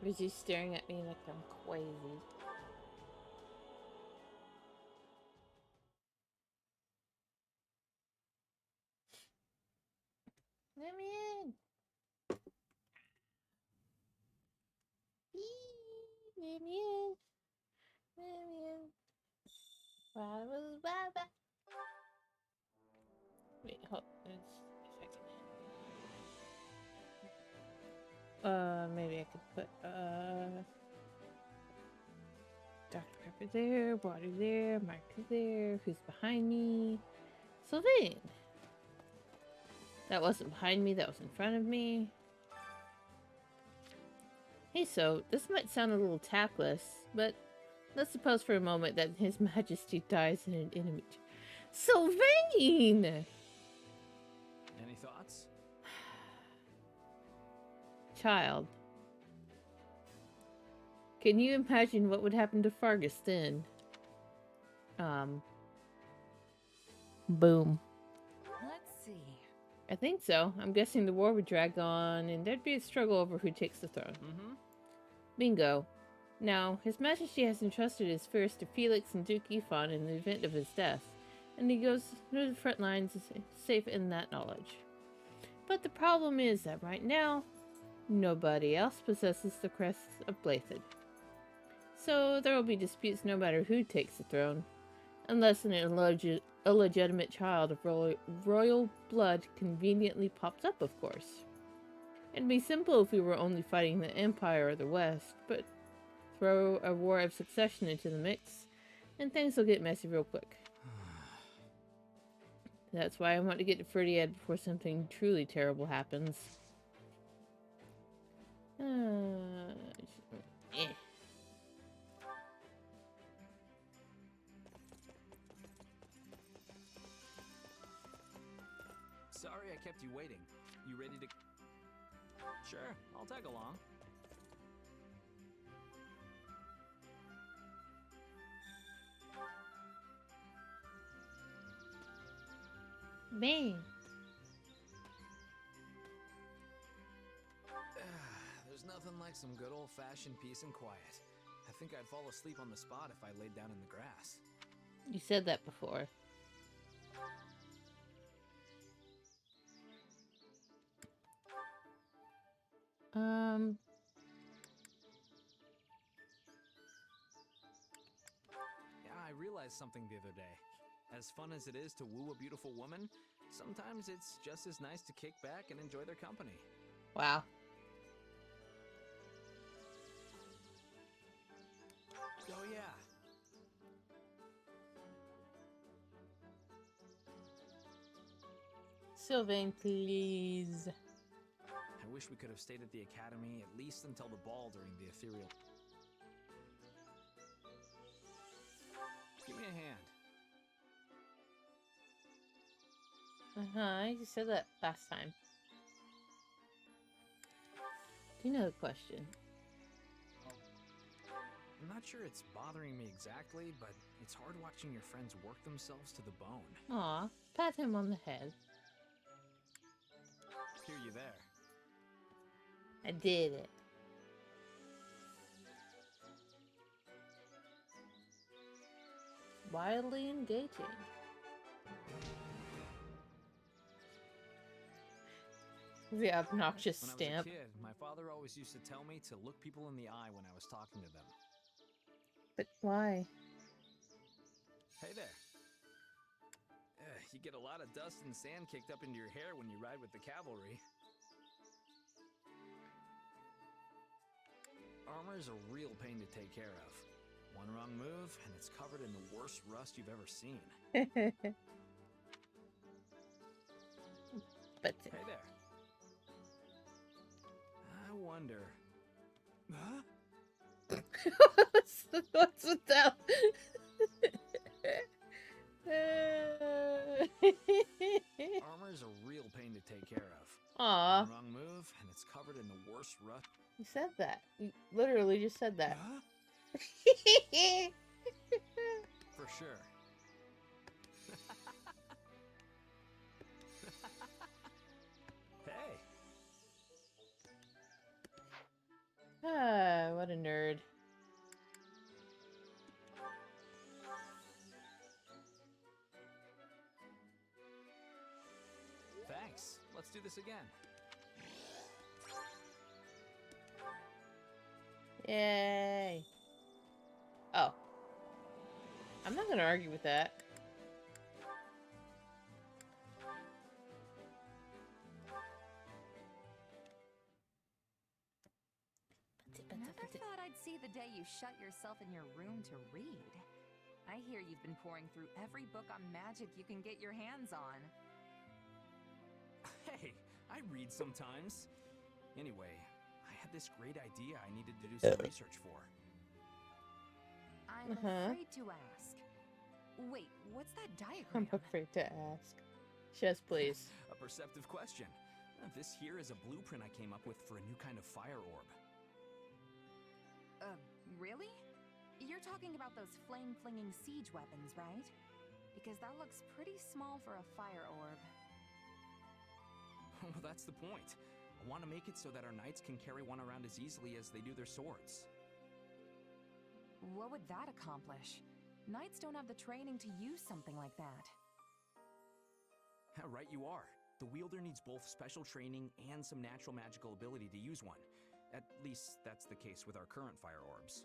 Or is he staring at me like I'm crazy? Let me in. Let me in. Let me in. Wait, hold. Let's see if I can. Maybe I could put Dr. Pepper there, water there, marker there. Who's behind me? Sylvain. That wasn't behind me. That was in front of me. Hey, so this might sound a little tactless, but let's suppose for a moment that His Majesty dies in an enemy. Sylvain! Any thoughts? Child. Can you imagine what would happen to Fargus then? Boom. Let's see. I think so. I'm guessing the war would drag on, and there'd be a struggle over who takes the throne. Mm-hmm. Bingo. Now, His Majesty has entrusted his affairs to Felix and Duke Ifan in the event of his death, and he goes to the front lines safe in that knowledge. But the problem is that right now, nobody else possesses the crest of Blathid. So there will be disputes no matter who takes the throne, unless an illegitimate child of royal blood conveniently pops up, of course. It'd be simple if we were only fighting the Empire or the West, but throw a war of succession into the mix, and things will get messy real quick. That's why I want to get to Ferdiad before something truly terrible happens. Sorry I kept you waiting. You ready to... Sure, I'll tag along. Man. There's nothing like some good old-fashioned peace and quiet. I think I'd fall asleep on the spot if I laid down in the grass. You said that before. Yeah, I realized something the other day. As fun as it is to woo a beautiful woman, sometimes it's just as nice to kick back and enjoy their company. Wow. Oh yeah. Sylvain, please. I wish we could have stayed at the academy at least until the ball during the ethereal. Give me a hand. You said that last time. Do you know the question? I'm not sure it's bothering me exactly, but it's hard watching your friends work themselves to the bone. Aw, pat him on the head. Hear you there. I did it. Wildly engaging. The obnoxious When stamp. I was a kid, my father always used to tell me to look people in the eye when I was talking to them. But why? Hey there. You get a lot of dust and sand kicked up into your hair when you ride with the cavalry. Armor is a real pain to take care of. One wrong move, and it's covered in the worst rust you've ever seen. But Hey there. I wonder... Huh? what's with that? Armor is a real pain to take care of. Aw, One wrong move, and it's covered in the worst rust. you said that. You literally just said that. Huh? For sure. Ah, what a nerd. Thanks. Let's do this again. Yay. Oh. I'm not gonna argue with that. Never thought I'd see the day you shut yourself in your room to read. I hear you've been pouring through every book on magic you can get your hands on. Hey, I read sometimes. Anyway, I had this great idea I needed to do some research for. I'm afraid to ask. Wait, what's that diagram? I'm afraid to ask. Just please. A perceptive question. This here is a blueprint I came up with for a new kind of fire orb. Really? You're talking about those flame-flinging siege weapons, right? Because that looks pretty small for a fire orb. Well, that's the point. I want to make it so that our knights can carry one around as easily as they do their swords. What would that accomplish? Knights don't have the training to use something like that. Right you are. The wielder needs both special training and some natural magical ability to use one. At least that's the case with our current fire orbs.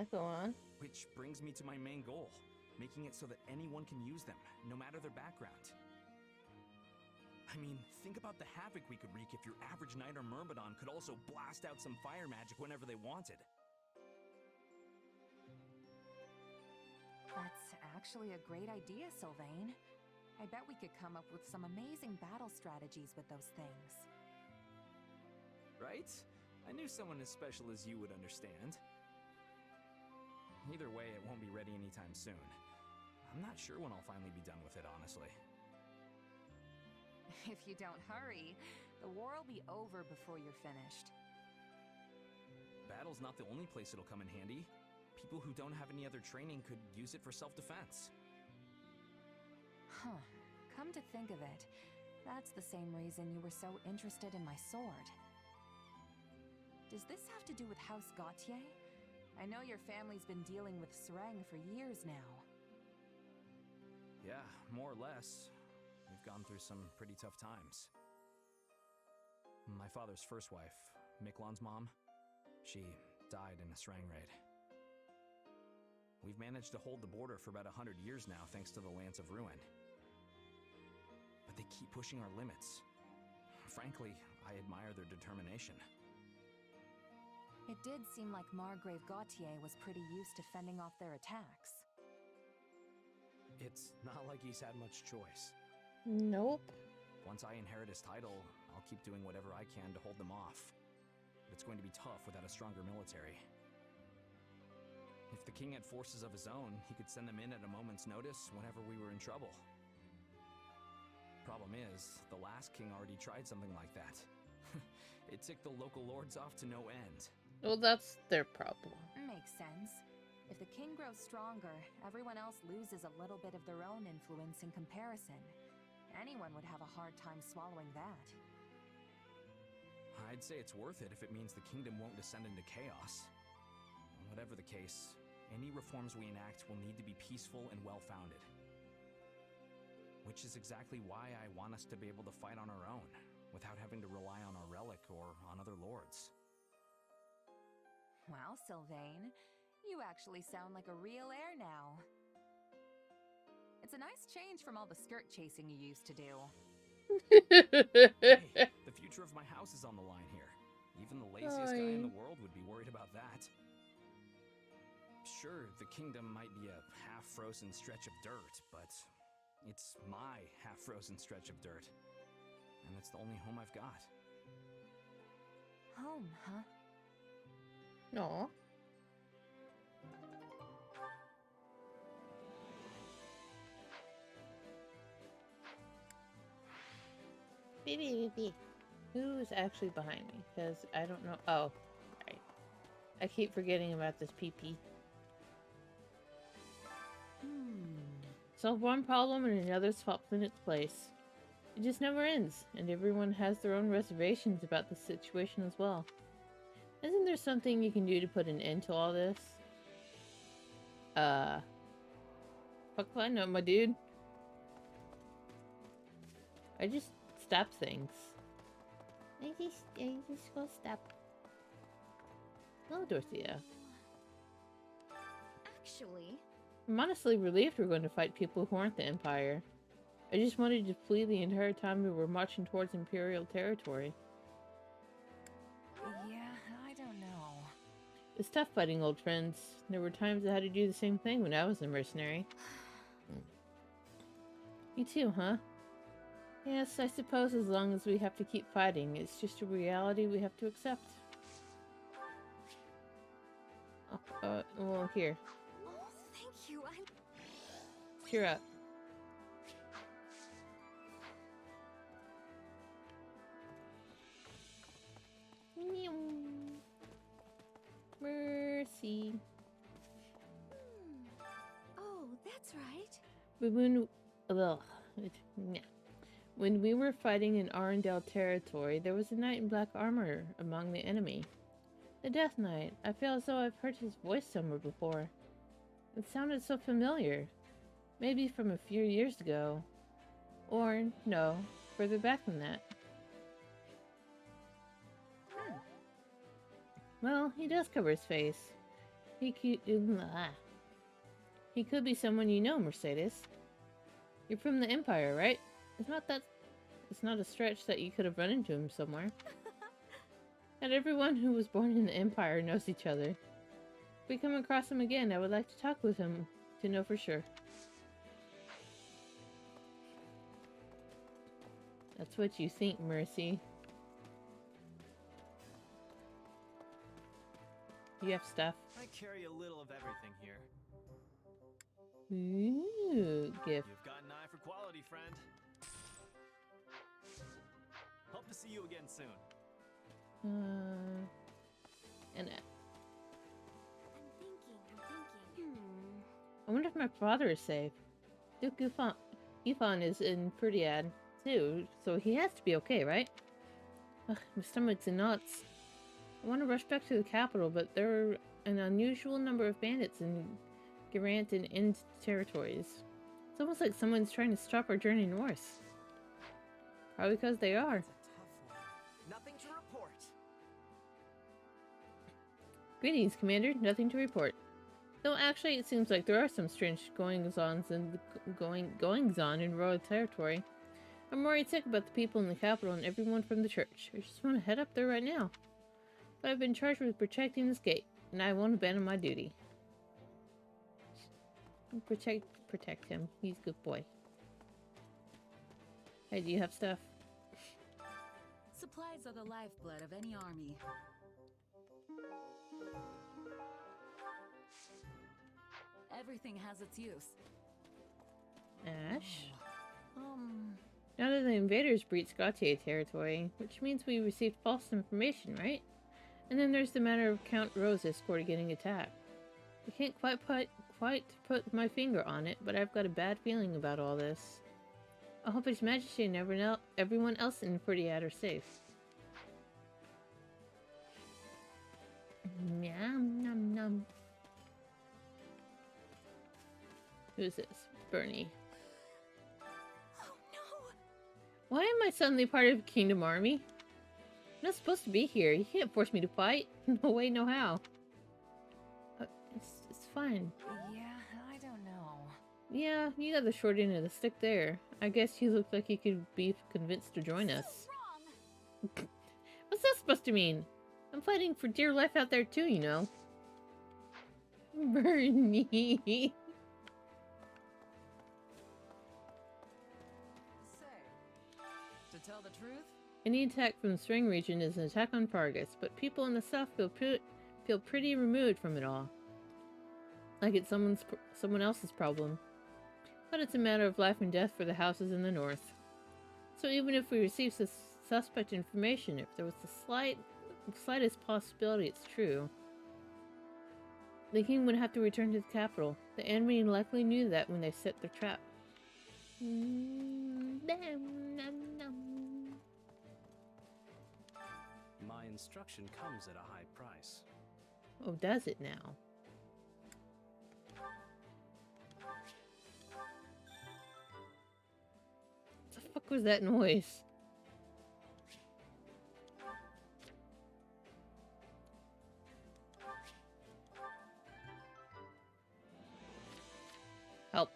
Go on. Which brings me to my main goal, making it so that anyone can use them, no matter their background. I mean, think about the havoc we could wreak if your average knight or myrmidon could also blast out some fire magic whenever they wanted. That's actually a great idea, Sylvain. I bet we could come up with some amazing battle strategies with those things. Right? I knew someone as special as you would understand. Either way, it won't be ready anytime soon. I'm not sure when I'll finally be done with it, honestly. If you don't hurry, the war will be over before you're finished. Battle's not the only place it'll come in handy. People who don't have any other training could use it for self-defense. Huh. Come to think of it, that's the same reason you were so interested in my sword. Does this have to do with House Gautier? I know your family's been dealing with Sereng for years now. Yeah, more or less. We've gone through some pretty tough times. My father's first wife, Miklon's mom, she died in a Sereng raid. We've managed to hold the border for about 100 years now thanks to the Lance of Ruin. But they keep pushing our limits. Frankly, I admire their determination. It did seem like Margrave Gautier was pretty used to fending off their attacks. It's not like he's had much choice. Nope. Once I inherit his title, I'll keep doing whatever I can to hold them off. But it's going to be tough without a stronger military. If the king had forces of his own, he could send them in at a moment's notice whenever we were in trouble. Problem is, the last king already tried something like that. It ticked the local lords off to no end. Well, that's their problem. Makes sense. If the king grows stronger, everyone else loses a little bit of their own influence in comparison. Anyone would have a hard time swallowing that. I'd say it's worth it if it means the kingdom won't descend into chaos. Whatever the case, any reforms we enact will need to be peaceful and well-founded. Which is exactly why I want us to be able to fight on our own, without having to rely on our relic or on other lords. Well, Sylvain, you actually sound like a real heir now. It's a nice change from all the skirt chasing you used to do. Hey, the future of my house is on the line here. Even the laziest guy in the world would be worried about that. Sure, the kingdom might be a half-frozen stretch of dirt, but it's my half-frozen stretch of dirt. And it's the only home I've got. Home, huh? No. Who's actually behind me? Because I don't know. Oh, right. I keep forgetting about this PP. Solve one problem and another swaps in its place. It just never ends, and everyone has their own reservations about the situation as well. Isn't there something you can do to put an end to all this? Fuck if I know, my dude. I just stop things. I just go stop. Hello, Dorothea. Actually, I'm honestly relieved we're going to fight people who aren't the Empire. I just wanted to flee the entire time we were marching towards Imperial territory. Yeah, I don't know. It's tough fighting old friends. There were times I had to do the same thing when I was a mercenary. You too, huh? Yes, I suppose as long as we have to keep fighting, it's just a reality we have to accept. Oh, well, here. Oh, thank you. Cheer up. Mercy. oh, that's right. When we were fighting in Arendelle territory, there was a knight in black armor among the enemy. The Death Knight. I feel as though I've heard his voice somewhere before. It sounded so familiar. Maybe from a few years ago. Or, no, further back than that. Well, he does cover his face. He could be someone you know, Mercedes. You're from the Empire, right? It's not a stretch that you could have run into him somewhere. Not everyone who was born in the Empire knows each other. If we come across him again, I would like to talk with him to know for sure. That's what you think, Mercy. You have stuff. I carry a little of everything here. Ooh, gift. You've got an eye for quality, friend. Hope to see you again soon. And I'm thinking. I wonder if my father is safe. Duke Ifan is in Perdiad too, so he has to be okay, right? Ugh, my stomach's in knots. I want to rush back to the capital, but there are an unusual number of bandits in Garant and Ind territories. It's almost like someone's trying to stop our journey north. Probably because they are. It's a tough one. Nothing to report. Greetings, Commander. Nothing to report. Though actually, it seems like there are some strange goings-on in royal territory. I'm worried sick about the people in the capital and everyone from the church. I just want to head up there right now. But I've been charged with protecting this gate, and I won't abandon my duty. Protect him. He's a good boy. Hey, do you have stuff? Supplies are the lifeblood of any army. Everything has its use. Ash? None of the invaders breached Gautier territory, which means we received false information, right? And then there's the matter of Count Rose escort getting attacked. I can't quite put my finger on it, but I've got a bad feeling about all this. I hope His Majesty and everyone else in Perdiad are safe. Nom nom nom. Who's this? Bernie. Oh no! Why am I suddenly part of Kingdom Army? I'm not supposed to be here. You can't force me to fight. No way, no how. It's fine. Yeah, I don't know. Yeah, you got the short end of the stick there. I guess you look like you could be convinced to join us. Wrong. What's that supposed to mean? I'm fighting for dear life out there too, you know. Bernie. To tell the truth, Any attack from the String region is an attack on Fargus, but people in the south feel pretty removed from it all. Like it's someone else's problem. But it's a matter of life and death for the houses in the north. So even if we receive suspect information, if there was the slightest possibility it's true, the king would have to return to the capital. The enemy likely knew that when they set their trap. My instruction comes at a high price. Oh, does it now? What the fuck was that noise? Help.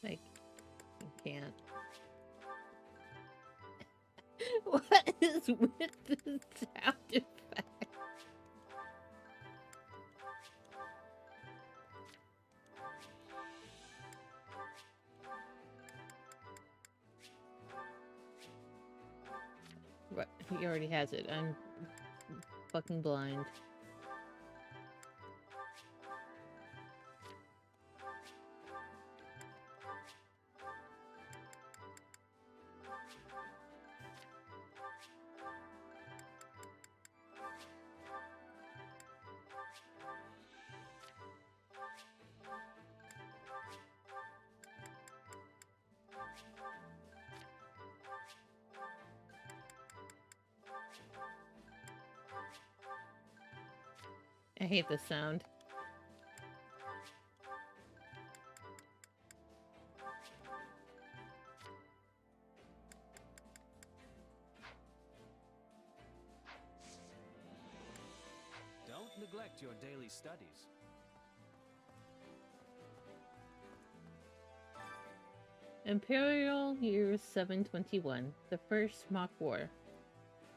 Like, I can't. What is with the sound effect? Right, he already has it. I'm fucking blind. I hate this sound. Don't neglect your daily studies. Imperial Year 721, the First Mock War.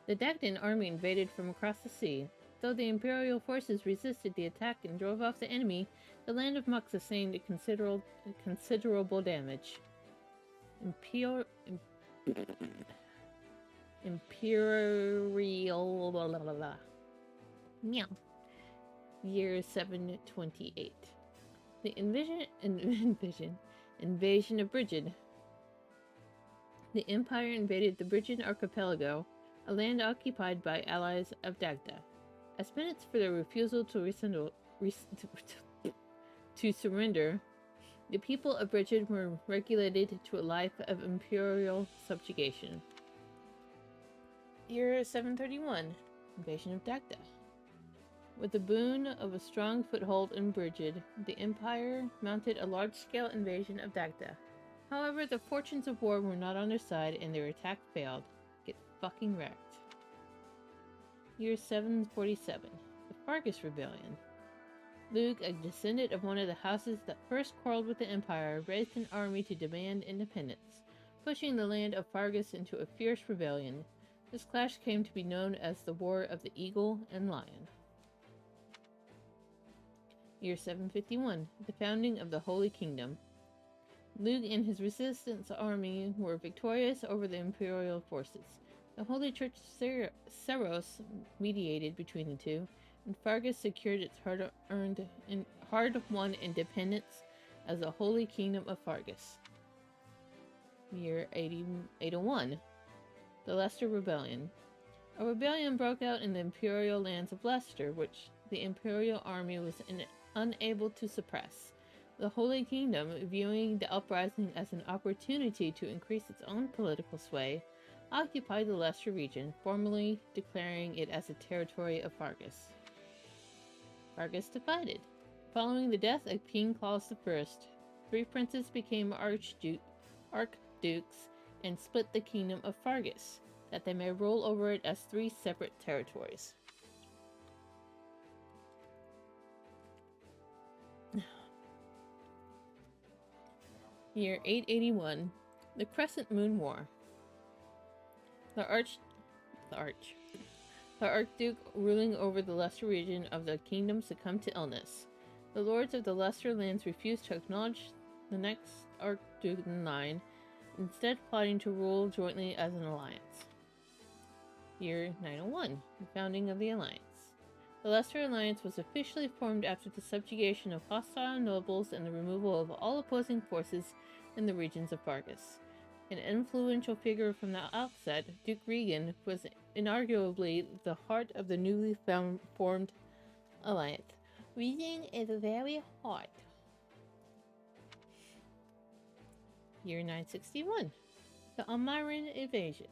The Dagdan army invaded from across the sea. Though the Imperial forces resisted the attack and drove off the enemy, the land of Muck sustained considerable damage. Imperial Meow. Year 728. The invasion of Brigid. The Empire invaded the Brigid archipelago, a land occupied by allies of Dagda. As penance for their refusal to surrender, the people of Brigid were regulated to a life of imperial subjugation. Year 731. Invasion of Dagda. With the boon of a strong foothold in Brigid, the Empire mounted a large-scale invasion of Dagda. However, the fortunes of war were not on their side and their attack failed. Get fucking wrecked. Year 747. The Fargus Rebellion. Lug, a descendant of one of the houses that first quarreled with the Empire, raised an army to demand independence, pushing the land of Fargus into a fierce rebellion. This clash came to be known as the War of the Eagle and Lion. Year 751. The founding of the Holy Kingdom. Lug and his resistance army were victorious over the Imperial forces. The Holy Church Seros mediated between the two, and Fargus secured its hard-won independence as the Holy Kingdom of Fargus. Year 801. The Leicester Rebellion. A rebellion broke out in the imperial lands of Leicester, which the Imperial army was unable to suppress. The Holy Kingdom, viewing the uprising as an opportunity to increase its own political sway, occupied the Leicester region, formally declaring it as a territory of Fargus. Fargus divided. Following the death of King Claus I, 3 princes became archdukes and split the kingdom of Fargus, that they may rule over it as 3 separate territories. Year 881. The Crescent Moon War. The Archduke ruling over the Leicester region of the kingdom succumbed to illness. The lords of the lesser lands refused to acknowledge the next Archduke line, instead plotting to rule jointly as an alliance. Year 901, the founding of the alliance. The Lesser Alliance was officially formed after the subjugation of hostile nobles and the removal of all opposing forces in the regions of Vargas. An influential figure from the outset, Duke Regan was inarguably the heart of the newly formed alliance. Regan is very hot. Year 961. The Almiran invasion.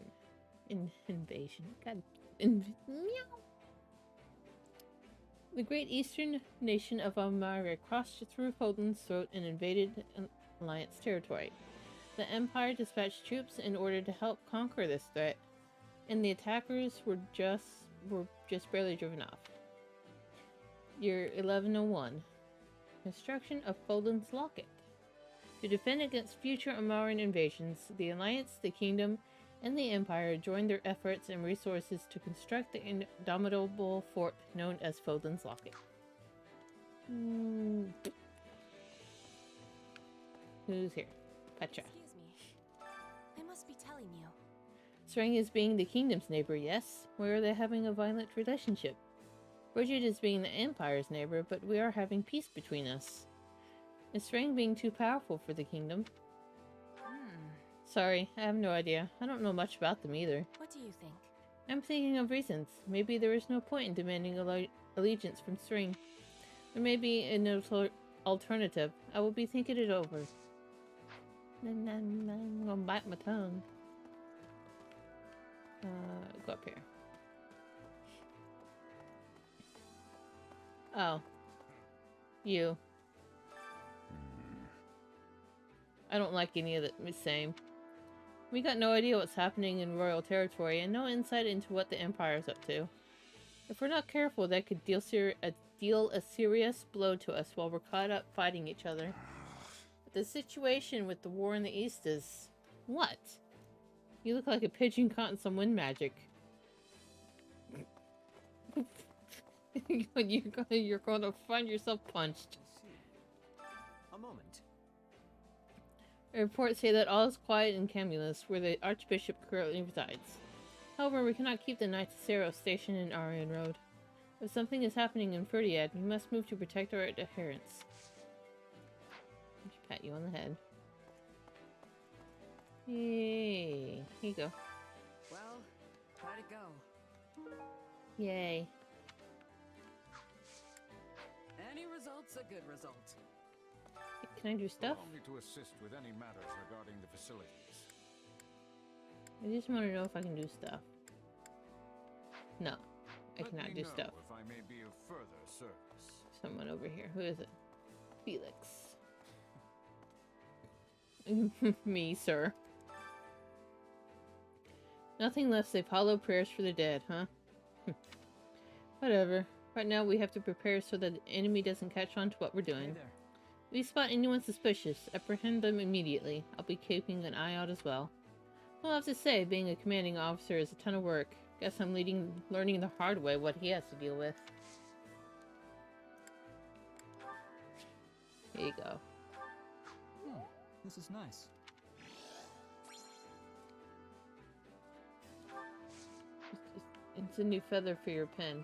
Invasion. God. Meow. The great eastern nation of Almira crossed through Fodlan's throat and invaded Alliance territory. The Empire dispatched troops in order to help conquer this threat, and the attackers were just barely driven off. Year 1101. Construction of Fodlan's Locket. To defend against future Almaran invasions, the Alliance, the Kingdom, and the Empire joined their efforts and resources to construct the indomitable fort known as Fodlan's Locket. Who's here? Petra. Excuse me. I must be telling you. Sreng is being the Kingdom's neighbor, yes. Why are they having a violent relationship? Bridget is being the Empire's neighbor, but we are having peace between us. Is Sreng being too powerful for the Kingdom? Sorry, I have no idea. I don't know much about them either. What do you think? I'm thinking of reasons. Maybe there is no point in demanding allegiance from Sreng. There may be an alternative. I will be thinking it over. I'm gonna bite my tongue. Go up here. Oh. You. I don't like any of the same. We got no idea what's happening in royal territory and no insight into what the Empire's up to. If we're not careful, that could deal a serious blow to us while we're caught up fighting each other. But the situation with the war in the East is... What? You look like a pigeon caught in some wind magic. You're gonna find yourself punched. A moment. Reports say that all is quiet in Camulus, where the Archbishop currently resides. However, we cannot keep the Knights of Sero stationed in Arian Road. If something is happening in Ferdiad, we must move to protect our adherents. I should pat you on the head. Yay. Here you go. Well, how'd it go? Yay. Any result's a good result. Can I do stuff? Only to assist with any matters regarding the facilities. I just want to know if I can do stuff. No, I cannot do stuff. If I may be of further service. Someone over here. Who is it? Felix. Me, sir. Nothing left save hollow prayers for the dead, huh? Whatever. Right now we have to prepare so that the enemy doesn't catch on to what we're doing. Hey there. If we spot anyone suspicious, apprehend them immediately. I'll be keeping an eye out as well. I'll have to say, being a commanding officer is a ton of work. Guess I'm learning the hard way what he has to deal with. Here you go. This is nice. It's a new feather for your pen.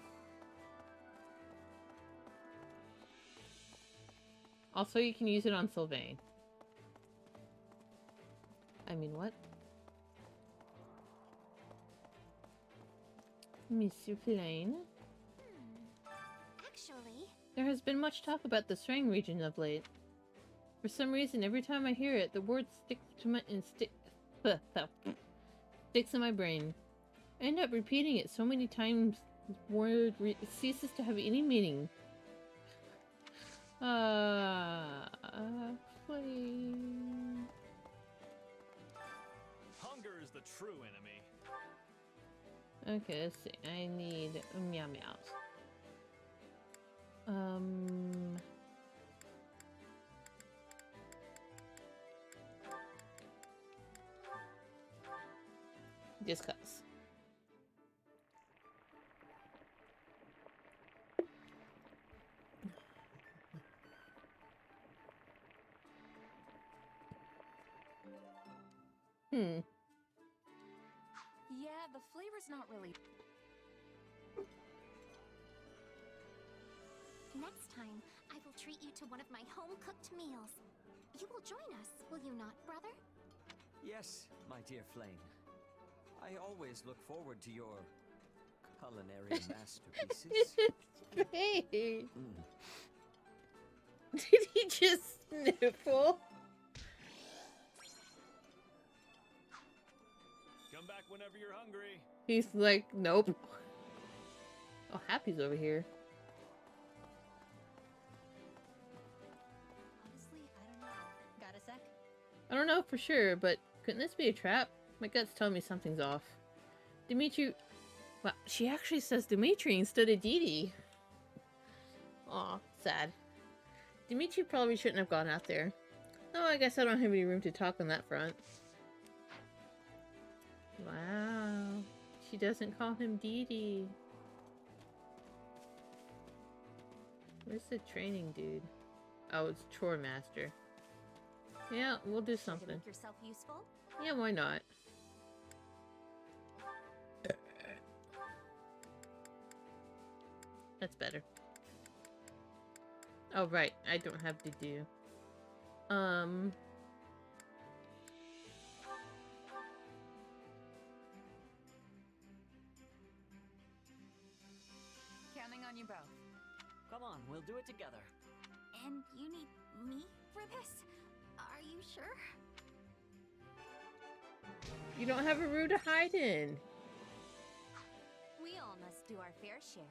Also, you can use it on Sylvain. I mean, what? Monsieur Plain? Actually, There has been much talk about the Srang region of late. For some reason, every time I hear it, the word sticks in my brain. I end up repeating it so many times, the word ceases to have any meaning. Please. Hunger is the true enemy. Okay, let's see. I need meow meows. Discuss. Hmm. Yeah, the flavor's not really. Next time, I will treat you to one of my home-cooked meals. You will join us, will you not, brother? Yes, my dear Flame. I always look forward to your culinary masterpieces. Hey. Mm. Did he just sniffle? Come back whenever you're hungry. He's like, nope. Oh, Happy's over here. Honestly, I don't know. Got a sec? I don't know for sure, but couldn't this be a trap? My gut's telling me something's off. Dimitri... Wow, she actually says Dimitri instead of Didi. Aw, sad. Dimitri probably shouldn't have gone out there. Oh, I guess I don't have any room to talk on that front. Wow. She doesn't call him Didi. Where's the training dude? Oh, it's Chore Master. Yeah, we'll do Try to something. make yourself useful? Yeah, why not? That's better. Oh, right. I don't have to do. Counting on you both. Come on, we'll do it together. And you need me for this? Are you sure? You don't have a room to hide in. We all must do our fair share.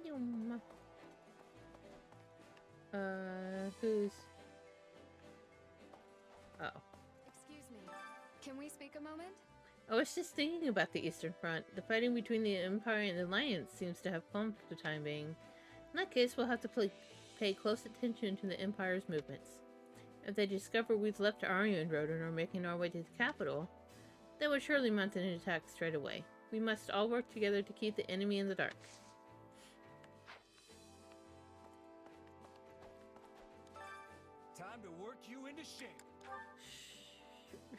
Yum. Who's... Oh. Excuse me. Can we speak a moment? I was just thinking about the Eastern Front. The fighting between the Empire and the Alliance seems to have calmed for the time being. In that case, we'll have to pay close attention to the Empire's movements. If they discover we've left Aryan Road and are making our way to the capital, they would surely mount an attack straight away. We must all work together to keep the enemy in the dark. Time to work you into shape.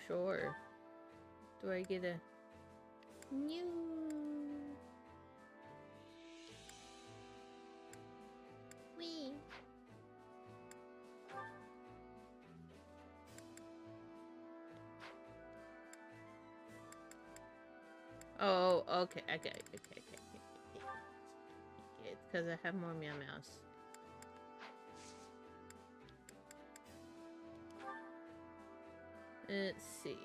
Sure. Do I get a... New... Wee. Oh, okay, okay. It's because I have more Meow Mouse. Let's see.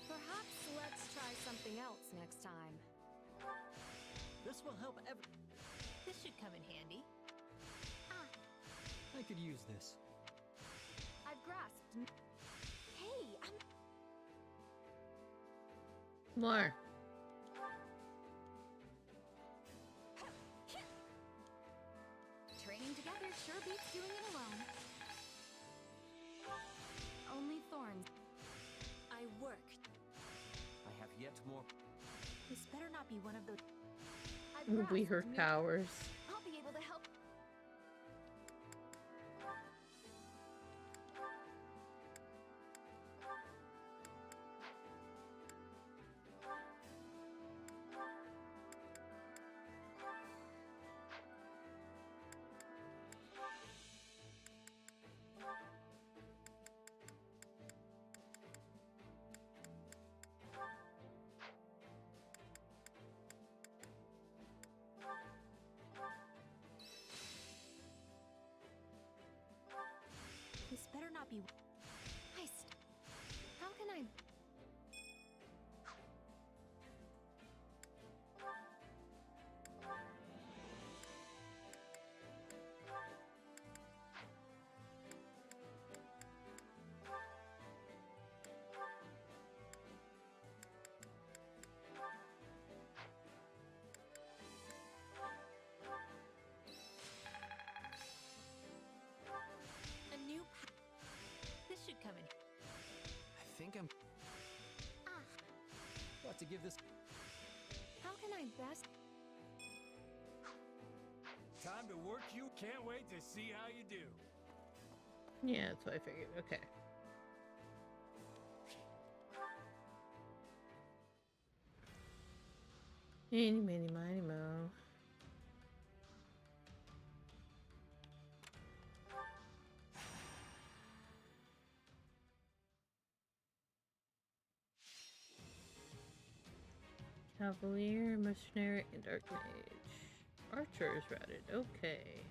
Perhaps let's try something else next time. This will help This should come in handy. I could use this. I've grasped. Hey, I'm More. Training together sure beats doing it alone. Only thorns. I worked. I have yet more. This better not be one of those. I've grasped Weird new- powers. I'll be able to help. happy. How can I... A new This should come in. I think I'm. Got to give this. How can I best? Time to work you. Can't wait to see how you do. Yeah, that's what I figured. Okay. Eeny, meeny, miny, mo. Cavalier, Mercenary, and Dark Mage. Archer is routed. Okay.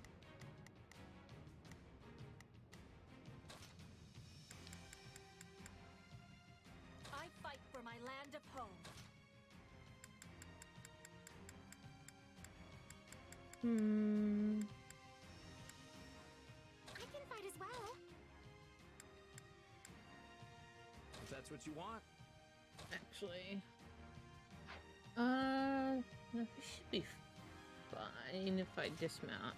I fight for my land of home. I can fight as well. If that's what you want. Actually. No, we should be fine if I dismount.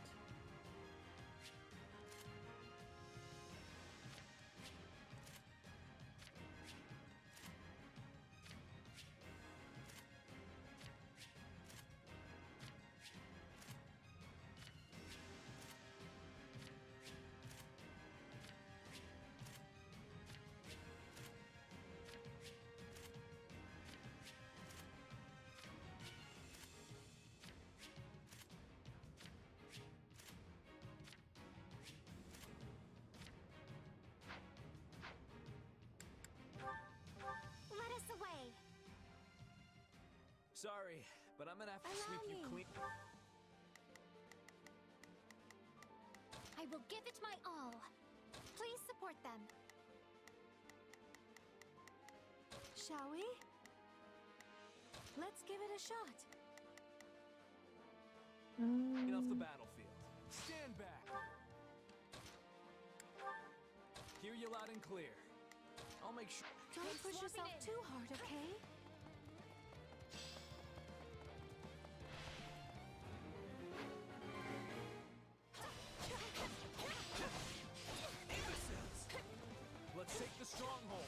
Let us away. Sorry, but I'm gonna have to Allow sweep you me. clean. I will give it my all. Please support them. Shall we? Let's give it a shot. Get off the battlefield. Stand back. Hear you loud and clear. I'll make sure. Don't push swapping yourself in. too hard, okay? Let's take the stronghold.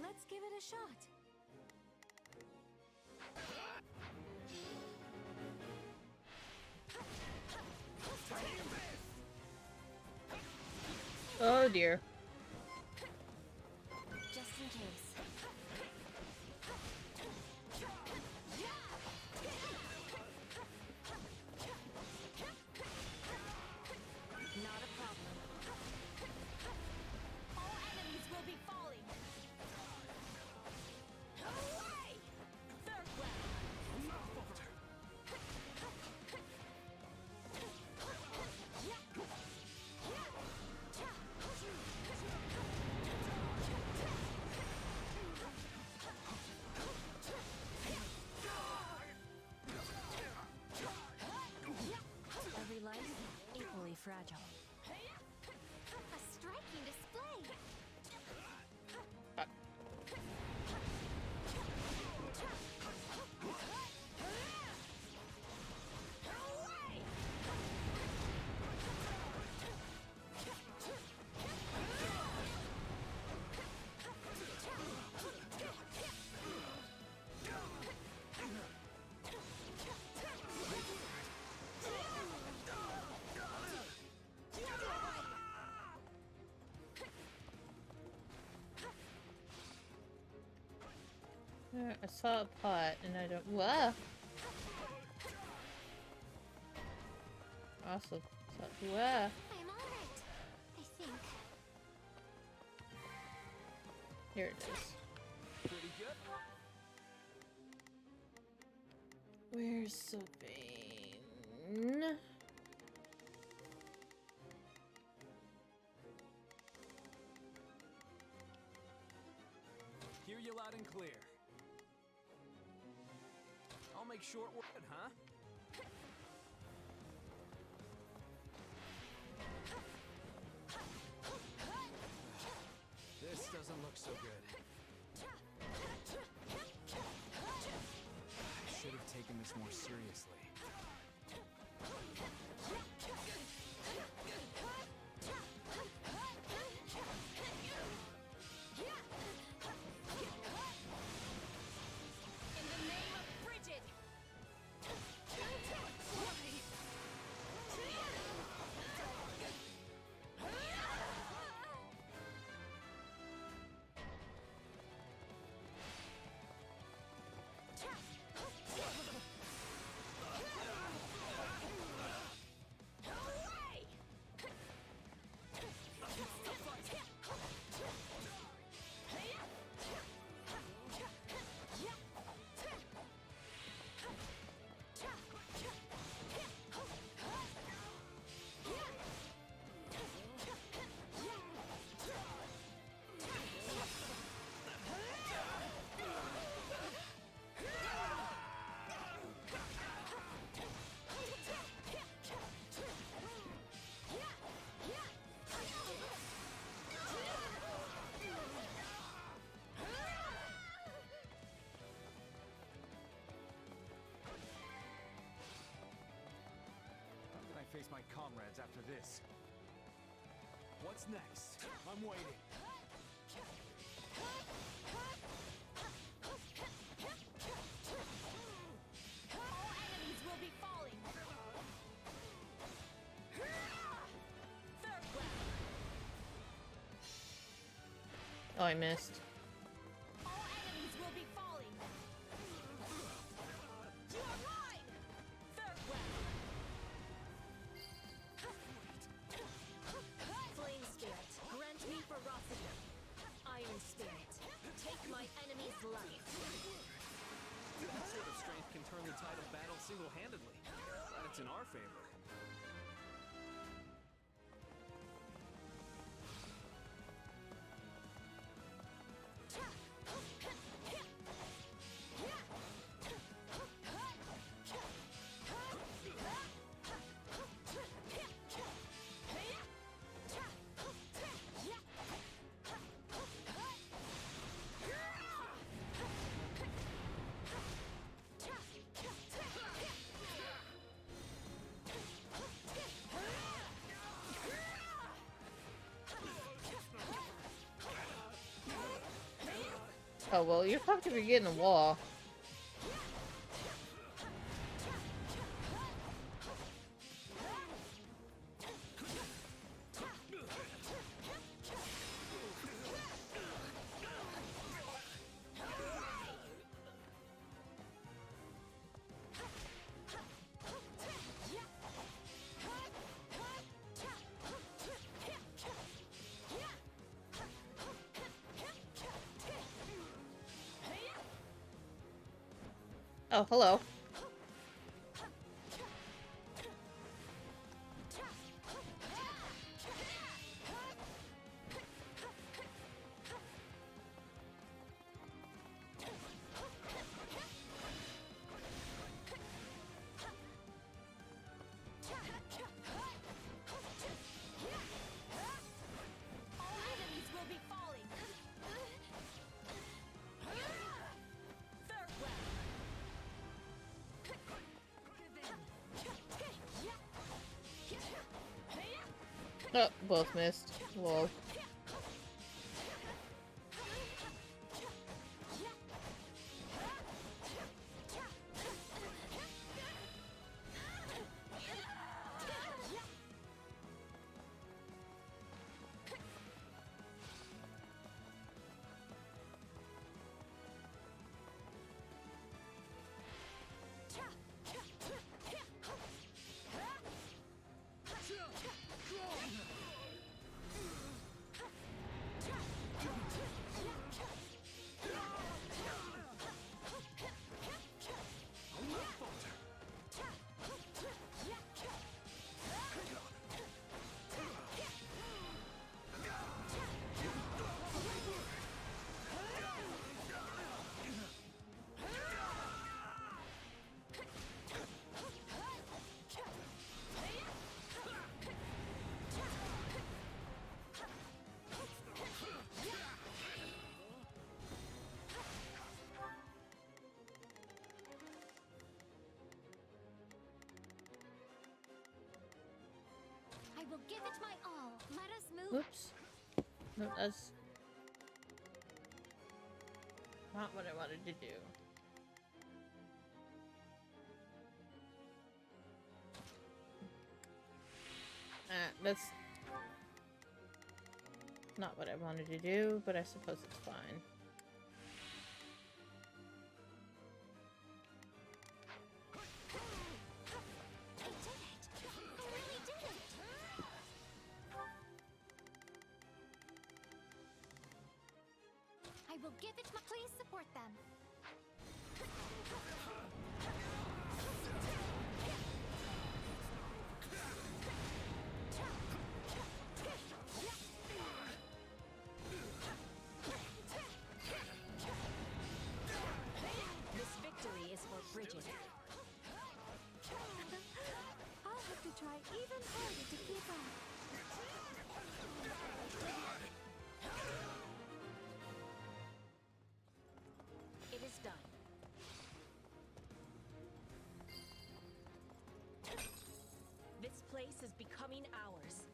Let's give it a shot. Oh dear. Just in case. Not a problem. All enemies will be falling. Away! Third round. Every life equally fragile. A striking display. I saw a pot and I don't. Whoa! Also, whoa! I'm alright. I think. Here it is. Pretty good. Where's Sylvain? Hear you loud and clear. I'll make short work, huh? This doesn't look so good. I should have taken this more seriously. In the name of Frigid! How can I face my comrades after this? What's next? I'm waiting. All enemies will be falling! Third round! Oh, I missed. All enemies will be falling! You are mine! Third round! Flame Spirit, grant me ferocity. Iron Spirit, take my enemy's life. That sort of strength can turn the tide of battle single-handedly. Glad it's in our favor. Oh, well, you're fucked if you're getting a wall. Oh, hello. All enemies will be falling. Farewell. Oh, both missed. Lol. I will give it my all. Let us move. Oops. No, that's not what I wanted to do. That's not what I wanted to do, but I suppose it's fine. I did it. I really did it. I will give it my. Please support them. This victory is for Bridget. I'll have to try even harder to keep up. It is done. This place is becoming ours.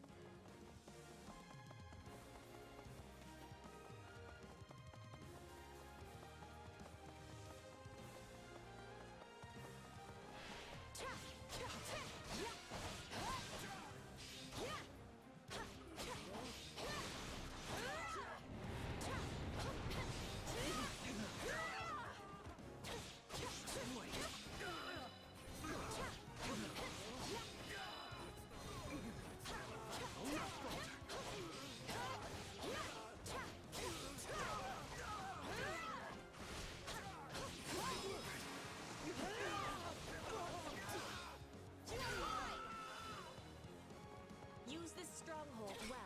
Use this stronghold well.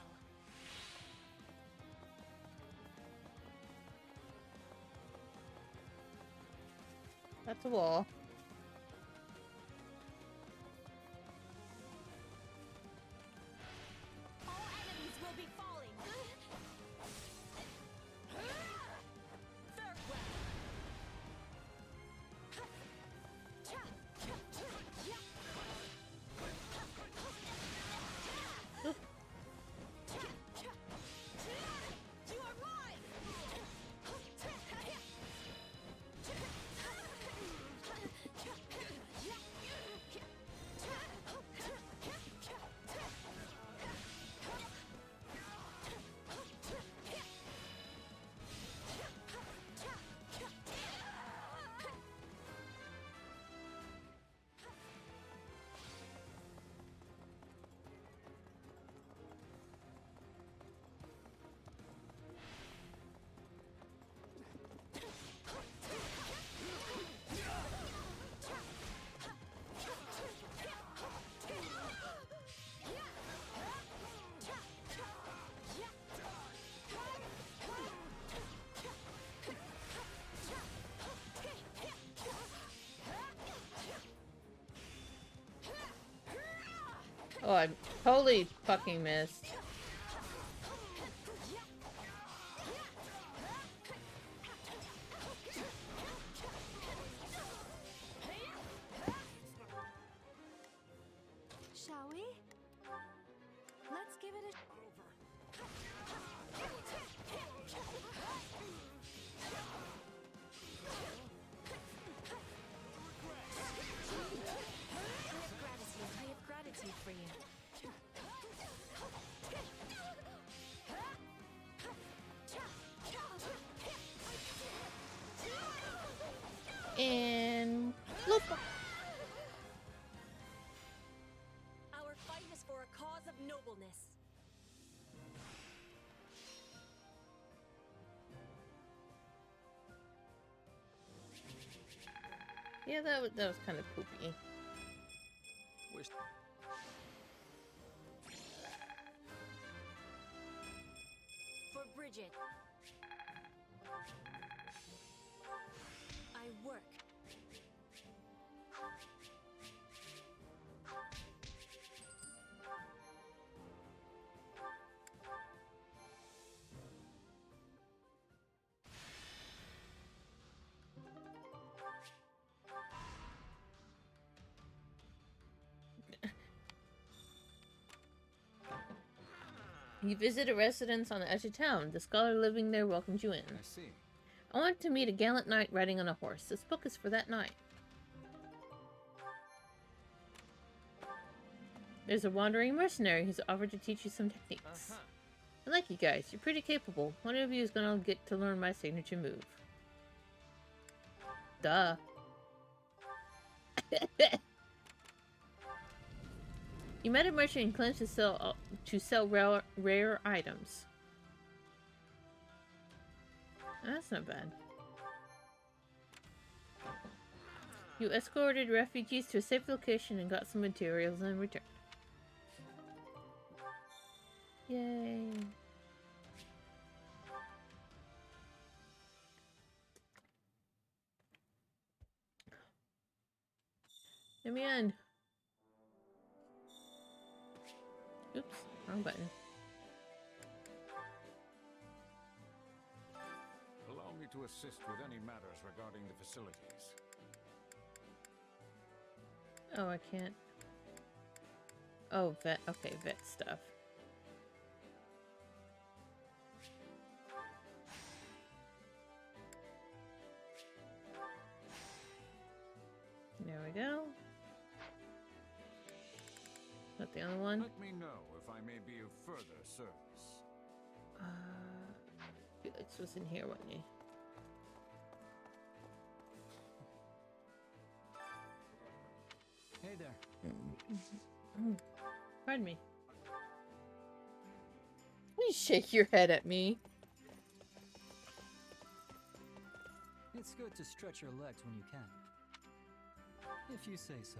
That's a wall. All enemies will be falling. Farewell. You are mine. Oh, I totally fucking missed. Shall we? Let's give it a... I have gratitude for you. And look. Our fight is for a cause of nobleness. Yeah, that was kind of poopy. Wish. For Bridget. I work. You visit a residence on the edge of town. The scholar living there welcomes you in. I see. I want to meet a gallant knight riding on a horse. This book is for that knight. There's a wandering mercenary who's offered to teach you some techniques. I like you guys. You're pretty capable. One of you is gonna get to learn my signature move. Duh. You met a merchant and claims to sell rare items. That's not bad. You escorted refugees to a safe location and got some materials in return. Yay. Let me in. Oops, wrong button. Allow me to assist with any matters regarding the facilities. Oh, I can't. Oh, vet. Okay, vet stuff. There we go. Not the only one. Let me know if I may be of further service. Felix was in here, wasn't he? Hey there. Pardon me. You shake your head at me. It's good to stretch your legs when you can. If you say so.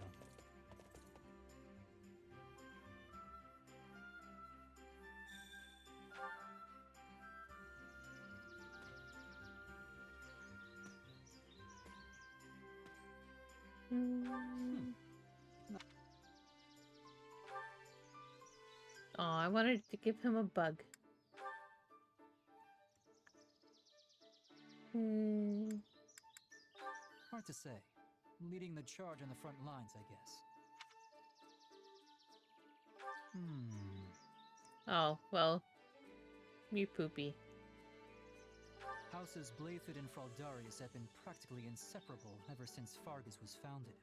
Oh, I wanted to give him a bug. Hard to say. Leading the charge on the front lines, I guess. Oh, well. You're poopy. Houses Blaythid and Fraldarius have been practically inseparable ever since Fargus was founded.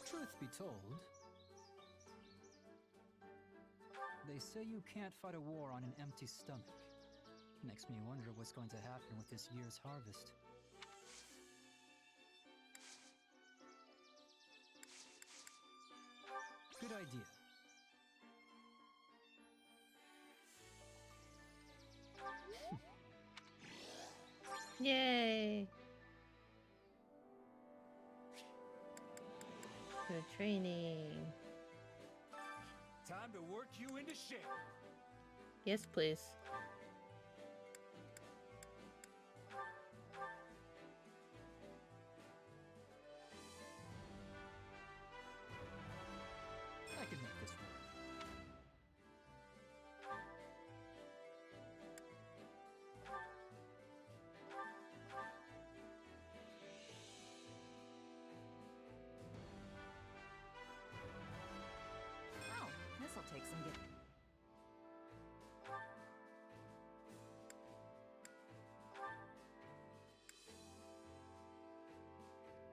Truth be told, they say you can't fight a war on an empty stomach. Makes me wonder what's going to happen with this year's harvest. Good idea. Yay! Good training. Time to work you into shape. Yes, please. take some get.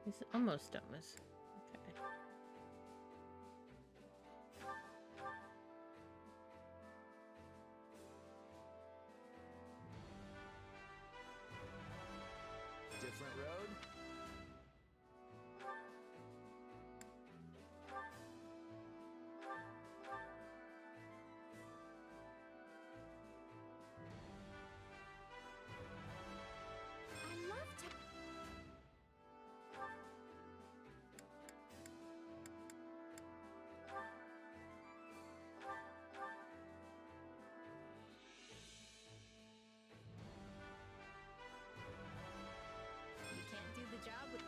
He's almost done with. Okay. Different road? I love to. You can't do the job with.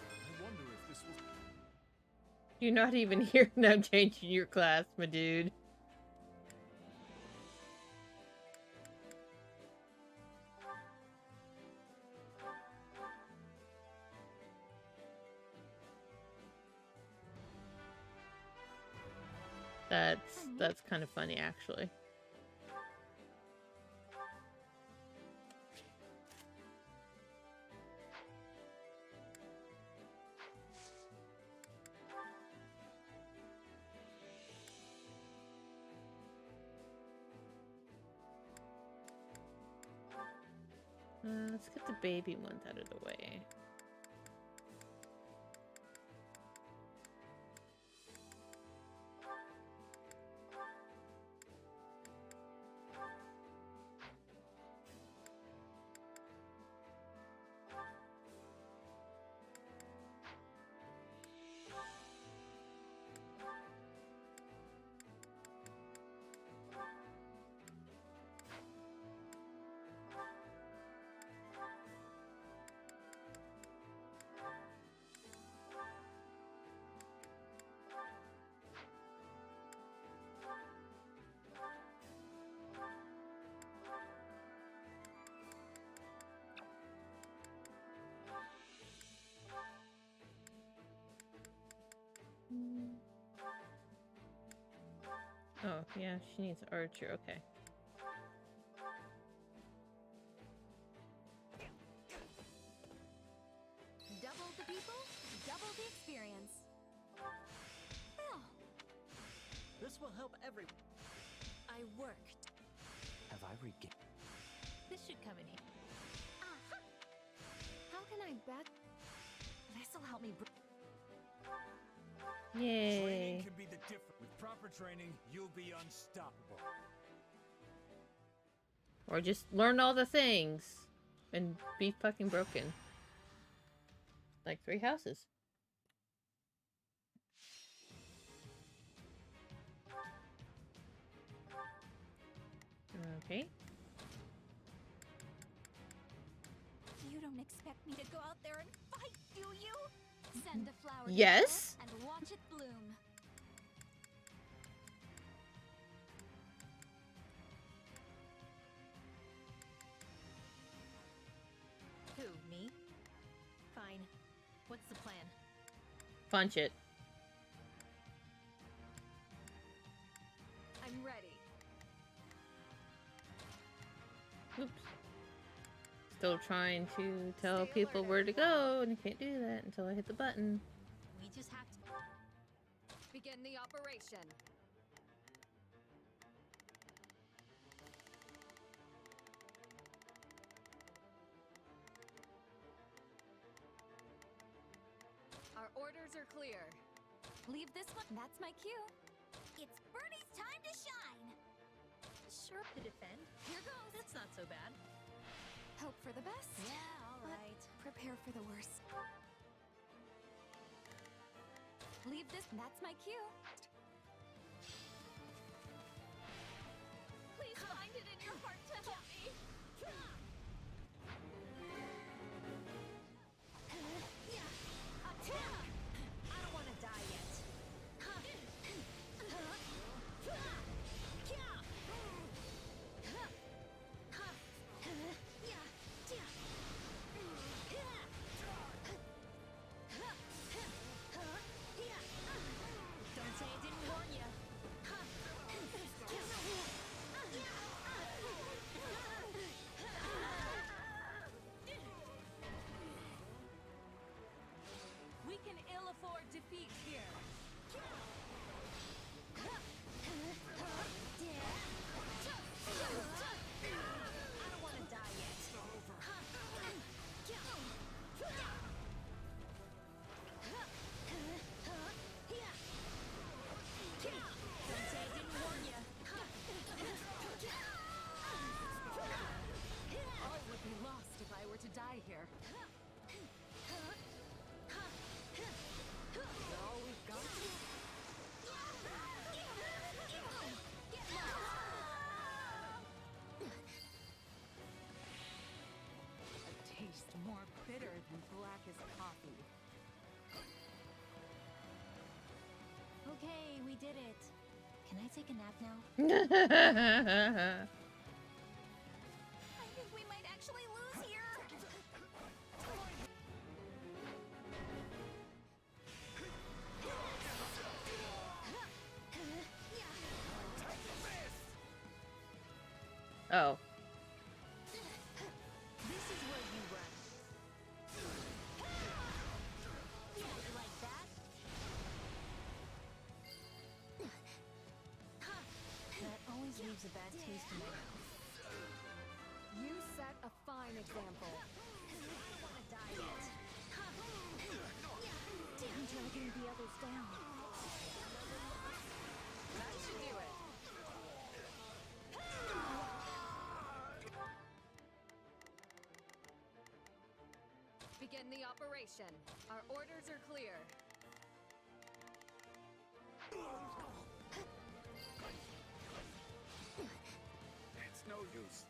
I wonder if this will. You're not even here now changing your class, my dude. That's kind of funny, actually. Let's get the baby ones out of the way. Oh, yeah, she needs Archer. Okay. Double the people, double the experience. Well, This will help everyone. I worked. Have I regained? This should come in handy. Aha! how can I back? This'll help me. Yay. Training can be the difference. With proper training, you'll be unstoppable. Or just learn all the things and be fucking broken. Like 3 houses. Okay. You don't expect me to go out there and fight, do you? Send a flower to Yes. the and watch it bloom. Who, me? Fine. What's the plan? Punch it. I'm ready. Oops. Still trying to tell Stay people alert, where to go, and I can't do that until I hit the button. We just have to. Begin the operation. Our orders are clear. Leave this one. That's my cue. It's Bernie's time to shine. Sure to defend. Here goes. That's not so bad. Hope for the best. Yeah, all but right. prepare for the worst. Leave this. That's my cue. Please find it in your heart to help me. I don't want to die yet. black as coffee. Okay, we did it. Can I take a nap now? I think we might actually lose here. Oh. This is where you run. Like that? That always leaves a bad taste in my mouth. You set a fine example. I don't want to die yet. I'm dragging the others down. That should do it. Begin the operation. Our orders are clear. It's no use.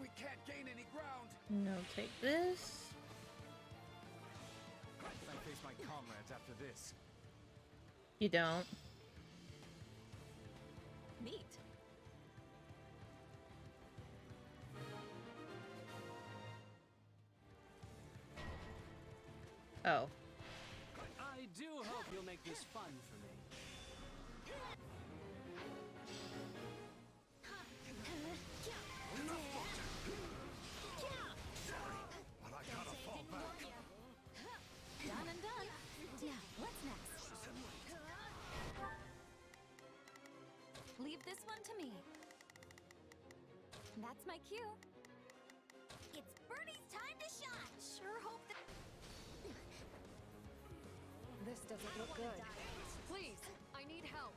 We can't gain any ground. No, take this. I face my comrades after this. You don't. Neat. Oh. I do hope you'll make this fun for me. But I gotta fall back. Done and done. Yeah, what's next? Leave this one to me. That's my cue. It's Bernie's time to shine. Sure hope that... This doesn't look good. Please, I need help.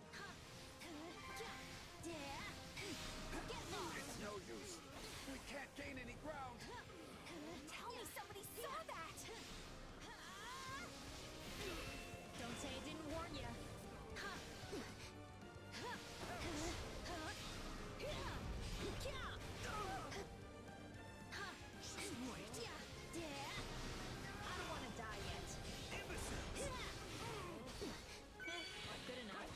Get lost. It's no use. We can't gain any ground. Tell me somebody saw that. Don't say I didn't warn you. I don't want to die yet. Good enough.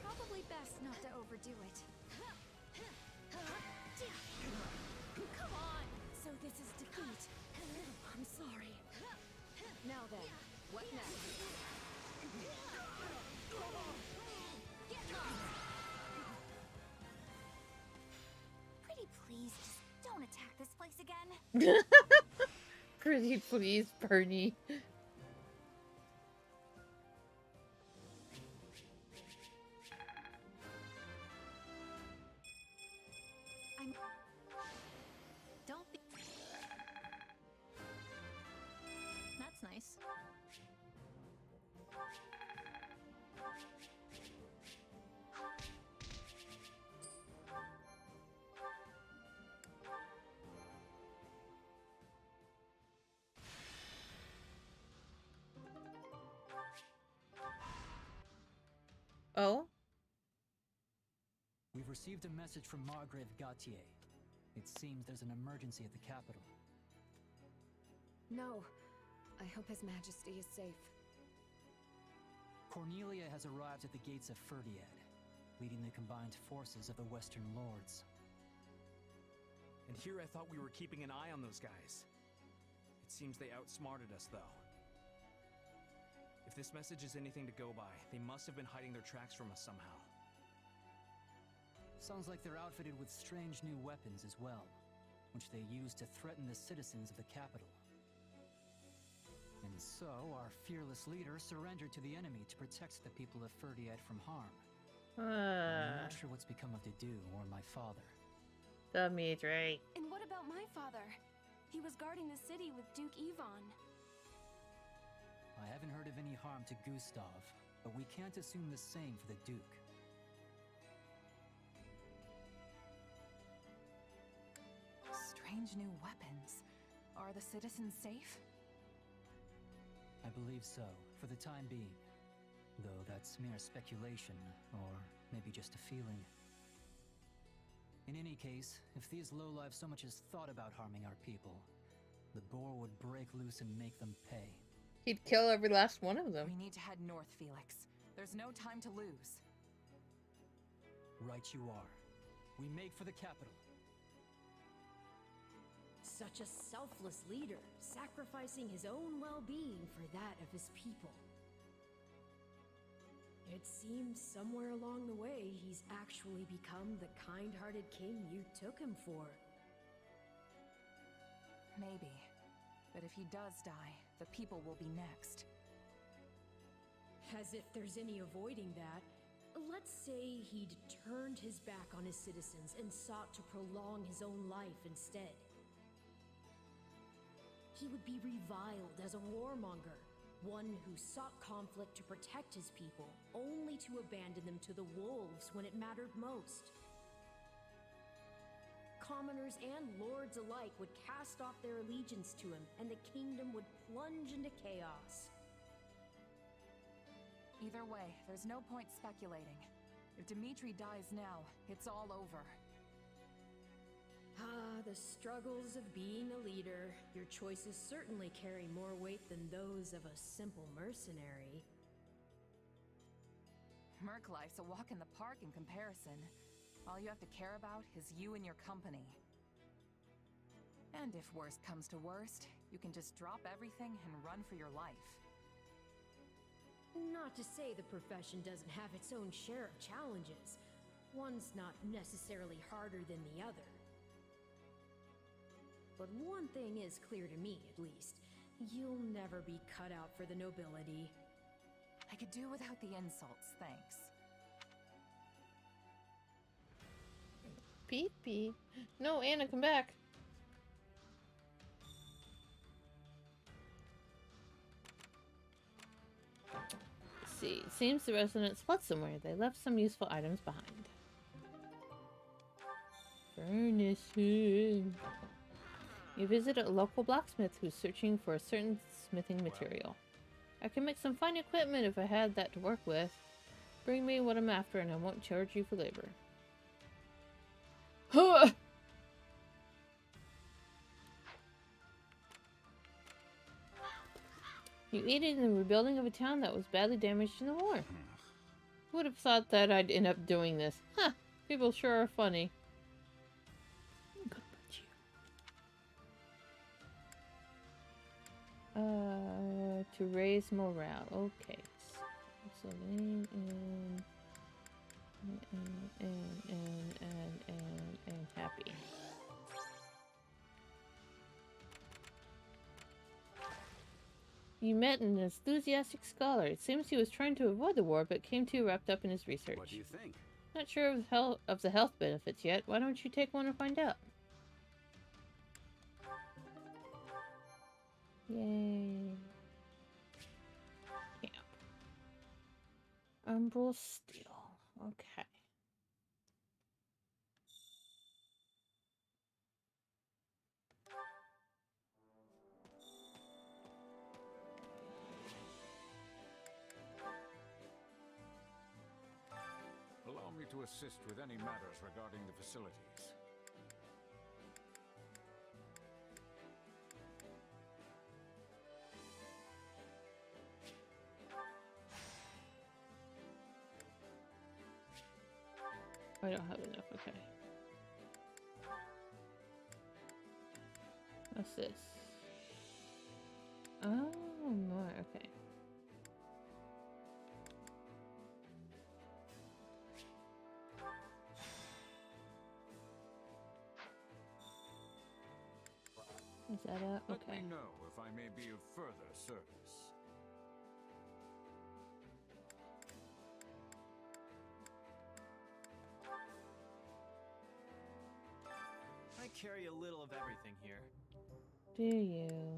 Probably best not to overdo it. Come on. So this is defeat. I'm sorry. Now then, what next? Get lost. Pretty please, just don't attack this place again. Pretty please, Bernie. Don't be... That's nice. Oh? We've received a message from Margrave Gautier. It seems there's an emergency at the capital. No. I hope His Majesty is safe. Cornelia has arrived at the gates of Ferdiad, leading the combined forces of the Western Lords. And here I thought we were keeping an eye on those guys. It seems they outsmarted us, though. If this message is anything to go by, they must have been hiding their tracks from us somehow. Sounds like they're outfitted with strange new weapons as well, which they use to threaten the citizens of the capital. And so, our fearless leader surrendered to the enemy to protect the people of Ferdiad from harm. I'm not sure what's become of Dedu or my father. The meat, right? And what about my father? He was guarding the city with Duke Ivan. I haven't heard of any harm to Gustav, but we can't assume the same for the Duke. Strange new weapons. Are the citizens safe? I believe so, for the time being. Though that's mere speculation, or maybe just a feeling. In any case, if these lowlives so much as thought about harming our people, the boar would break loose and make them pay. He'd kill every last one of them. We need to head north, Felix. There's no time to lose. Right you are. We make for the capital. Such a selfless leader, sacrificing his own well-being for that of his people. It seems somewhere along the way he's actually become the kind-hearted king you took him for. Maybe. But if he does die, the people will be next. As if there's any avoiding that. Let's say he'd turned his back on his citizens and sought to prolong his own life instead. He would be reviled as a warmonger, one who sought conflict to protect his people, only to abandon them to the wolves when it mattered most. Commoners and lords alike would cast off their allegiance to him, and the kingdom would plunge into chaos. Either way, there's no point speculating. If Dimitri dies now, it's all over. Ah, the struggles of being a leader. Your choices certainly carry more weight than those of a simple mercenary. Merc life's a walk in the park in comparison. All you have to care about is you and your company. And if worst comes to worst, you can just drop everything and run for your life. Not to say the profession doesn't have its own share of challenges. One's not necessarily harder than the other. But one thing is clear to me, at least. You'll never be cut out for the nobility. I could do without the insults, thanks. Beep beep. No, Anna, come back. Let's see. It seems the residents fled somewhere. They left some useful items behind. Furnishing. You visit a local blacksmith who's searching for a certain smithing material. I can make some fine equipment if I had that to work with. Bring me what I'm after and I won't charge you for labor. You aided in the rebuilding of a town that was badly damaged in the war. Who would have thought that I'd end up doing this? Huh, people sure are funny. To raise morale. Okay. So name and happy. You met an enthusiastic scholar. It seems he was trying to avoid the war, but came too wrapped up in his research. What do you think? Not sure of the health benefits yet. Why don't you take one and find out? Yay. Camp. Umbral Steel. Okay. Allow me to assist with any matters regarding the facilities. I don't have enough, okay. What's this? Oh, more, okay. Is that it? Let Okay. me know if I may be of further service. I carry a little of everything here. Do you?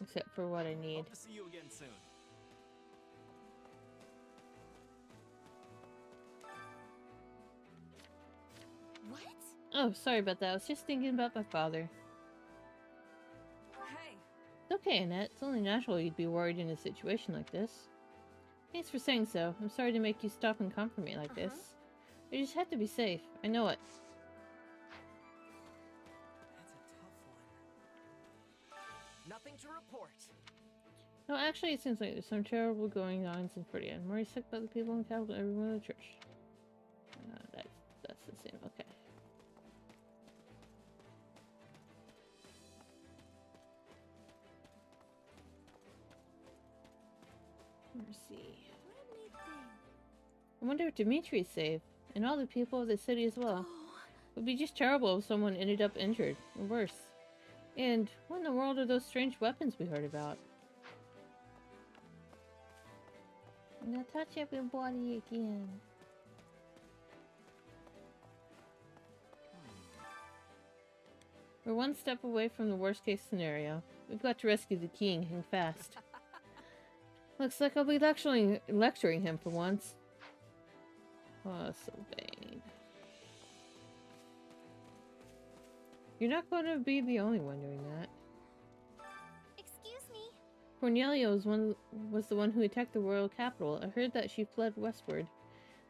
Except for what I need. Hope to see you again soon. What? Oh, sorry about that. I was just thinking about my father. Hey! okay, Annette. It's only natural you'd be worried in a situation like this. Thanks for saying so. I'm sorry to make you stop and comfort me like this. You just have to be safe. I know it. That's a tough one. Nothing to report. No, actually, it seems like there's some terrible going on in Fordia. I'm worried sick about the people in the capital, everyone in the church. That's the same. Okay. Let's see. I wonder if Dimitri's safe, and all the people of the city as well. It would be just terrible if someone ended up injured, or worse. And what in the world are those strange weapons we heard about? I'm gonna touch everybody again. We're one step away from the worst case scenario. We've got to rescue the king and fast. Looks like I'll be lecturing him for once. Oh, Sylvain. You're not going to be the only one doing that. Excuse me. Cornelia was the one who attacked the royal capital. I heard that she fled westward.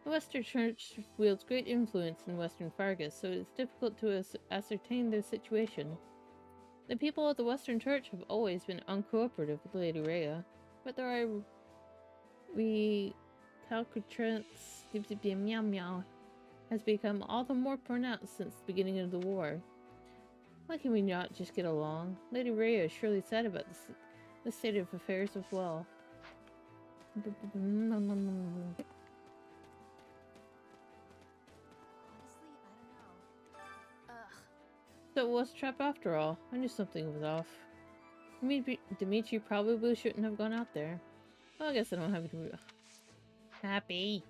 The Western Church wields great influence in Western Fargus, so it's difficult to ascertain their situation. The people of the Western Church have always been uncooperative with Lady Rhea, but there are recalcitrance meow meow has become all the more pronounced since the beginning of the war. Why can we not just get along? Lady Rhea is surely sad about the state of affairs as well. So it was a trap after all. I knew something was off. Dimitri probably shouldn't have gone out there. Well, I guess I don't have to be happy.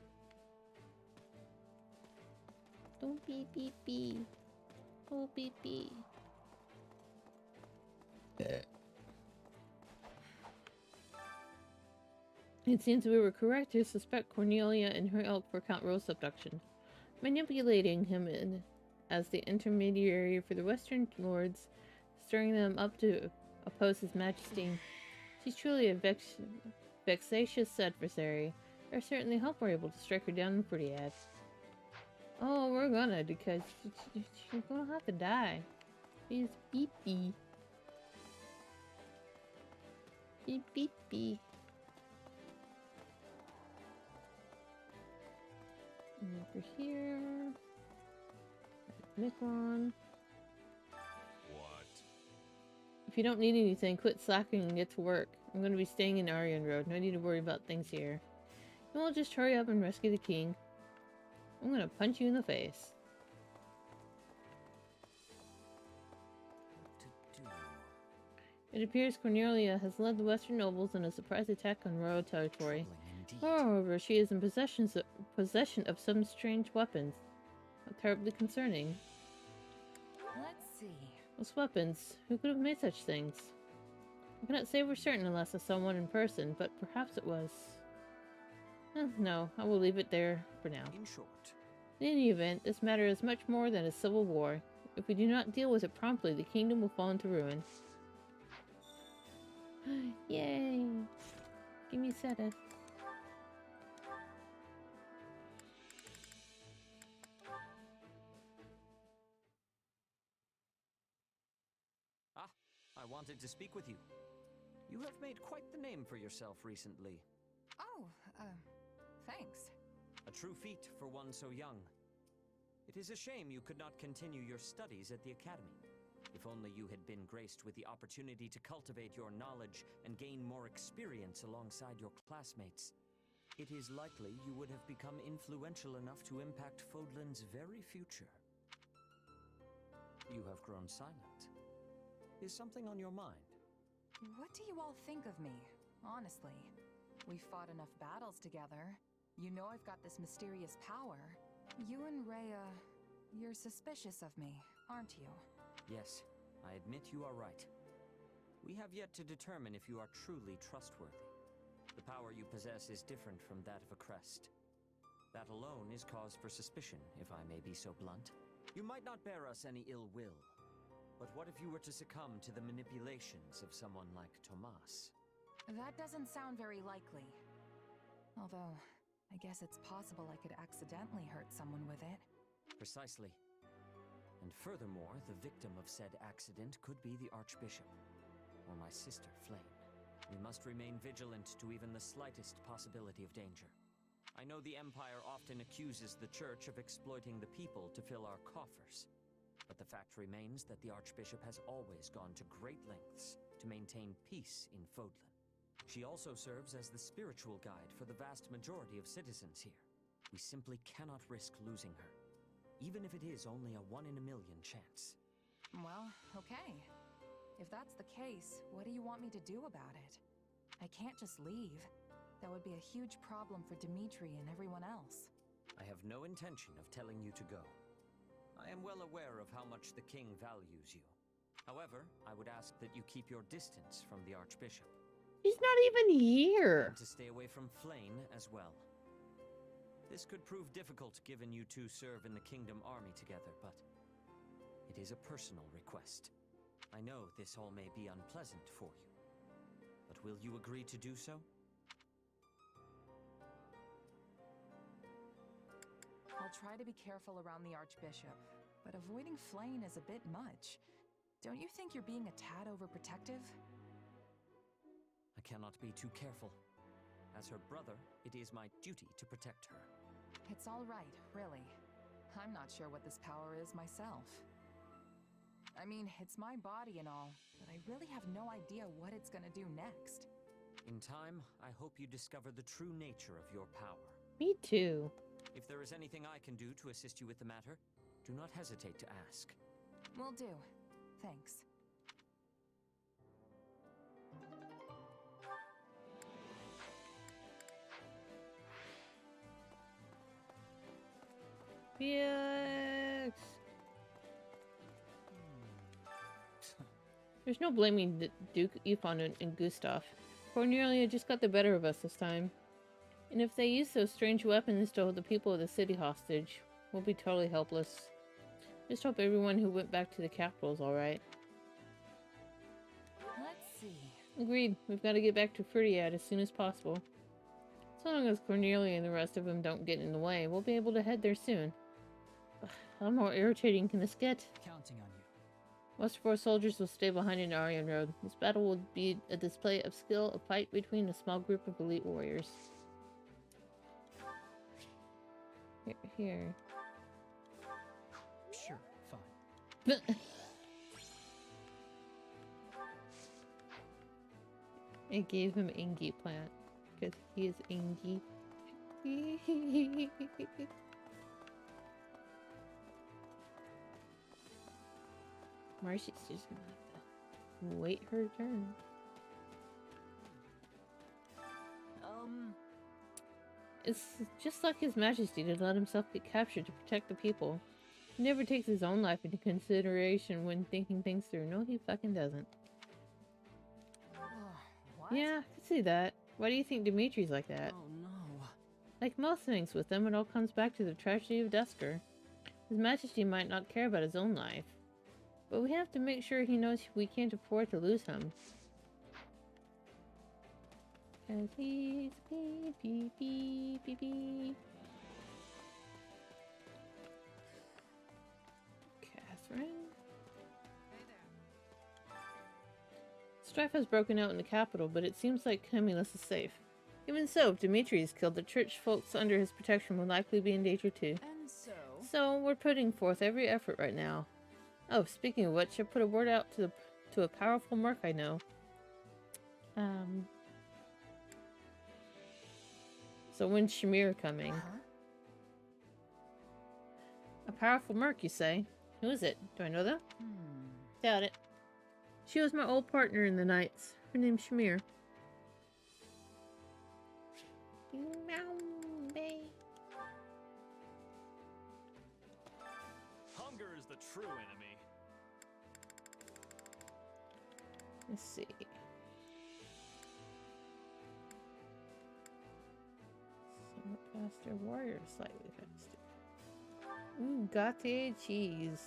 Don't be beep beep. Oh beep beep. It seems we were correct to suspect Cornelia and her ilk for Count Rose's abduction, manipulating him as the intermediary for the Western lords, stirring them up to oppose his majesty. She's truly a vexatious adversary. I certainly hope we're able to strike her down in Fordiad. Oh, we're gonna, because she's gonna have to die. She's beepy. Beep beepy. Over here. Micron. What? If you don't need anything, quit slacking and get to work. I'm going to be staying in Arian Road. No need to worry about things here. And we'll just hurry up and rescue the king. I'm going to punch you in the face. It appears Cornelia has led the Western nobles in a surprise attack on royal territory. Moreover, she is in possession of some strange weapons. How terribly concerning. Let's see. Those weapons. Who could have made such things? I cannot say for certain unless I saw one in person, but perhaps it was... no, I will leave it there for now. In short. In any event, this matter is much more than a civil war. If we do not deal with it promptly, the kingdom will fall into ruin. Yay! Give me Seta. I wanted to speak with you. You have made quite the name for yourself recently. Oh, thanks. A true feat for one so young. It is a shame you could not continue your studies at the academy. If only you had been graced with the opportunity to cultivate your knowledge and gain more experience alongside your classmates. It is likely you would have become influential enough to impact Fodlan's very future. You have grown silent. Is something on your mind? What do you all think of me, honestly? We fought enough battles together. You know I've got this mysterious power. You and Rhea, you're suspicious of me, aren't you? Yes, I admit you are right. We have yet to determine if you are truly trustworthy. The power you possess is different from that of a crest. That alone is cause for suspicion, if I may be so blunt. You might not bear us any ill will. But what if you were to succumb to the manipulations of someone like Tomas? That doesn't sound very likely. Although, I guess it's possible I could accidentally hurt someone with it. Precisely. And furthermore, the victim of said accident could be the Archbishop, or my sister, Flame. We must remain vigilant to even the slightest possibility of danger. I know the Empire often accuses the Church of exploiting the people to fill our coffers. But the fact remains that the Archbishop has always gone to great lengths to maintain peace in Fodlan. She also serves as the spiritual guide for the vast majority of citizens here. We simply cannot risk losing her, even if it is only a 1 in a million chance. Well, okay. If that's the case, what do you want me to do about it? I can't just leave. That would be a huge problem for Dimitri and everyone else. I have no intention of telling you to go. I am well aware of how much the king values you. However, I would ask that you keep your distance from the Archbishop. He's not even here. And to stay away from Flame as well. This could prove difficult given you two serve in the Kingdom Army together, but it is a personal request. I know this all may be unpleasant for you, but will you agree to do so? I'll try to be careful around the Archbishop, but avoiding Flame is a bit much. Don't you think you're being a tad overprotective? I cannot be too careful. As her brother, it is my duty to protect her. It's all right, really. I'm not sure what this power is myself. I mean, it's my body and all, but I really have no idea what it's gonna do next. In time, I hope you discover the true nature of your power. Me too. If there is anything I can do to assist you with the matter, do not hesitate to ask. Will do. Thanks. Felix! There's no blaming Duke Ifon and Gustav. Cornelia just got the better of us this time. And if they use those strange weapons to hold the people of the city hostage, we'll be totally helpless. Just hope everyone who went back to the capital is alright. Let's see. Agreed. We've got to get back to Fruitiad as soon as possible. So long as Cornelia and the rest of them don't get in the way, we'll be able to head there soon. How more irritating can this get? Counting on you. Most of our soldiers will stay behind in Aryan Road. This battle will be a display of skill, a fight between a small group of elite warriors. Here. Sure, fine. I gave him Ingi plant because he is Ingi. Marcy's just gonna have to wait her turn. It's just like His Majesty to let himself get captured to protect the people. He never takes his own life into consideration when thinking things through. No, he fucking doesn't. What? Yeah, I can see that. Why do you think Dimitri's like that? Oh no. Like most things with him, it all comes back to the tragedy of Dusker. His Majesty might not care about his own life, but we have to make sure he knows we can't afford to lose him. Cause he's beep beep beep beep beep. Catherine? Hey there. Strife has broken out in the capital, but it seems like Camillus is safe. Even so, if Dimitri is killed, the church folks under his protection will likely be in danger too. And so? So, we're putting forth every effort right now. Oh, speaking of which, I put a word out to a powerful merc I know. So when's Shamir coming? Huh? A powerful merc, you say? Who is it? Do I know them? Doubt it. She was my old partner in the Knights. Her name's Shamir. Hunger is the true enemy. Let's see. Somewhat faster, warrior slightly faster. Ooh, Gautier cheese.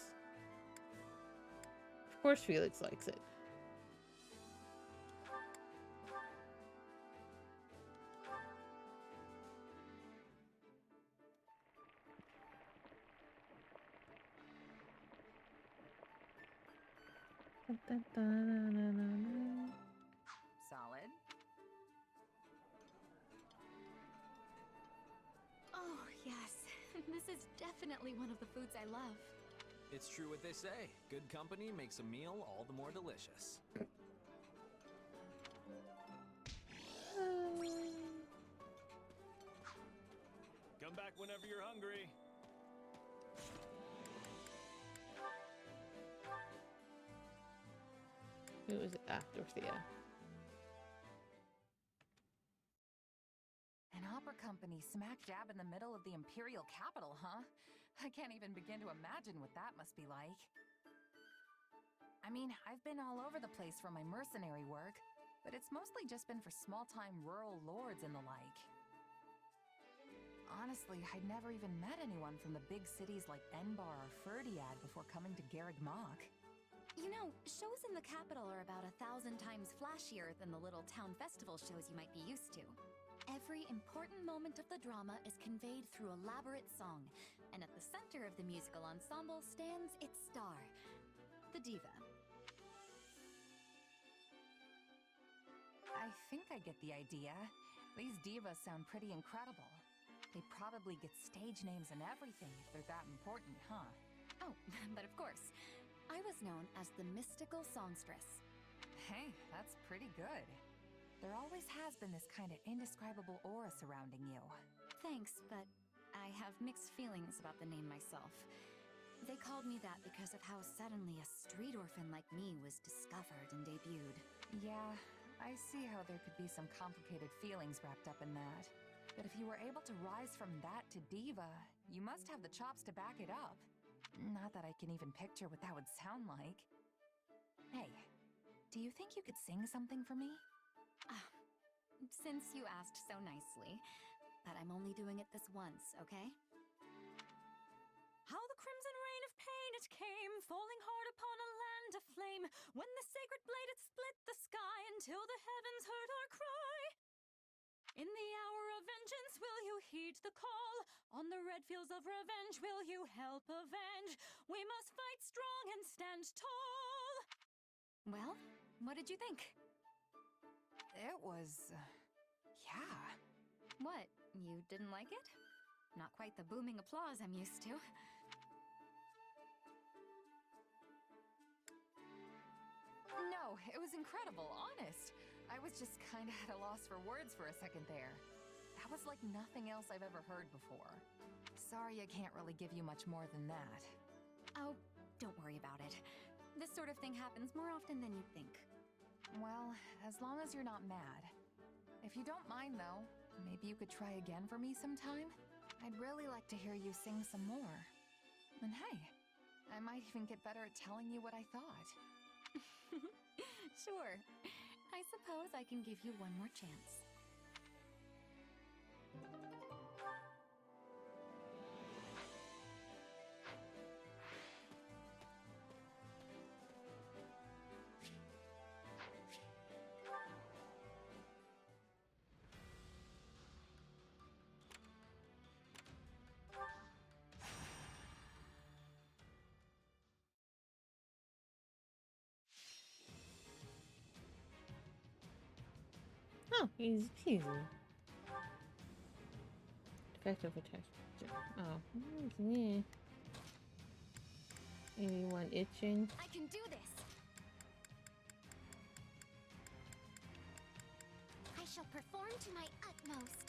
Of course Felix likes it. Solid. Oh, yes. This is definitely one of the foods I love. It's true what they say. Good company makes a meal all the more delicious. Come back whenever you're hungry. Who was it? Ah, Dorothea. An opera company smack dab in the middle of the Imperial capital, huh? I can't even begin to imagine what that must be like. I mean, I've been all over the place for my mercenary work, but it's mostly just been for small-time rural lords and the like. Honestly, I'd never even met anyone from the big cities like Enbar or Ferdiad before coming to Garreg Mach. You know, shows in the capital are about 1,000 times flashier than the little town festival shows you might be used to. Every important moment of the drama is conveyed through elaborate song, and at the center of the musical ensemble stands its star, the diva. I think I get the idea. These divas sound pretty incredible. They probably get stage names and everything if they're that important, huh? Oh, but of course, I was known as the mystical songstress. Hey, that's pretty good. There always has been this kind of indescribable aura surrounding you. Thanks, but I have mixed feelings about the name myself. They called me that because of how suddenly a street orphan like me was discovered and debuted. Yeah, I see how there could be some complicated feelings wrapped up in that. But if you were able to rise from that to diva, you must have the chops to back it up. Not that I can even picture what that would sound like. Hey, do you think you could sing something for me? Since you asked so nicely, but I'm only doing it this once, okay? How the crimson rain of pain it came, falling hard upon a land aflame, when the sacred blade it split the sky until the heavens heard our cry. In the hour of vengeance will you heed the call? On the red fields of revenge will you help avenge? We must fight strong and stand tall. Well, what did you think? It was... yeah. What, you didn't like it? Not quite the booming applause I'm used to. No, it was incredible, honest. I was just kinda at a loss for words for a second there. That was like nothing else I've ever heard before. Sorry I can't really give you much more than that. Oh, don't worry about it. This sort of thing happens more often than you'd think. Well, as long as you're not mad. If you don't mind, though, maybe you could try again for me sometime? I'd really like to hear you sing some more. And hey, I might even get better at telling you what I thought. Sure. I suppose I can give you one more chance. Oh, easy peasy. Effective attack. Oh, yeah. Anyone itching? I can do this! I shall perform to my utmost.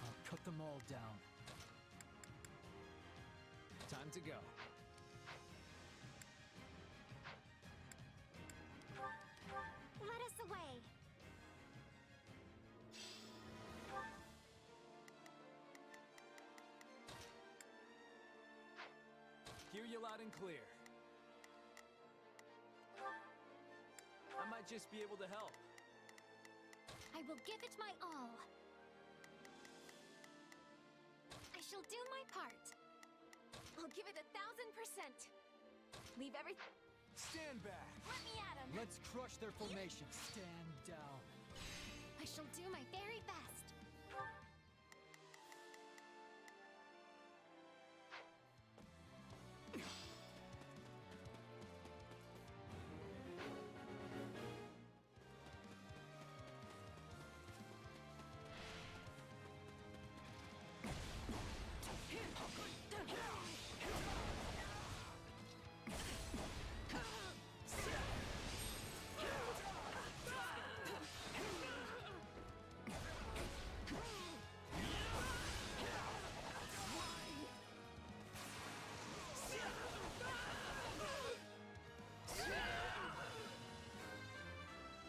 I'll cut them all down. Time to go. Let us away! Hear you loud and clear. I might just be able to help. I will give it my all. I shall do my part. I'll give it 1,000%. Leave everything. Stand back. Let me at him. Let's crush their formation. Stand down. I shall do my very best.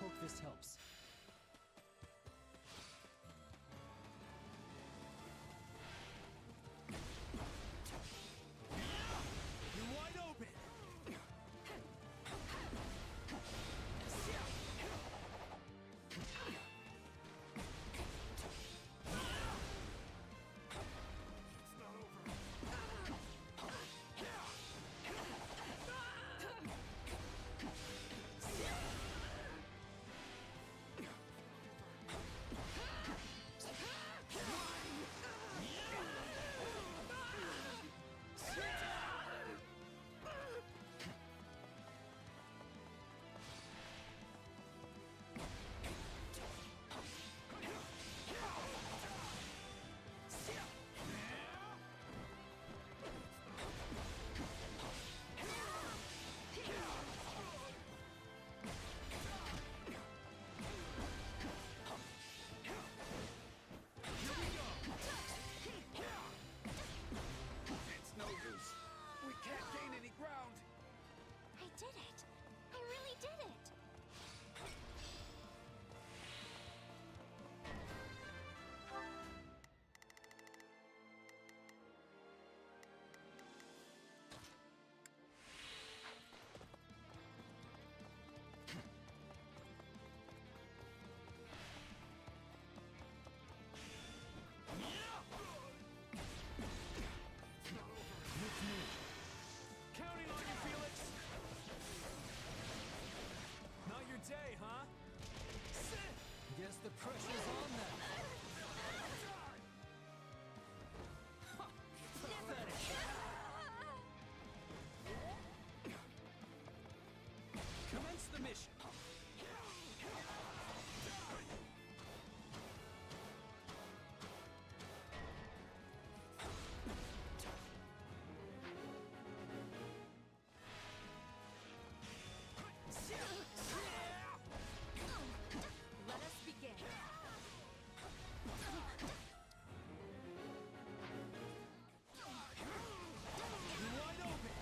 Hope this helps. You're wide open. It's no use. We can't gain any ground. I did it. I really did it. Counting on you, Felix. Not your day, huh? Guess the pressure's on them. Commence the mission. Let us begin. You're wide open.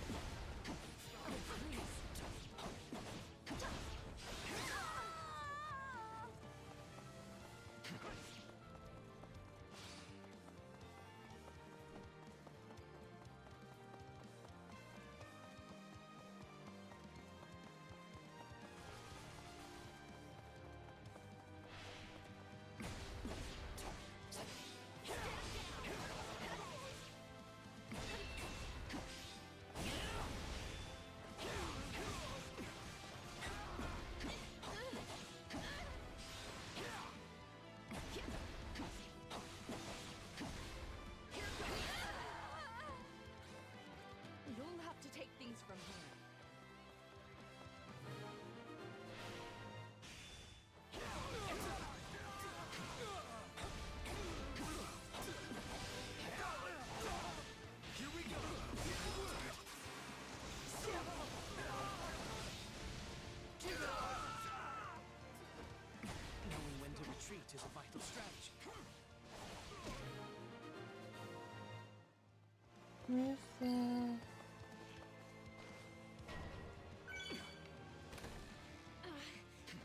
You'll have to take things from here. Here we go. Knowing when to retreat is a vital strategy. Mercy.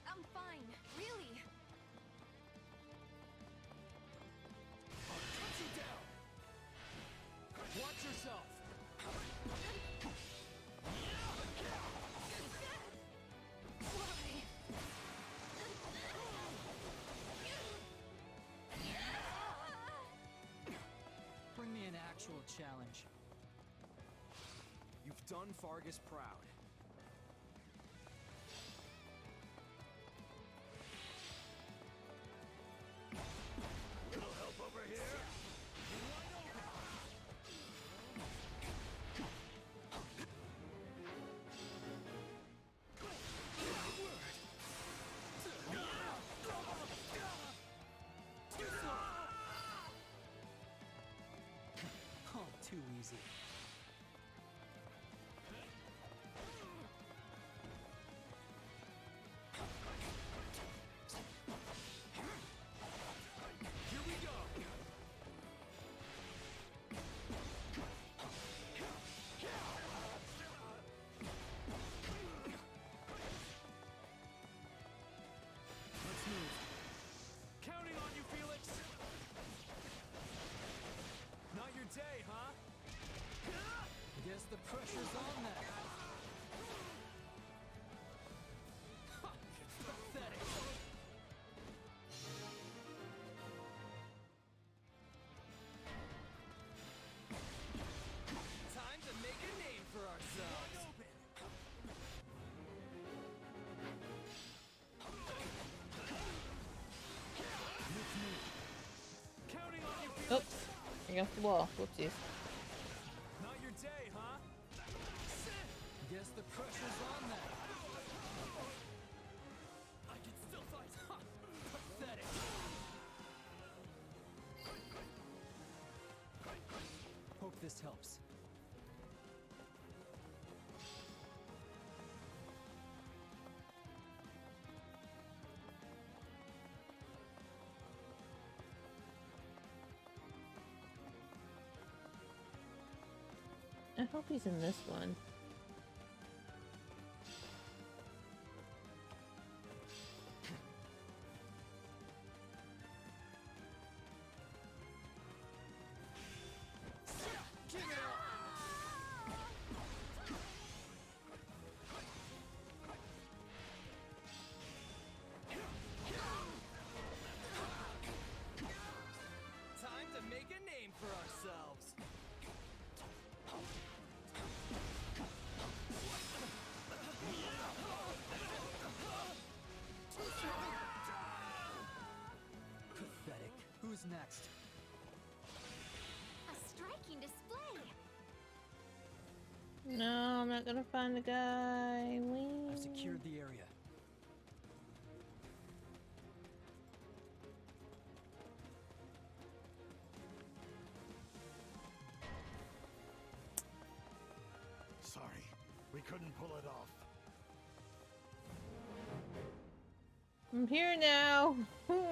I'm fine, really. I'll cut you down. Watch yourself. Why? challenge. You've done Fargus proud. Little help over here? Oh, too easy. Here we go. Let's move. Counting on you, Felix. Not your day, huh? Guess the pressure's on that. Ha! Pathetic. Time to make a name for ourselves. Counting on you, Felix. Oops. Against the wall. Whoopsies. Not your day, huh? Guess the pressure's on that. I can still fight. Ha! Pathetic. Hope this helps. I hope he's in this one. Time to make a name for ourselves. Pathetic. Who's next? A striking display. No, I'm not gonna find the guy. I've secured the area. Sorry, we couldn't pull it off. I'm here now. Boy.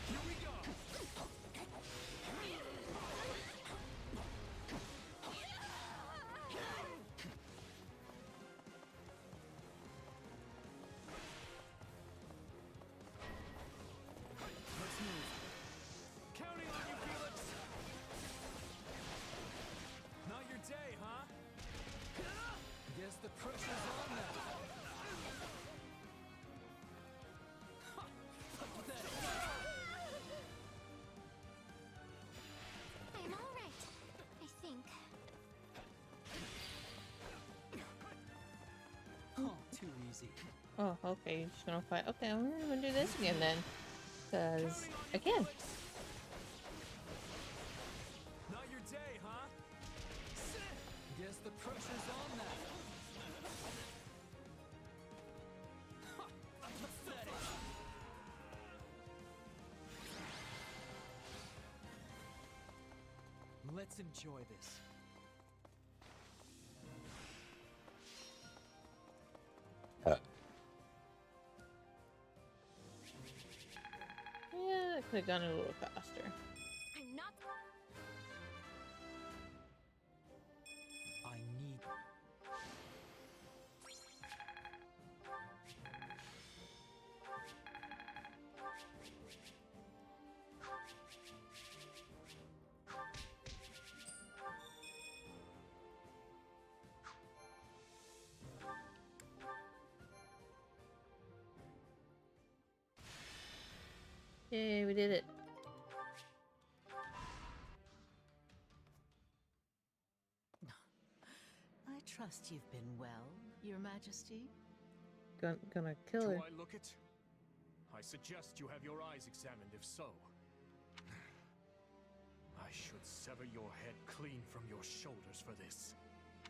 Here we go. Let's move. Counting on you, Felix. Not your day, huh? Guess the pressure's on that. Ha! Pathetic. I'm all right. I think. Oh, too easy. Oh, okay. You're just gonna fight. Okay, I'm gonna do this again then. Because I can. Not your day, huh? Guess the pressure's on that. Ha! Pathetic. Let's enjoy this. Yeah, it could have gone a little faster. I'm not. I need... Yay, we did it. I trust you've been well, Your Majesty. Gonna kill her. Do I look it? I suggest you have your eyes examined, if so. I should sever your head clean from your shoulders for this.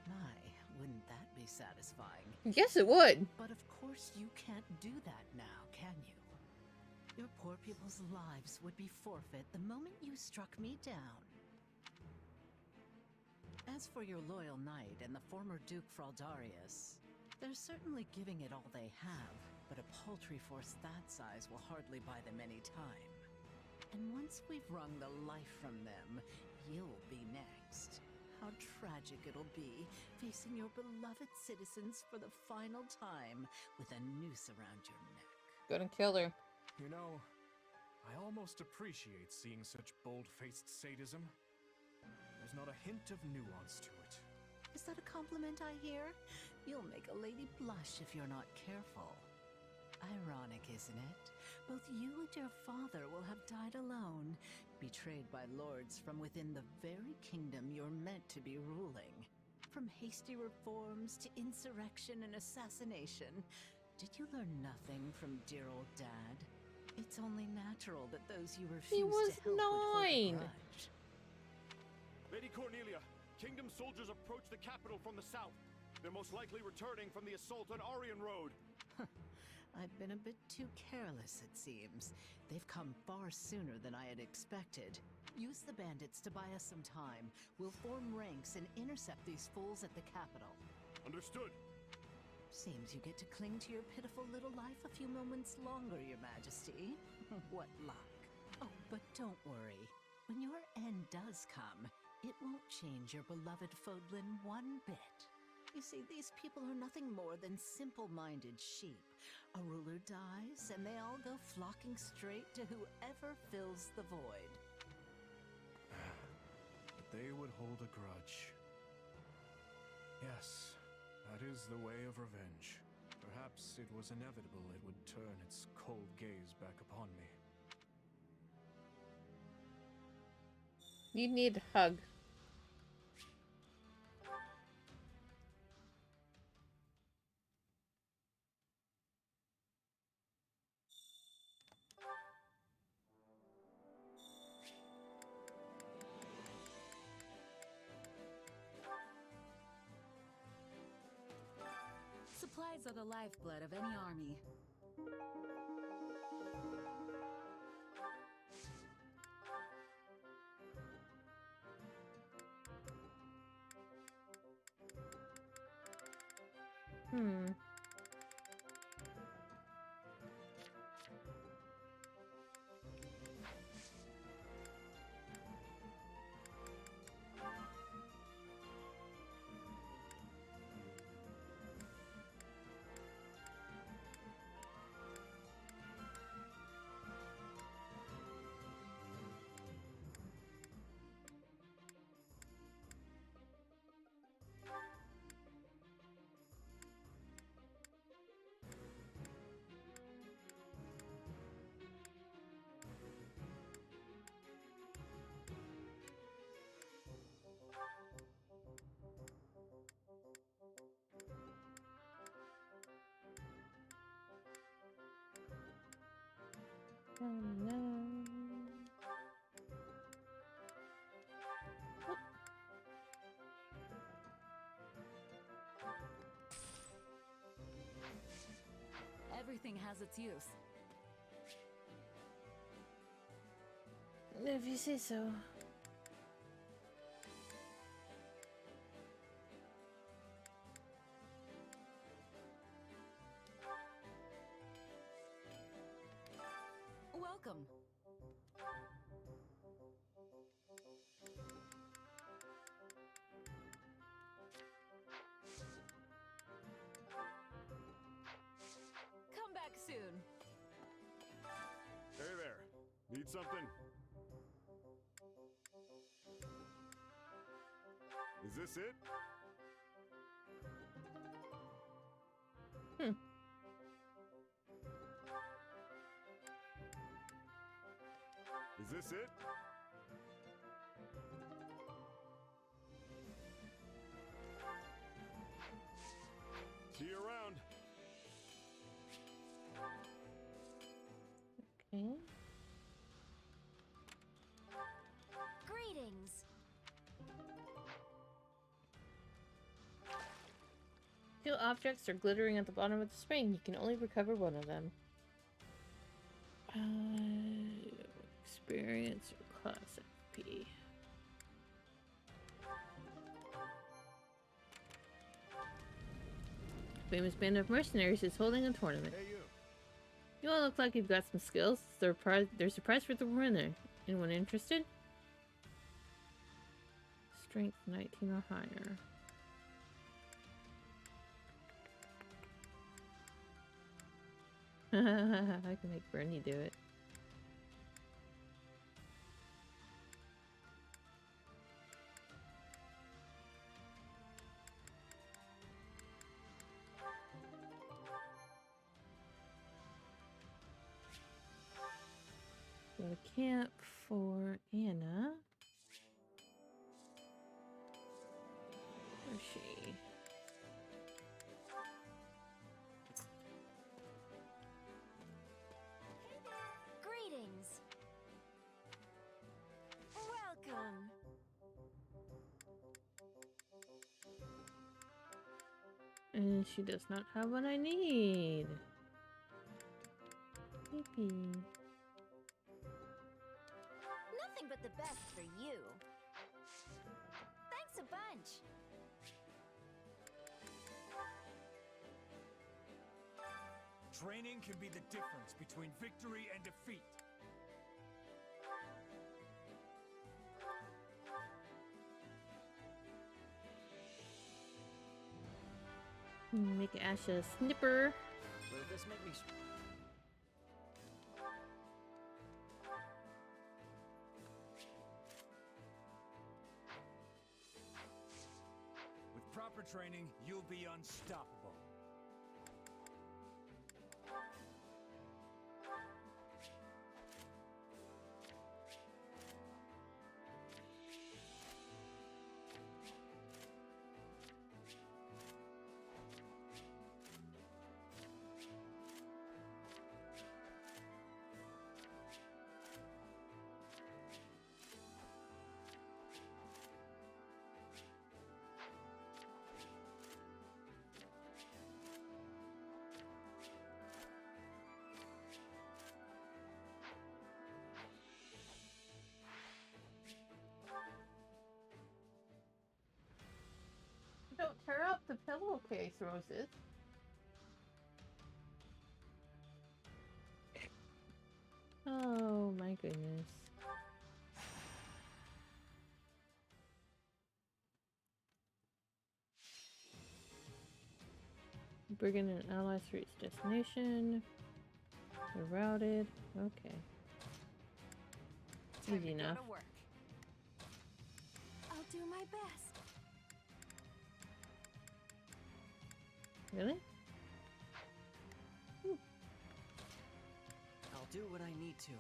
My, wouldn't that be satisfying? Yes, it would. But of course you can't do that now, can you? Your poor people's lives would be forfeit the moment you struck me down. As for your loyal knight and the former Duke Fraldarius, they're certainly giving it all they have, but a paltry force that size will hardly buy them any time. And once we've wrung the life from them, you'll be next. How tragic it'll be, facing your beloved citizens for the final time with a noose around your neck. Gonna kill her. You know, I almost appreciate seeing such bold-faced sadism. There's not a hint of nuance to it. Is that a compliment I hear? You'll make a lady blush if you're not careful. Ironic, isn't it? Both you and your father will have died alone, betrayed by lords from within the very kingdom you're meant to be ruling. From hasty reforms to insurrection and assassination, did you learn nothing from dear old Dad? It's only natural that those you refuse He was to help would hold a 9. grudge. Lady Cornelia, Kingdom soldiers approach the capital from the south. They're most likely returning from the assault on Arian Road. I've been a bit too careless, it seems. They've come far sooner than I had expected. Use the bandits to buy us some time. We'll form ranks and intercept these fools at the capital. Understood. Seems you get to cling to your pitiful little life a few moments longer, Your Majesty. What luck. Oh, but don't worry. When your end does come, it won't change your beloved Fodlin one bit. You see, these people are nothing more than simple-minded sheep. A ruler dies, and they all go flocking straight to whoever fills the void. But they would hold a grudge. Yes, that is the way of revenge. Perhaps it was inevitable it would turn its cold gaze back upon me. You need a hug. Supplies are the lifeblood of any army. Oh no. Everything has its use. If you say so. Welcome. Come back soon. Hey there. Need something? Is this it? this it? See you around. Okay. Greetings. Two objects are glittering at the bottom of the spring. You can only recover one of them. Experience or class FP. Famous band of mercenaries is holding a tournament. Hey, you. You all look like you've got some skills. There's a prize for the winner. Anyone interested? Strength 19 or higher. I can make Bernie do it. Go to camp for Anna. Where's she? Greetings. Welcome. And she does not have what I need. Yippee. Nothing but the best for you. Thanks a bunch. Training can be the difference between victory and defeat. Make Ash a snipper. Will this make me... With proper training, you'll be unstoppable. Don't tear up the pillowcase, Roses. Oh my goodness. Brigand and allies reach destination. They're routed. Okay. Easy enough. Go to work. I'll do my best. Really? I'll do what I need to.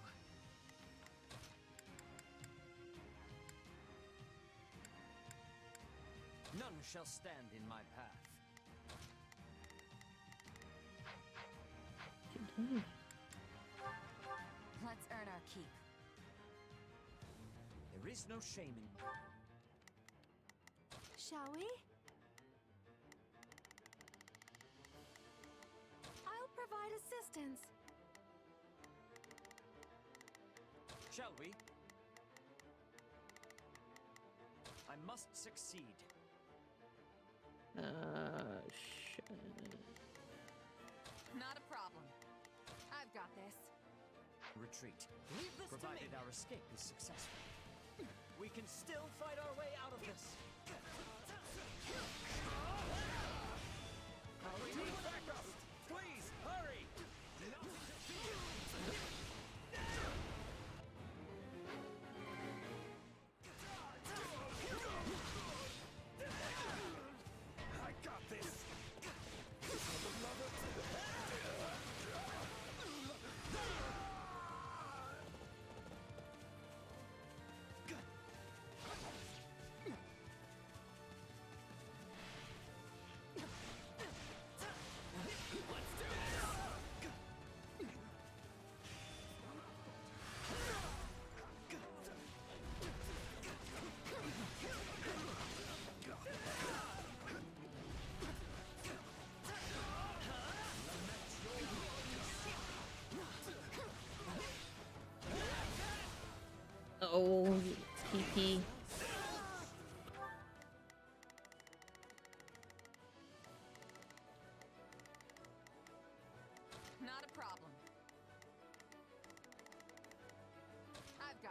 None shall stand in my path. Let's earn our keep. There is no shame in... Shall we? I'll provide assistance. Shall we? I must succeed. Shit. Not a problem. I've got this. Retreat. Leave this to Provided me. our escape is successful. We can still fight our way out of this. Take backup! Please, hurry! I got this!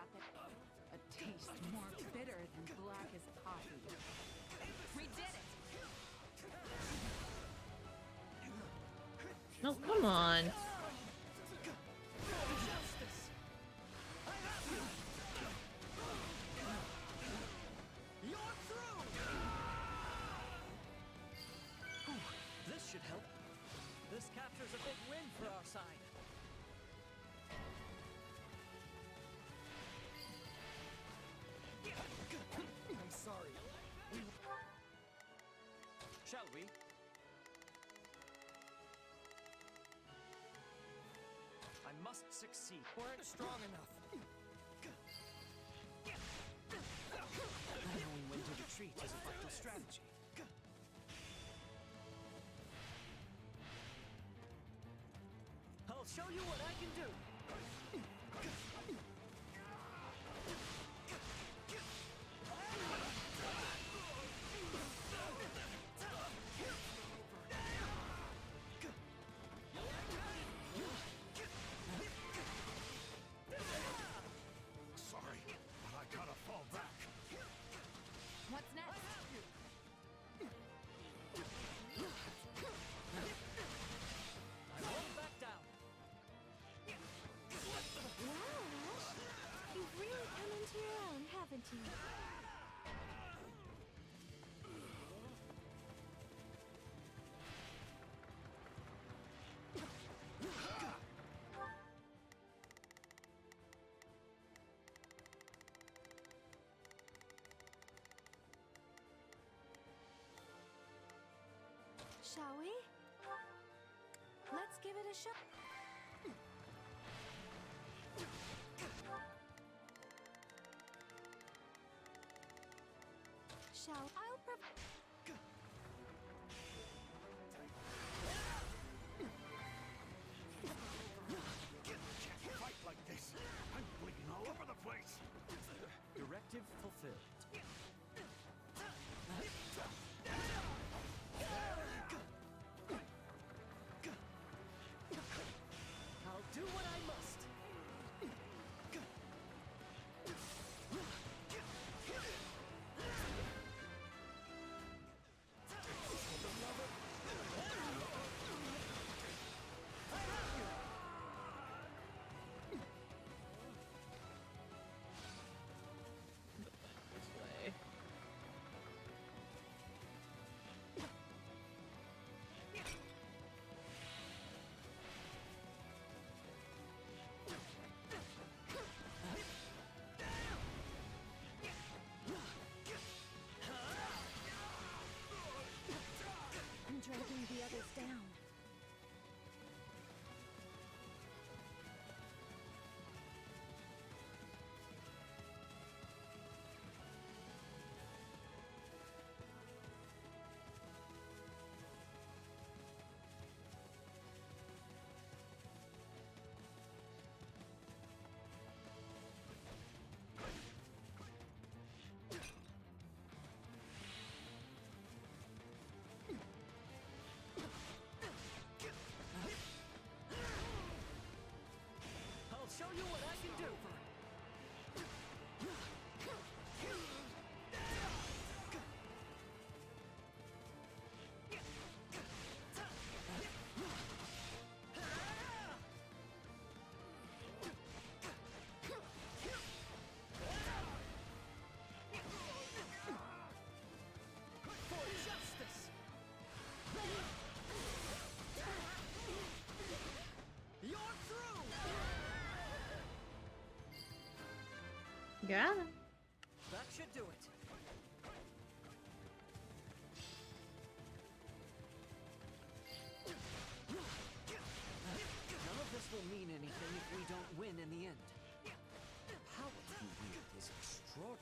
got that. A taste more bitter than black as coffee. We did it! Oh, come on. You're through! This should help. This captures a big win for our side. I'm sorry. Shall we? I must succeed. Weren't strong enough. Knowing when to retreat is a vital strategy. I'll show you what I can do. Sorry, but I gotta fall back. What's next? I won't back down. Wow, Ash. You've really come into your own, haven't you? Shall we? Let's give it a shot. Shall I'll Can't fight like this. I'm bleeding all over the place. Directive fulfilled. I'll do what I must. This way. I'm dragging the others down. I'll show you what I can do. For justice. You're through. Yeah. That should do it. None of this will mean anything if we don't win in the end. The power you wield is extraordinary.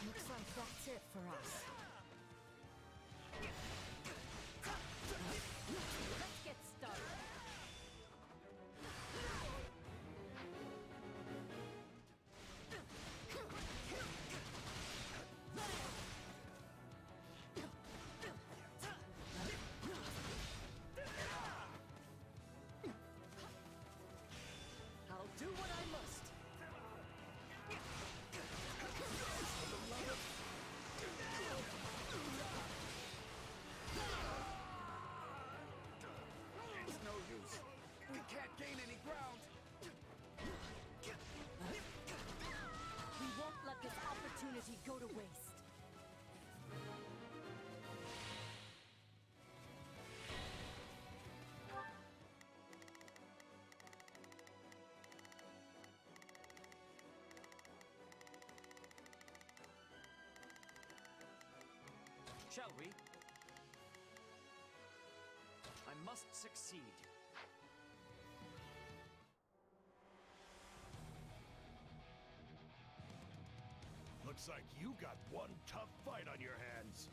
Looks like that's it for us. Let's get started. go to waste. Shall we? I must succeed. Looks like you got one tough fight on your hands.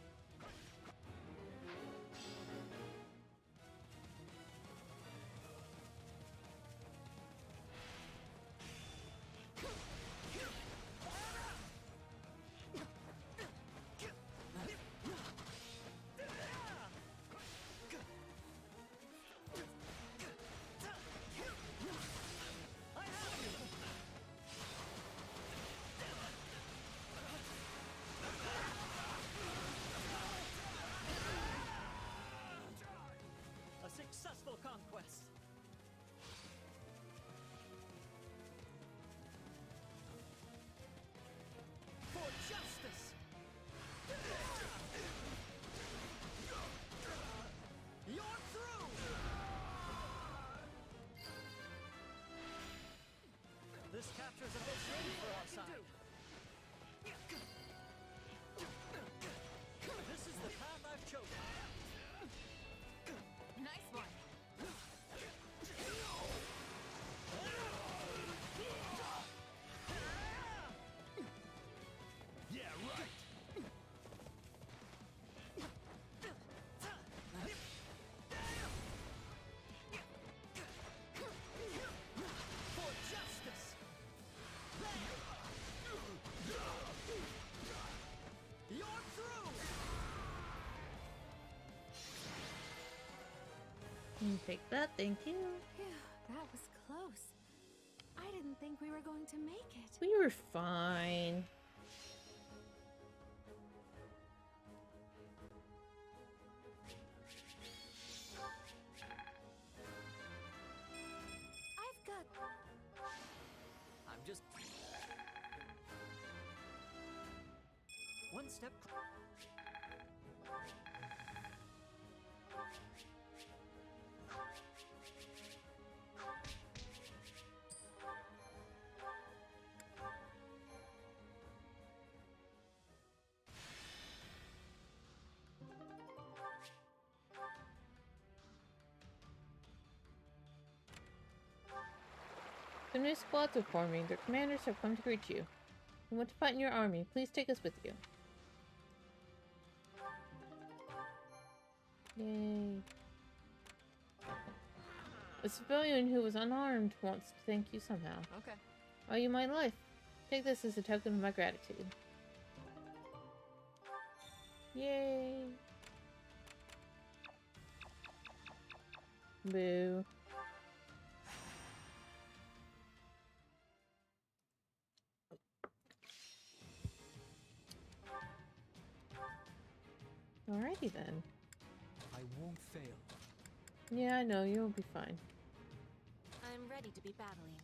A successful conquest. For justice. You're through. This captures a victory for our side. This is the path I've chosen. Nice one. Yeah, right. For justice. You're through. Take that, thank you. Phew, that was close. I didn't think we were going to make it. We were fine. I've got... I'm just one step. Some new squads are forming. Their commanders have come to greet you. We want to fight in your army. Please take us with you. Yay. A civilian who was unarmed wants to thank you somehow. Okay. Owe you my life. Take this as a token of my gratitude. Yay. Boo. Alrighty then. I won't fail. Yeah, I know. You'll be fine. I'm ready to be battling.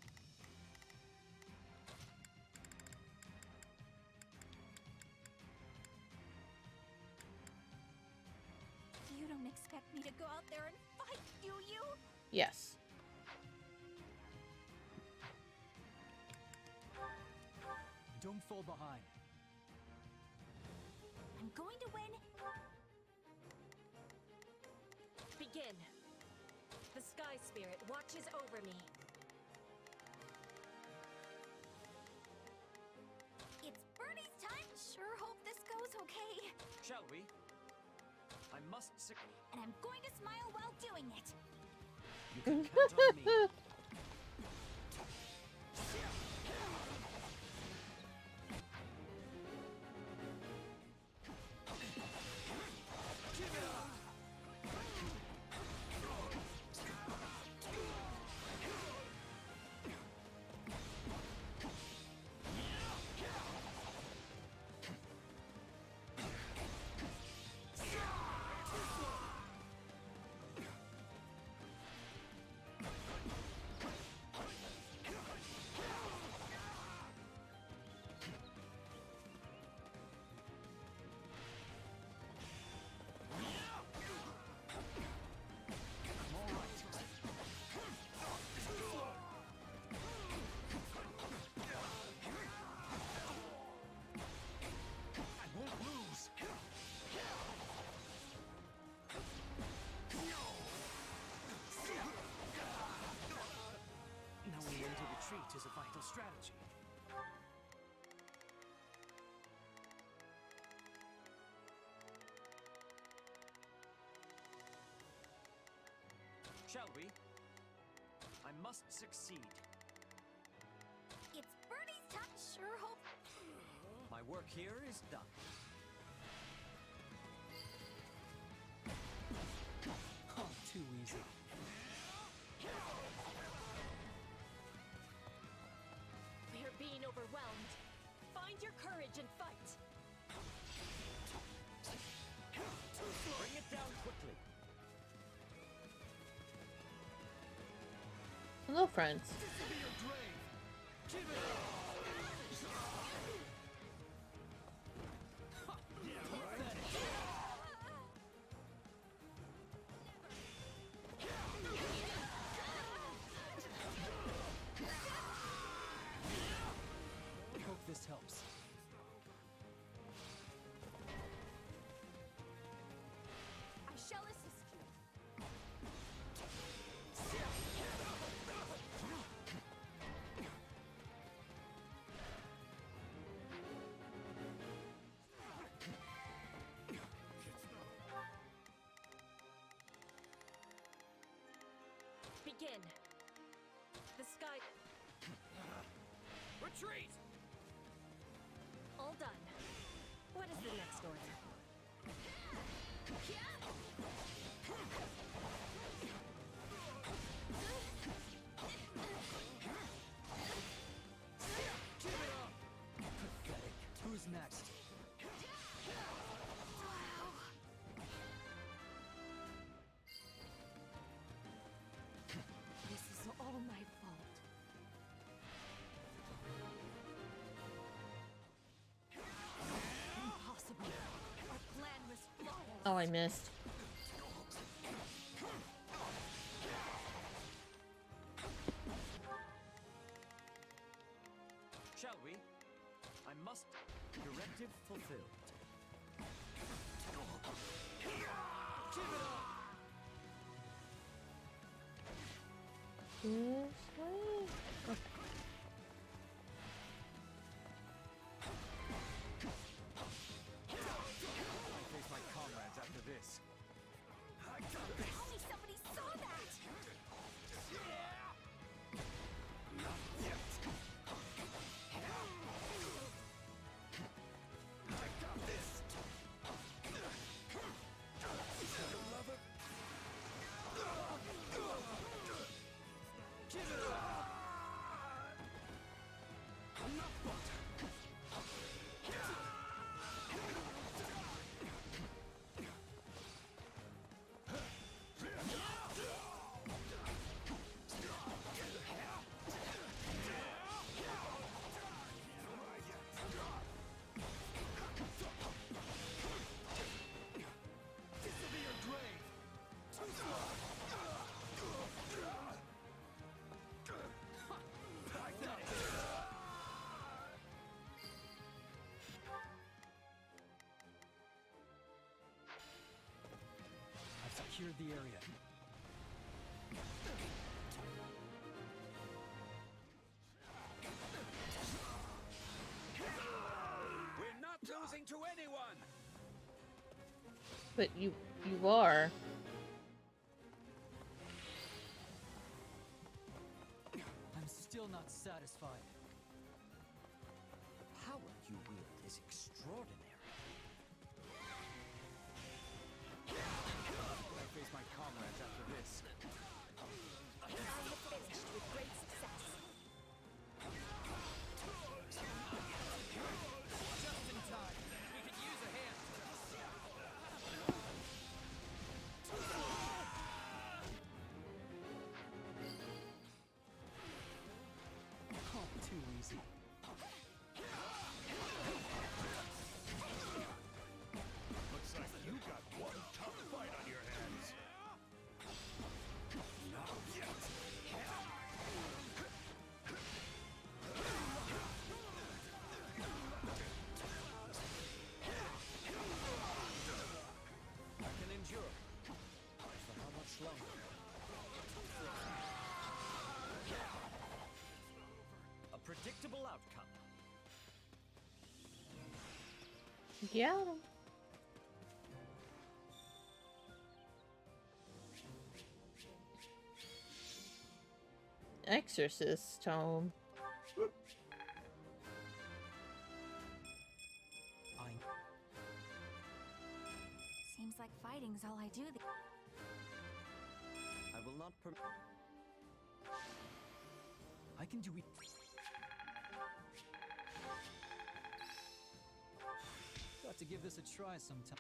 You don't expect me to go out there and fight, do you? Yes. Don't fall behind. I'm going to win. Begin. The Sky Spirit watches over me. It's Bernie's time. Sure hope this goes okay. Shall we? I must And I'm going to smile while doing it. You can count on me. Shall we? I must succeed. It's Bernie's time. Sure hope. My work here is done. Oh, too easy. We're being overwhelmed. Find your courage and fight. Bring it down quickly. Hello, friends. Hope this helps. I shall assist you. Begin. The sky. Retreat! All done. What is the next order? Pathetic. Who's next? This is all my fault. Impossible. Our plan was flawless. Oh, I missed. Shall we? I must. Directive fulfilled. This way? I face my comrades after this. Only somebody saw that! I've secured the area. We're not losing to anyone! But you are. I'm still not satisfied. The power you wield is extraordinary. I face my comrades after this. I have finished with great success. Just in time. We could use a hand. Oh, too easy. Looks like you got one tough fight on your hands. Not yet. I can endure. But for how much longer? A predictable outcome. Yeah. exorcist tome. Seems like fighting's all I do. I will not permit. I can do it. Got to give this a try sometime.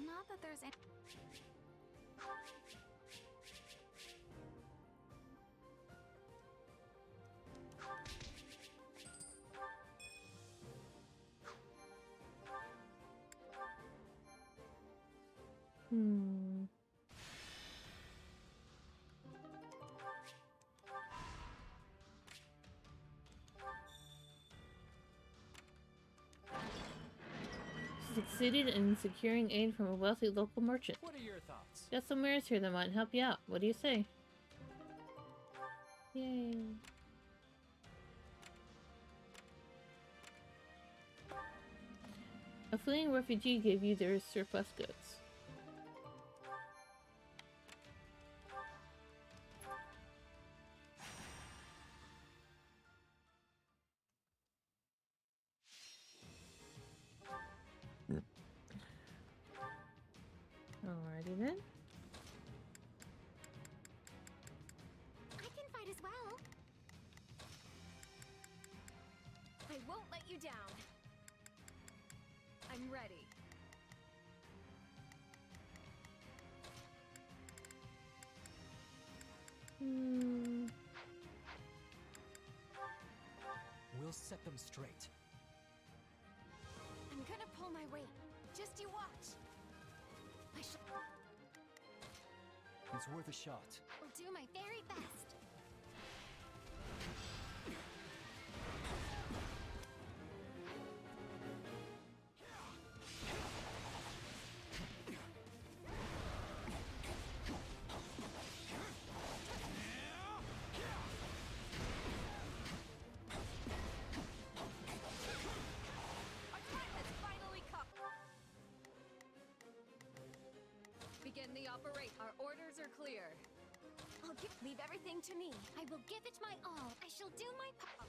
Not that there's any. Succeeded in securing aid from a wealthy local merchant. What are your thoughts? Got some wares here that might help you out. What do you say? Yay. A fleeing refugee gave you their surplus goods. Alrighty then. I can fight as well. I won't let you down. I'm ready. We'll set them straight. I'm gonna pull my weight. Just you watch. I shall. It's worth a shot. Will do my very best. Begin the operate. Our orders are clear. Leave everything to me. I will give it my all. I shall do my part.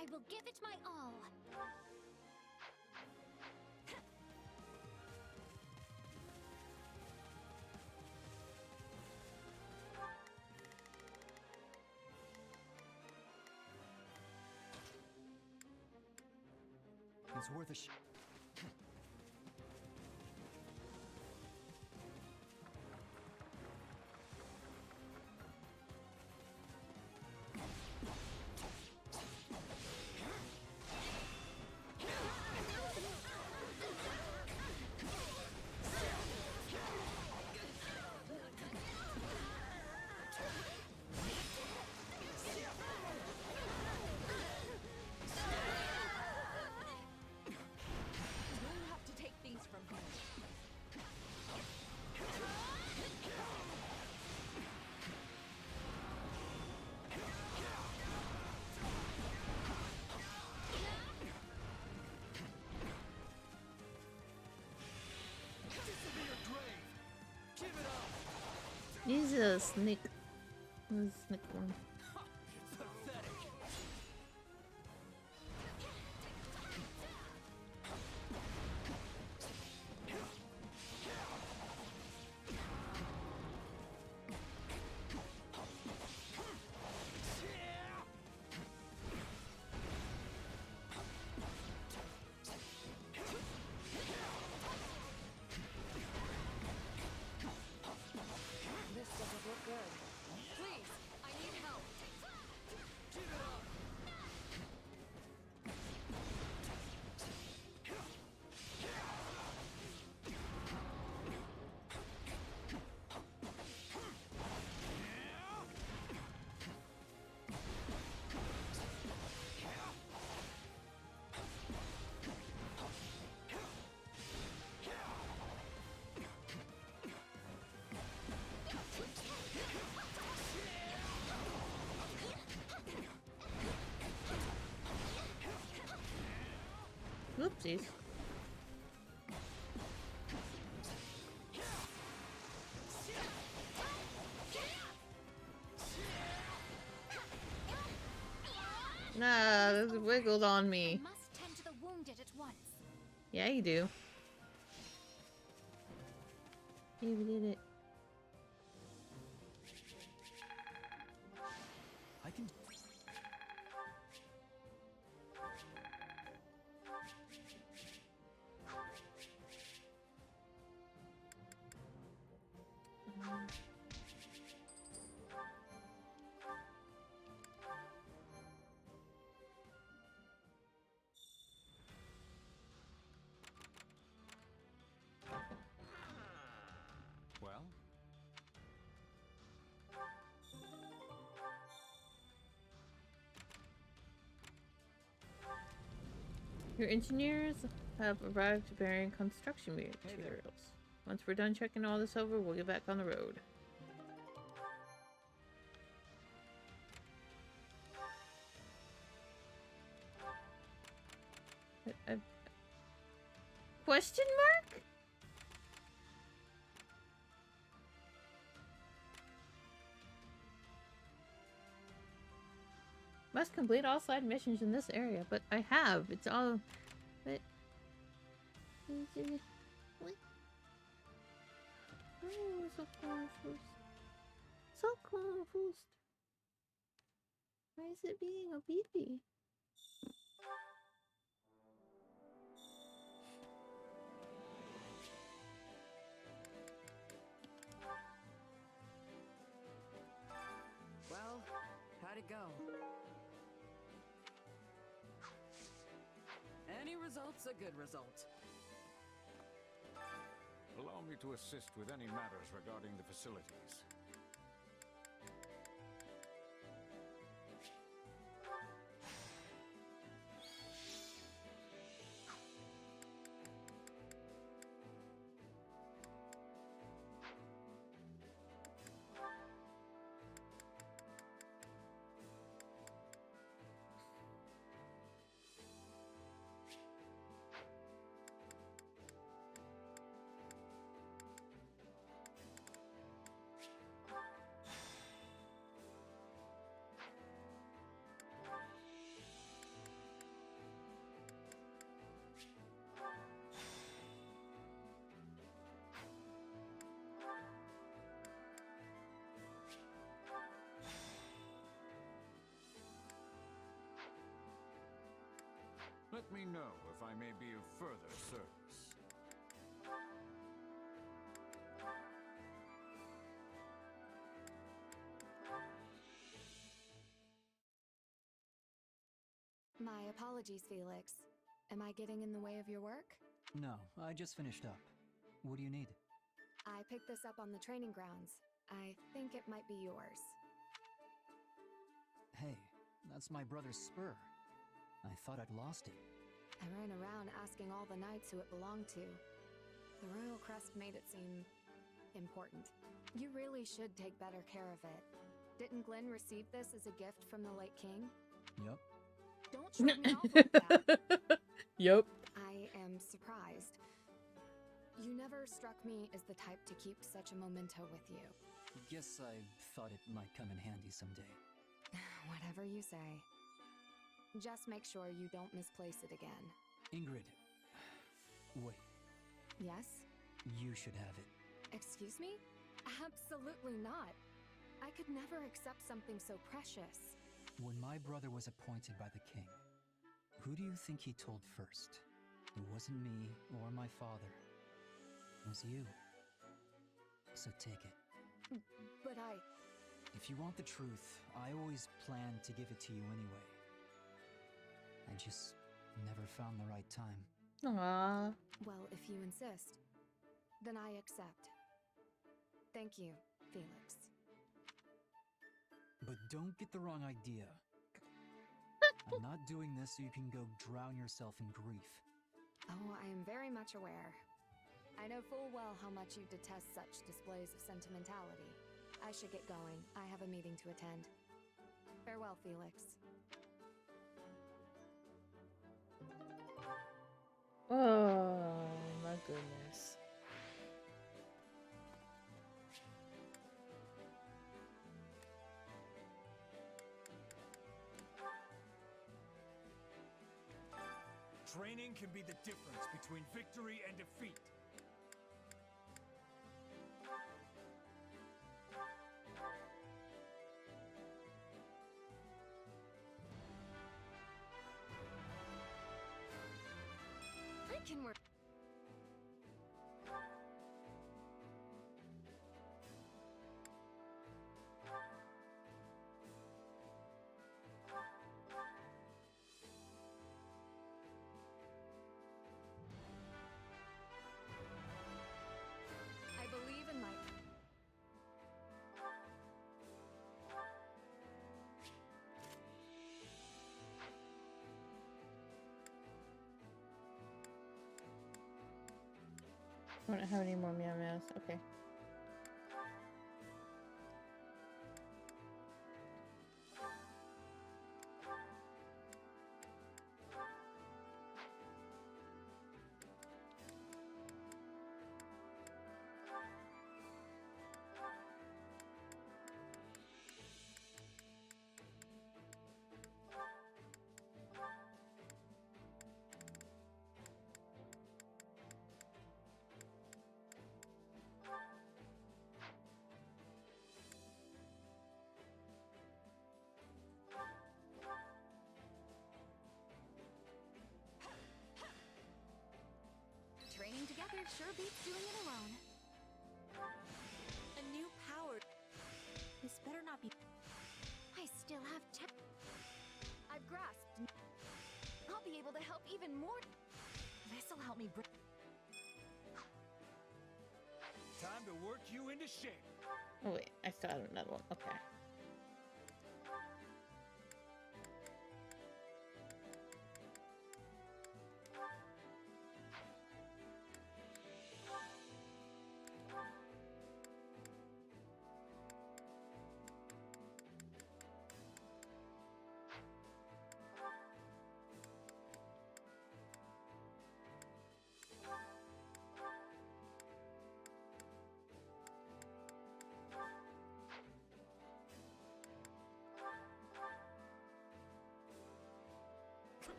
I will give it my all. It's worth a shot. He's a snake. He's a snake one. Pathetic. This doesn't look good. Please, I need help. Keep it up. Whoopsies. Nah, this wiggled on me. I must tend to the wounded at once. Yeah, you do. Yeah, we did it. I can. Well? Your engineers have arrived bearing construction materials. Once we're done checking all this over, we'll get back on the road. Question mark? Must complete all side missions in this area, but I have. It's all. But. What? Oh, so confused. So confused. Why is it being a baby? Well, how'd it go? Any result's a good result. Allow me to assist with any matters regarding the facilities. Let me know if I may be of further service. My apologies, Felix. Am I getting in the way of your work? No, I just finished up. What do you need? I picked this up on the training grounds. I think it might be yours. Hey, that's my brother's spur. I thought I'd lost it. I ran around asking all the knights who it belonged to. The royal crest made it seem important. You really should take better care of it. Didn't Glenn receive this as a gift from the late king? Yup. Don't shrug me off like that. Yup. I am surprised. You never struck me as the type to keep such a memento with you. guess I thought it might come in handy someday. Whatever you say. Just make sure you don't misplace it again. Ingrid. Wait, Yes? you should have it. Excuse me? Absolutely not. I could never accept something so precious. When my brother was appointed by the king, who do you think he told first? It wasn't me or my father. It was you. So take it. But If you want the truth, I always planned to give it to you anyway. I just never found the right time. Aww. Well, if you insist, then I accept. Thank you, Felix. But don't get the wrong idea. I'm not doing this so you can go drown yourself in grief. Oh, I am very much aware. I know full well how much you detest such displays of sentimentality. I should get going. I have a meeting to attend. Farewell, Felix. Oh my goodness. Training can be the difference between victory and defeat. I can work. I believe in my... I don't have any more meow meows. Okay. Training together sure beats doing it alone. A new power. This better not be. I still have I've grasped. I'll be able to help even more. This'll help me bring... Time to work you into shape. Oh wait, I still have another one. Okay.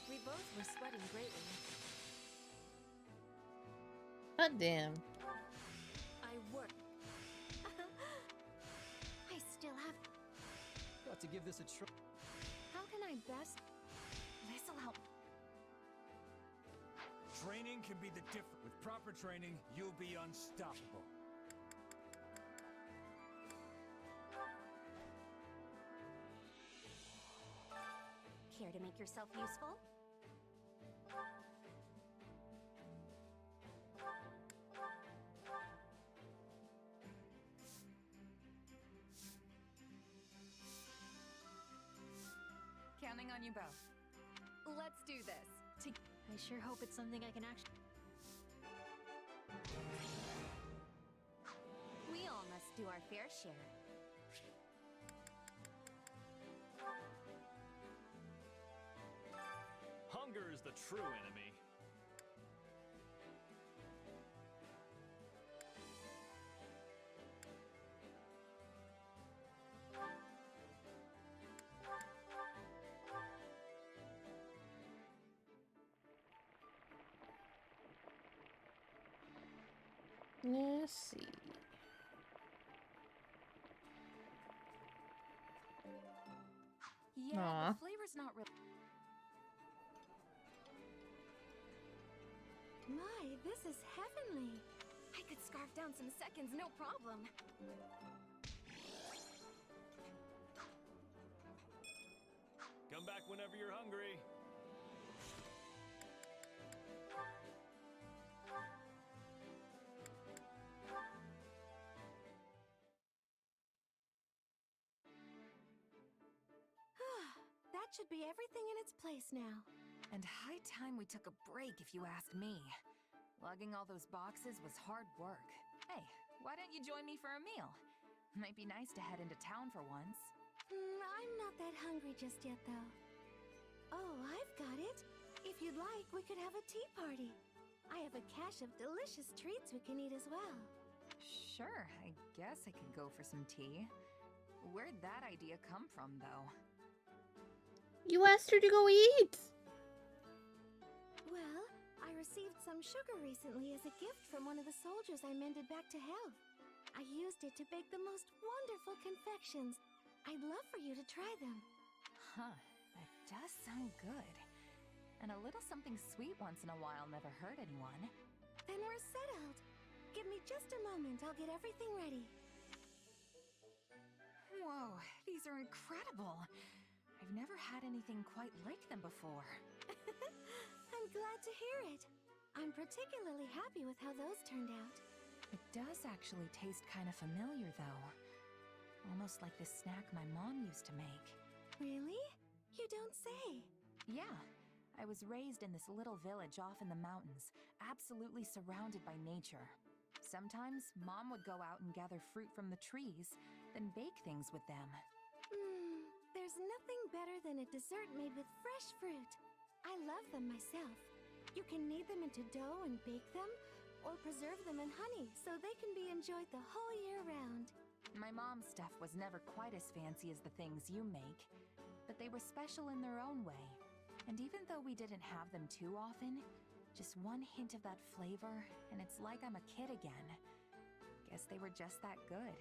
We both were sweating greatly. God damn. I work. I still have. Got to give this a try. How can I best... This'll help. Training can be the difference. With proper training, you'll be unstoppable. Care to make yourself useful? Counting on you both. Let's do this. I sure hope it's something I can actually. We all must do our fair share. Hunger is the true enemy. Let's see. Yeah, Aw. the flavor's not real. My, this is heavenly. I could scarf down some seconds, no problem. Come back whenever you're hungry. That should be everything in its place now. And high time we took a break, if you ask me. Lugging all those boxes was hard work. Hey, why don't you join me for a meal? Might be nice to head into town for once. I'm not that hungry just yet, though. Oh, I've got it. If you'd like, we could have a tea party. I have a cache of delicious treats we can eat as well. Sure, I guess I could go for some tea. Where'd that idea come from, though? You asked her to go eat! Well, I received some sugar recently as a gift from one of the soldiers I mended back to health. I used it to bake the most wonderful confections. I'd love for you to try them. Huh, that does sound good. And a little something sweet once in a while never hurt anyone. Then we're settled. Give me just a moment, I'll get everything ready. Whoa, these are incredible. I've never had anything quite like them before. I'm glad to hear it. I'm particularly happy with how those turned out. It does actually taste kind of familiar, though. Almost like the snack my mom used to make. Really? You don't say. Yeah, I was raised in this little village off in the mountains, absolutely surrounded by nature. Sometimes, Mom would go out and gather fruit from the trees, then bake things with them. There's nothing better than a dessert made with fresh fruit. I love them myself. You can knead them into dough and bake them, or preserve them in honey so they can be enjoyed the whole year round. My mom's stuff was never quite as fancy as the things you make, but they were special in their own way. And even though we didn't have them too often, just one hint of that flavor, and it's like I'm a kid again. Guess they were just that good.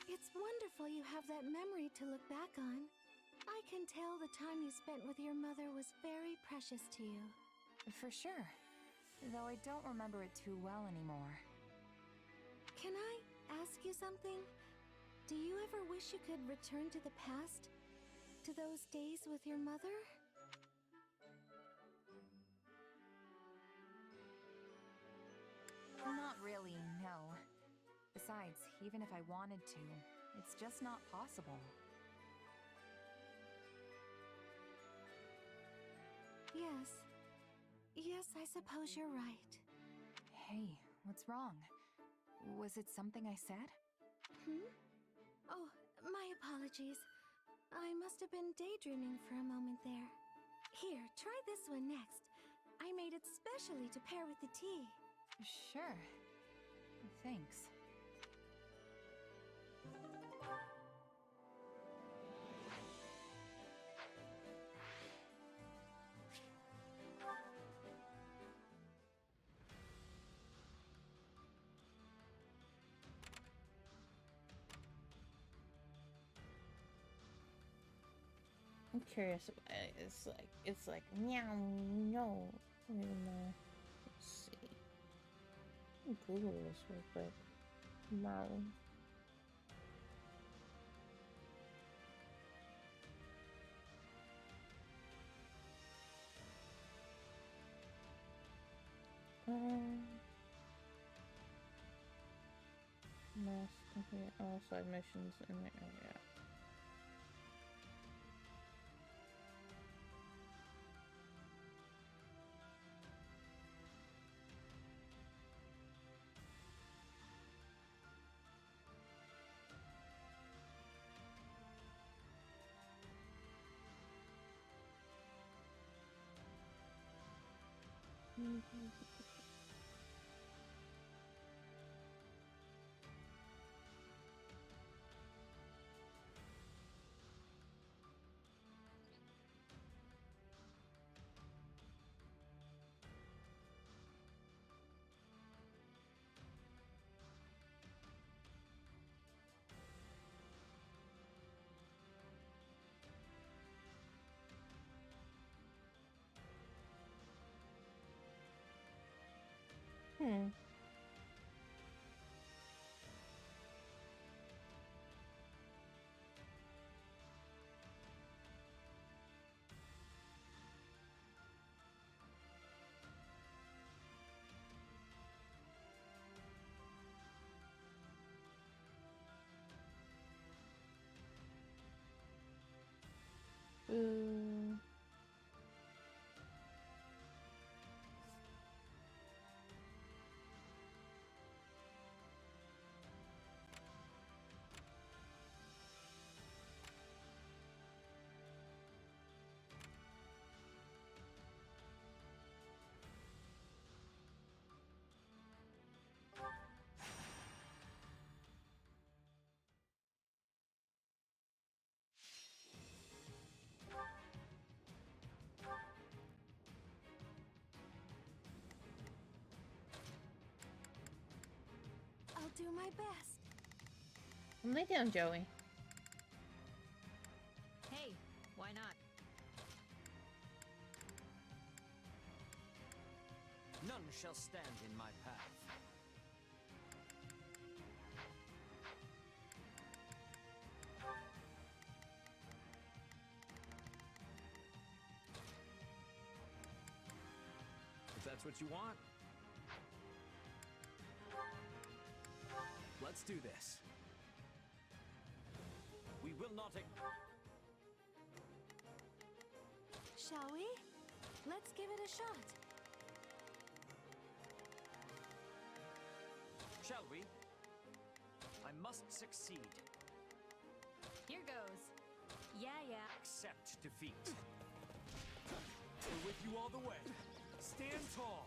It's wonderful you have that memory to look back on. I can tell the time you spent with your mother was very precious to you. For sure. Though I don't remember it too well anymore. Can I ask you something? Do you ever wish you could return to the past? To those days with your mother? Not really, no. Besides, even if I wanted to, it's just not possible. Yes. Yes, I suppose you're right. Hey, what's wrong? Was it something I said? Oh, my apologies. I must have been daydreaming for a moment there. Here, try this one next. I made it specially to pair with the tea. Sure. Thanks. I'm curious about it. It's like meow no. I don't even know. Let's see. Google this real quick. Meow. Must complete all side missions in the area. Hmm. Ooh. I'll do my best. Lay down, Joey. Hey, why not? None shall stand in my path. If that's what you want. Let's do this. We will not. Shall we? Let's give it a shot. Shall we? I must succeed. Here goes. Yeah. Accept defeat. We're with you all the way. Stand tall.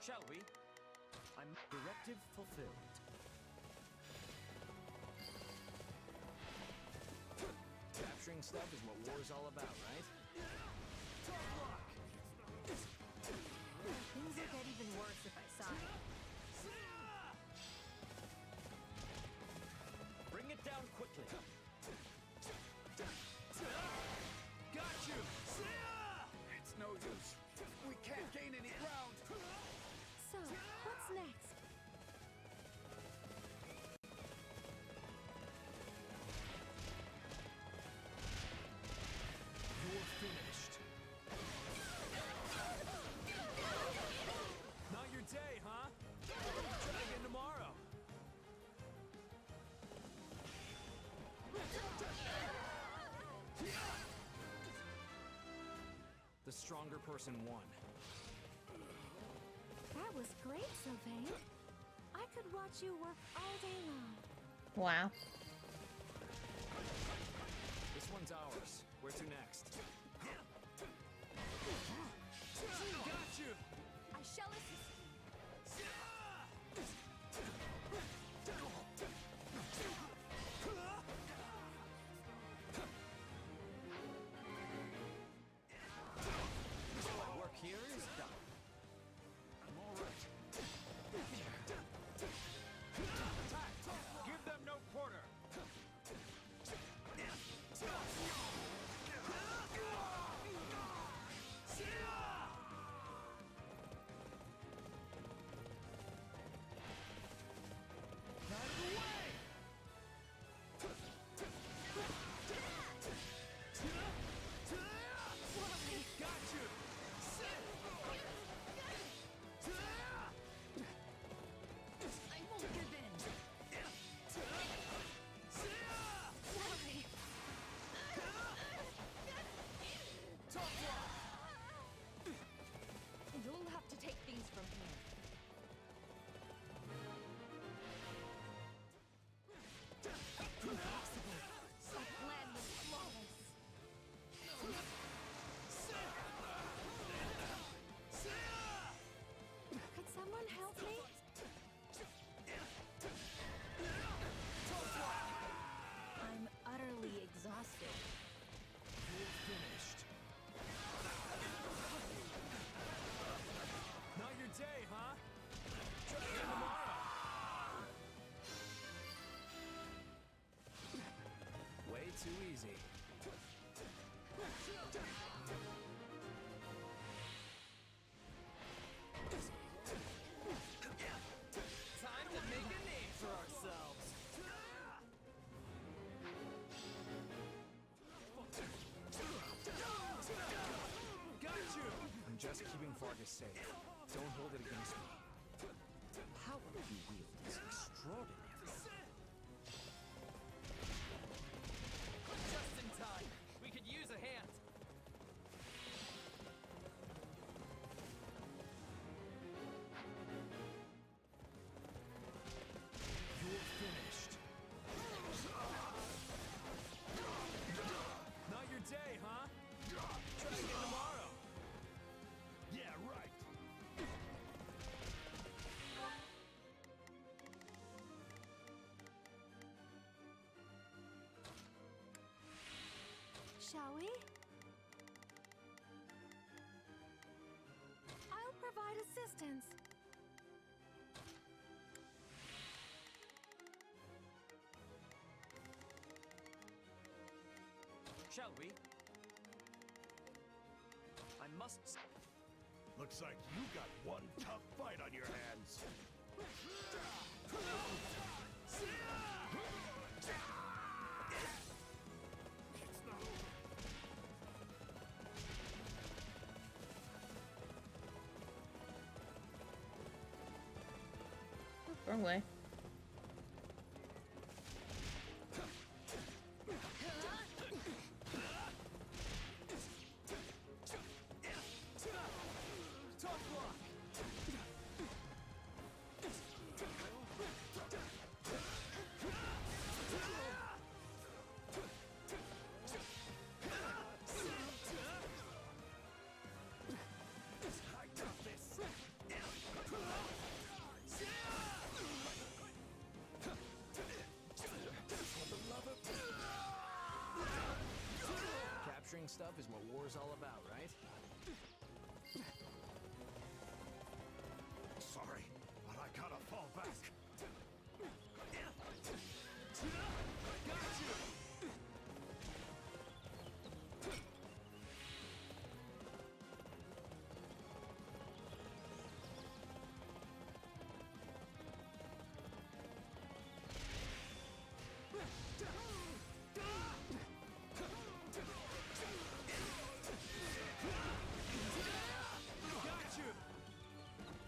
Shall we? I'm directive fulfilled. Capturing stuff is what war's all about, right? Things would get even worse if I saw it. Bring it down quickly. Got you! It's no use. We can't gain any ground. So, what's next? You're finished. Not your day, huh? Try again tomorrow. The stronger person won. That was great, Sylvain. I could watch you work all day long. Wow. This one's ours. Where to next? Got you! I shall assist. My work here is done. I'm all right. Attack! Give them no quarter! just keeping Vargas safe. Don't hold it against me. The power you wield is extraordinary. Just in time. We could use a hand. You're finished. Not your day, huh? Try again tomorrow. Yeah, right. Shall we? I'll provide assistance. Shall we? I must. Looks like you got one tough fight on your hands. It's not over. Wrong way. Capturing stuff is what war's all about, right? Sorry, but I gotta fall back.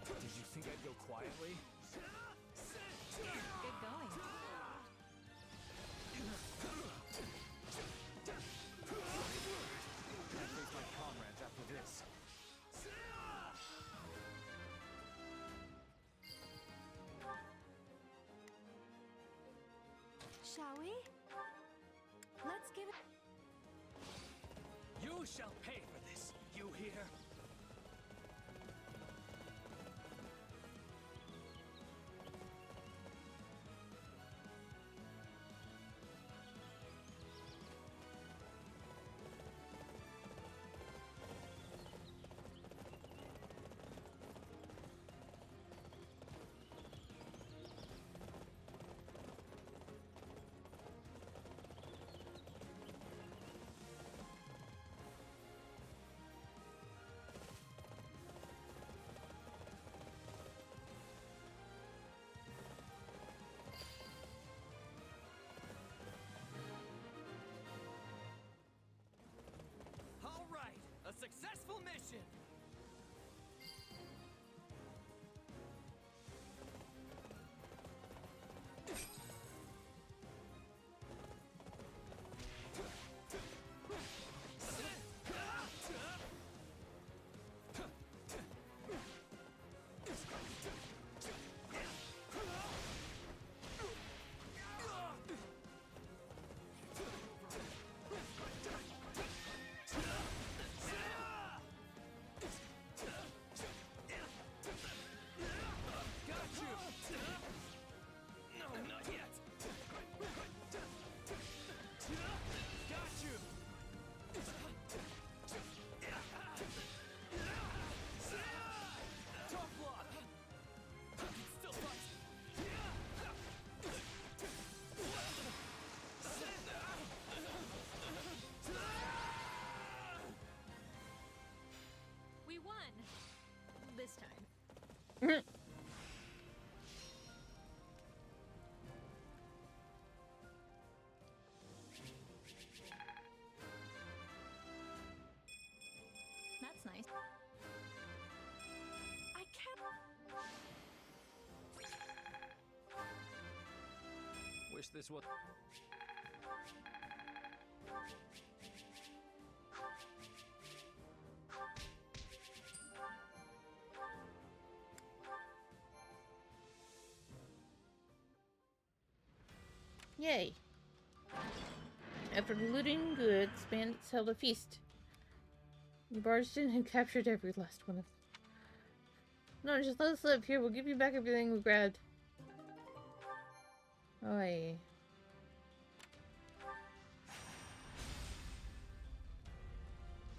Did you think I'd go quietly? Good going. Can't face my comrades after this. Shall we? Let's give it. You shall pay for this. You hear? All right, a successful mission. this time. That's nice. wish this was... Yay! After looting goods, bandits held a feast. We barged in and captured every last one of them. No, just let us live. Here, we'll give you back everything we grabbed. Oi.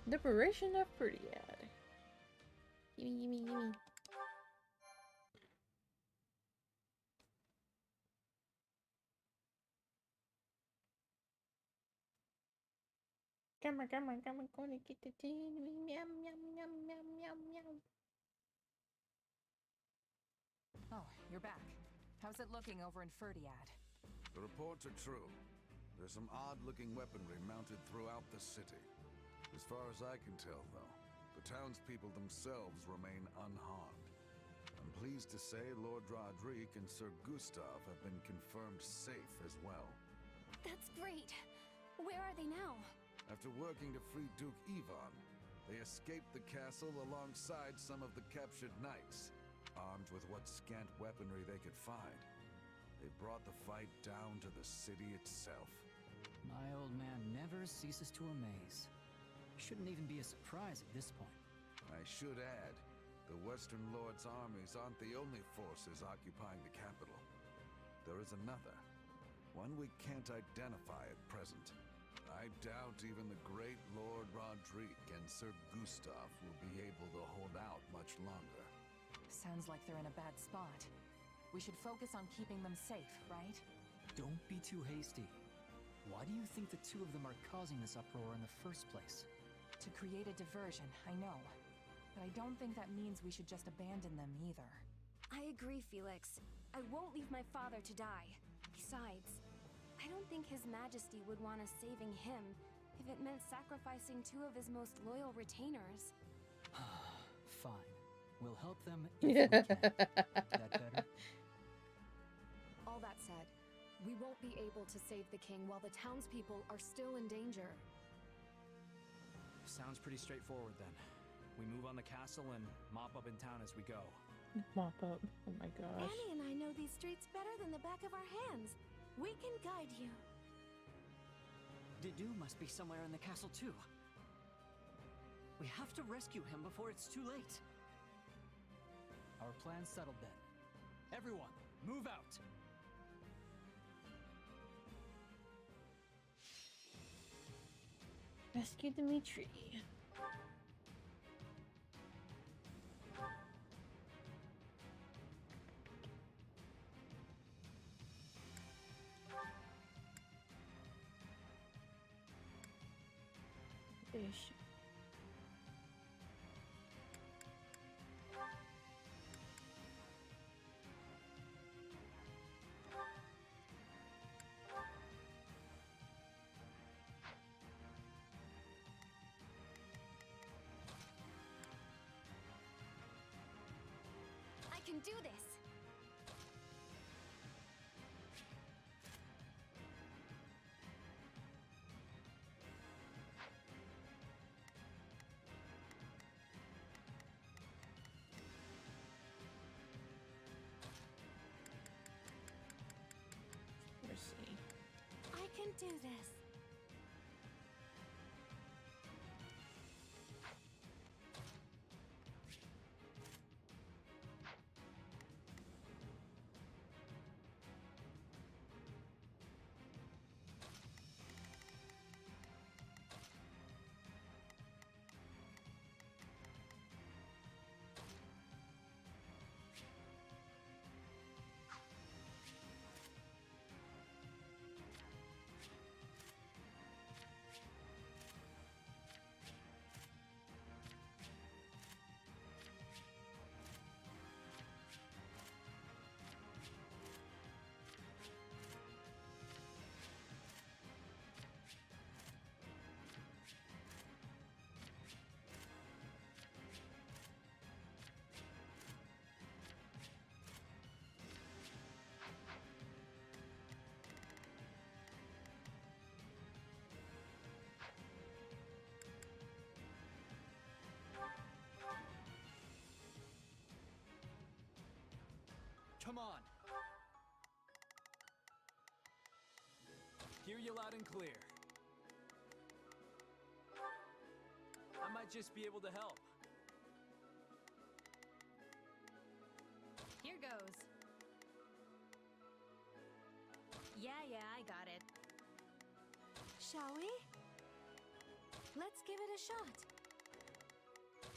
Liberation of Ferdiad. Gimme, gimme, gimme. Come on, gonna get the tin. Meow, meow, meow, meow, meow, meow. Oh, you're back. How's it looking over in Ferdiad? The reports are true. There's some odd-looking weaponry mounted throughout the city. As far as I can tell, though, the townspeople themselves remain unharmed. I'm pleased to say Lord Roderick and Sir Gustav have been confirmed safe as well. That's great. Where are they now? After working to free Duke Ivan, they escaped the castle alongside some of the captured knights, armed with what scant weaponry they could find. They brought the fight down to the city itself. My old man never ceases to amaze. Shouldn't even be a surprise at this point. I should add, the Western Lord's armies aren't the only forces occupying the capital. There is another, one we can't identify at present. I doubt even the great Lord Roderick and Sir Gustav will be able to hold out much longer. Sounds like they're in a bad spot. We should focus on keeping them safe, right? Don't be too hasty. Why do you think the two of them are causing this uproar in the first place? To create a diversion, I know. But I don't think that means we should just abandon them either. I agree, Felix. I won't leave my father to die. Besides, I don't think His Majesty would want us saving him if it meant sacrificing two of his most loyal retainers. Fine. We'll help them if we can. That better? All that said, we won't be able to save the king while the townspeople are still in danger. Sounds pretty straightforward then. We move on the castle and mop up in town as we go. Mop up. Oh my gosh. Annie and I know these streets better than the back of our hands. We can guide you. Dedu must be somewhere in the castle too. We have to rescue him before it's too late. Our plan's settled then. Everyone, move out! Rescue Dimitri. Ish. I can do this. Mercy. I can do this. hear you loud and clear. I might just be able to help. Here goes. Yeah, I got it. Shall we? Let's give it a shot.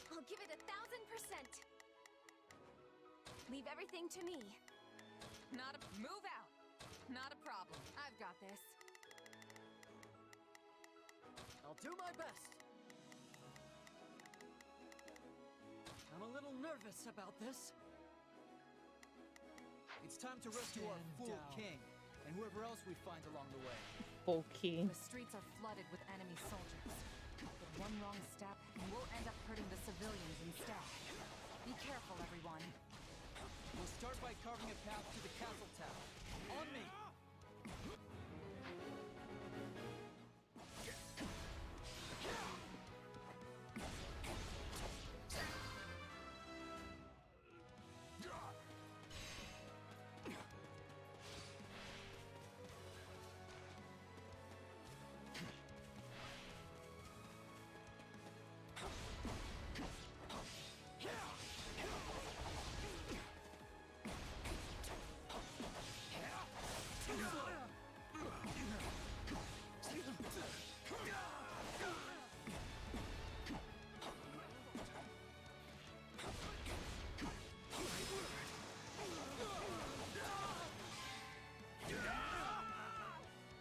I'll give it 1,000%. Leave everything to me. Move out! Not a problem. I've got this. I'll do my best. I'm a little nervous about this. It's time to rescue our fool king, and whoever else we find along the way. Okay. The streets are flooded with enemy soldiers. But one wrong step, and we'll end up hurting the civilians instead. Be careful, everyone. We'll start by carving a path to the castle tower. On me!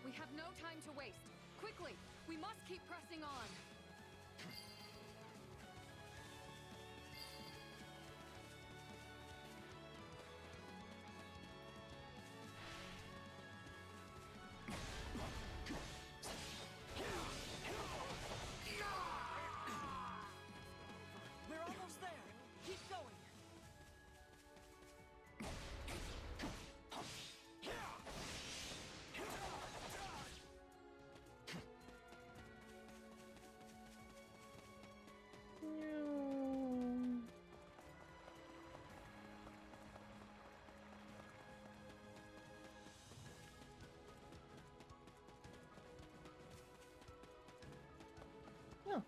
We have no time to waste. Quickly, we must keep pressing on. We're almost there. Keep going. Oh,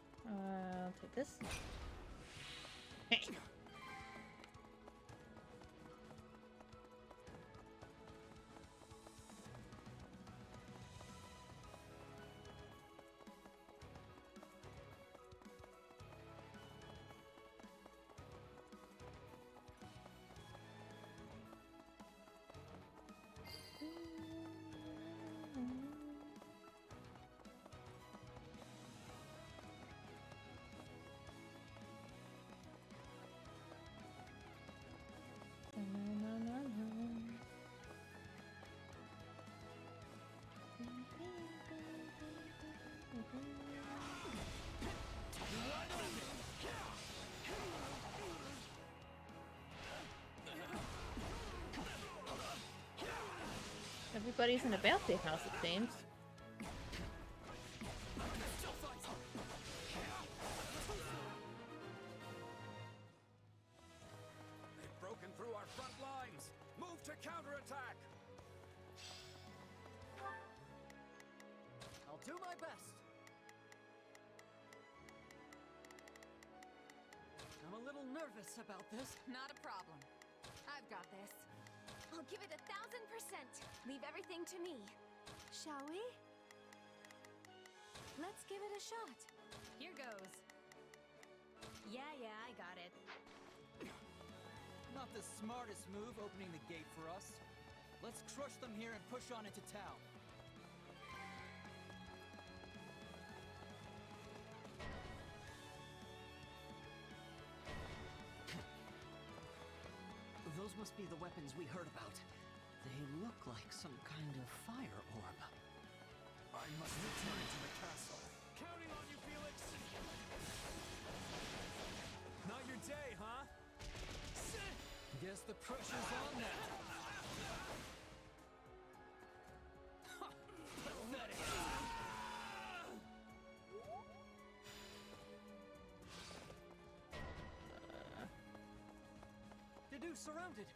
I'll take this. Hey. Everybody's in a birthday house, it seems. They've broken through our front lines. Move to counterattack. I'll do my best. I'm a little nervous about this. Not a problem. I've got this. I'll give it 1,000%. Leave everything to me. Shall we? Let's give it a shot. Here goes. Yeah, I got it. Not the smartest move, opening the gate for us. Let's crush them here and push on into town. Those must be the weapons we heard about. They look like some kind of fire orb. I must return to the castle. Counting on you, Felix. Not your day, huh? Guess the pressure's on now. Pathetic. Dedu's surrounded.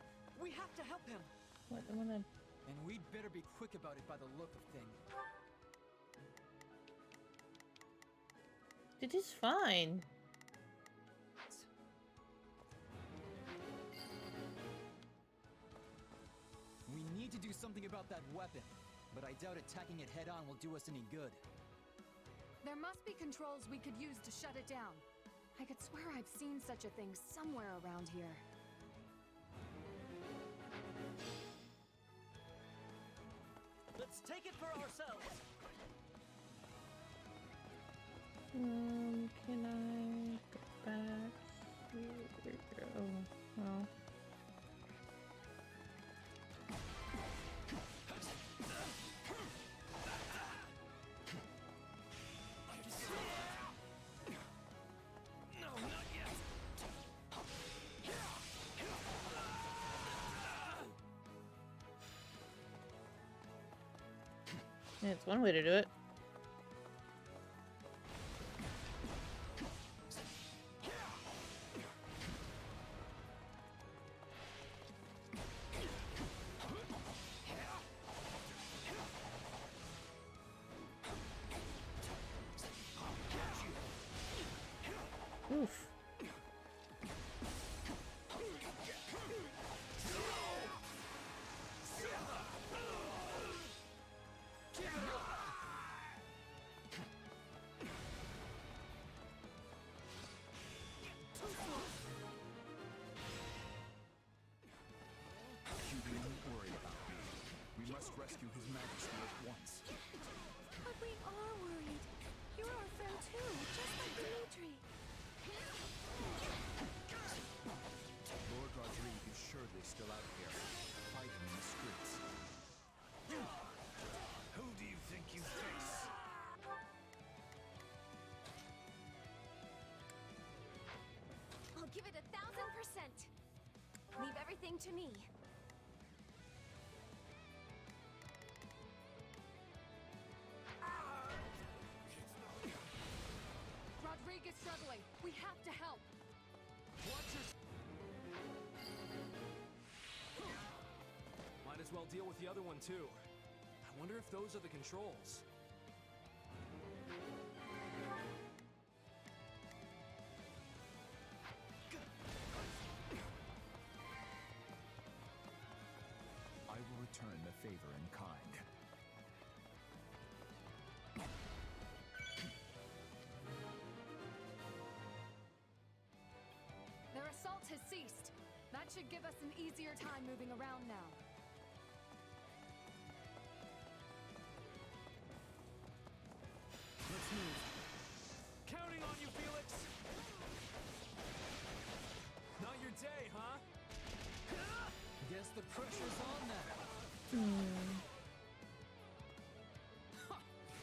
We have to help him. What? I wanna... And we'd better be quick about it by the look of things. It is fine. We need to do something about that weapon, but I doubt attacking it head-on will do us any good. There must be controls we could use to shut it down. I could swear I've seen such a thing somewhere around here. Let's take it for ourselves. Can I go back? Here we go. Well. No, not yet. Yeah, it's one way to do it. Oof. You needn't worry about me. We must rescue His Majesty at once. But we are worried. You're our friend too, just like Dimitri. Lord Rodrigue is surely still out here, fighting in the streets. Who do you think you face? I'll give it 1,000%. Leave everything to me. Rodrigue is struggling. We have to help. Watch your... Might as well deal with the other one too. I wonder if those are the controls. I will return the favor in kind. Their assault has ceased. That should give us an easier time moving around now. Let's move. Counting on you, Felix! Not your day, huh? Guess the pressure's on now.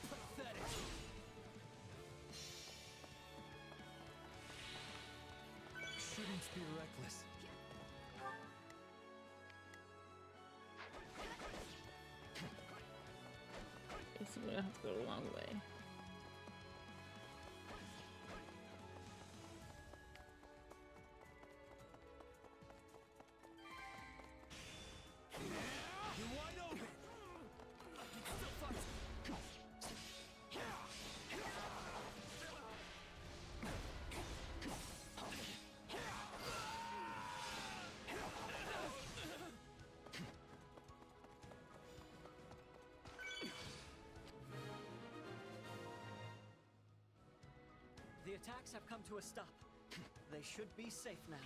Pathetic. Shouldn't be reckless. Guess we're gonna have to go a long way. You're wide open. Still fight. The attacks have come to a stop. They should be safe now.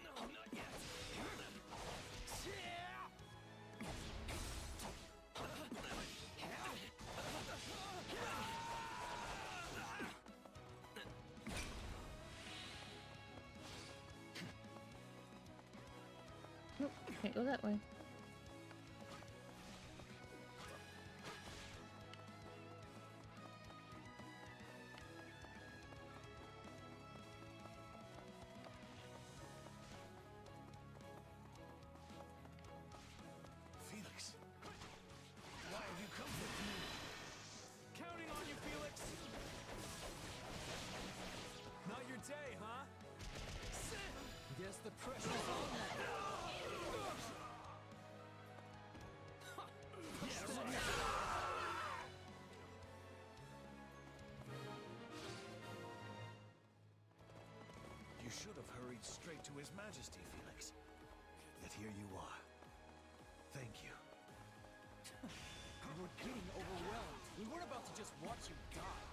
No, not yet. Nope, can't go that way. Felix, why have you come with me? Counting on you, Felix! Not your day, huh? Guess the pressure's on now. leads straight to His Majesty, Felix. Yet here you are. Thank you. We were getting overwhelmed. We weren't about to just watch you die.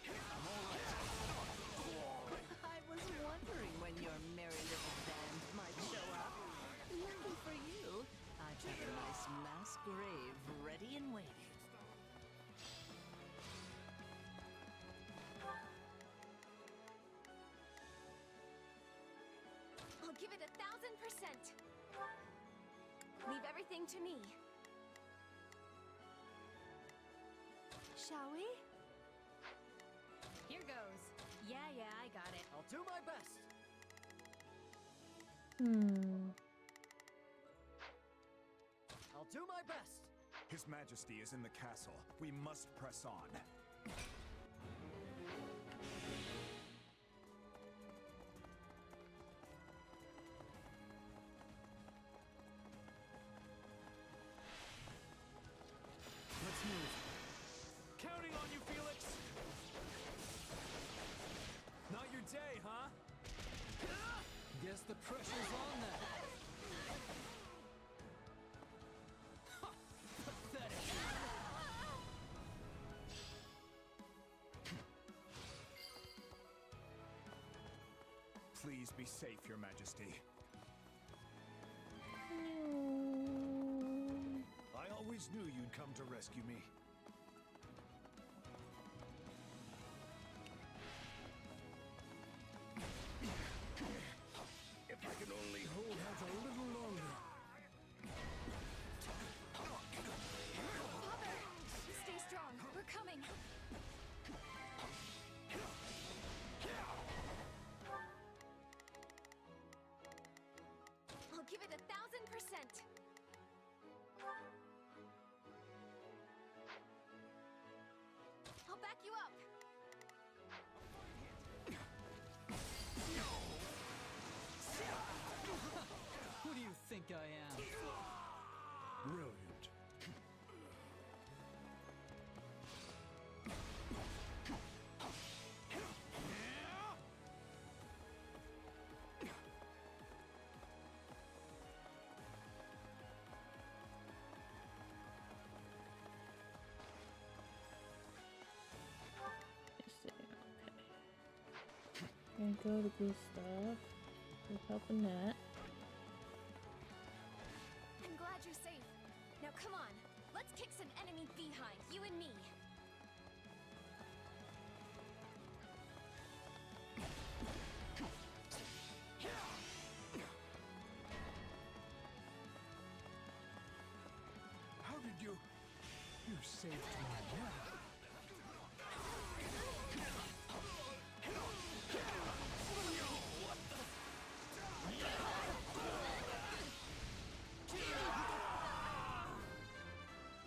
I'm all right. I was wondering when your merry little band might show up. Lucky for you, I've got a nice mass grave ready and waiting. I'll give it 1,000%. Leave everything to me. Shall we? Here goes. Yeah, I got it. I'll do my best. I'll do my best. His Majesty is in the castle. We must press on. Let's move. Counting on you, Felix! Not your day, huh? Guess the pressure's on then. Pathetic. Please be safe, Your Majesty. I always knew you'd come to rescue me. If I could only hold out a little longer. Father! Stay strong. We're coming. I'll give it 1,000%. I'll back you up. Who do you think I am? Brilliant. Gonna go to Gustav. We're helping that. I'm glad you're safe. Now come on. Let's kick some enemy behind, you and me. How did you... You saved my life.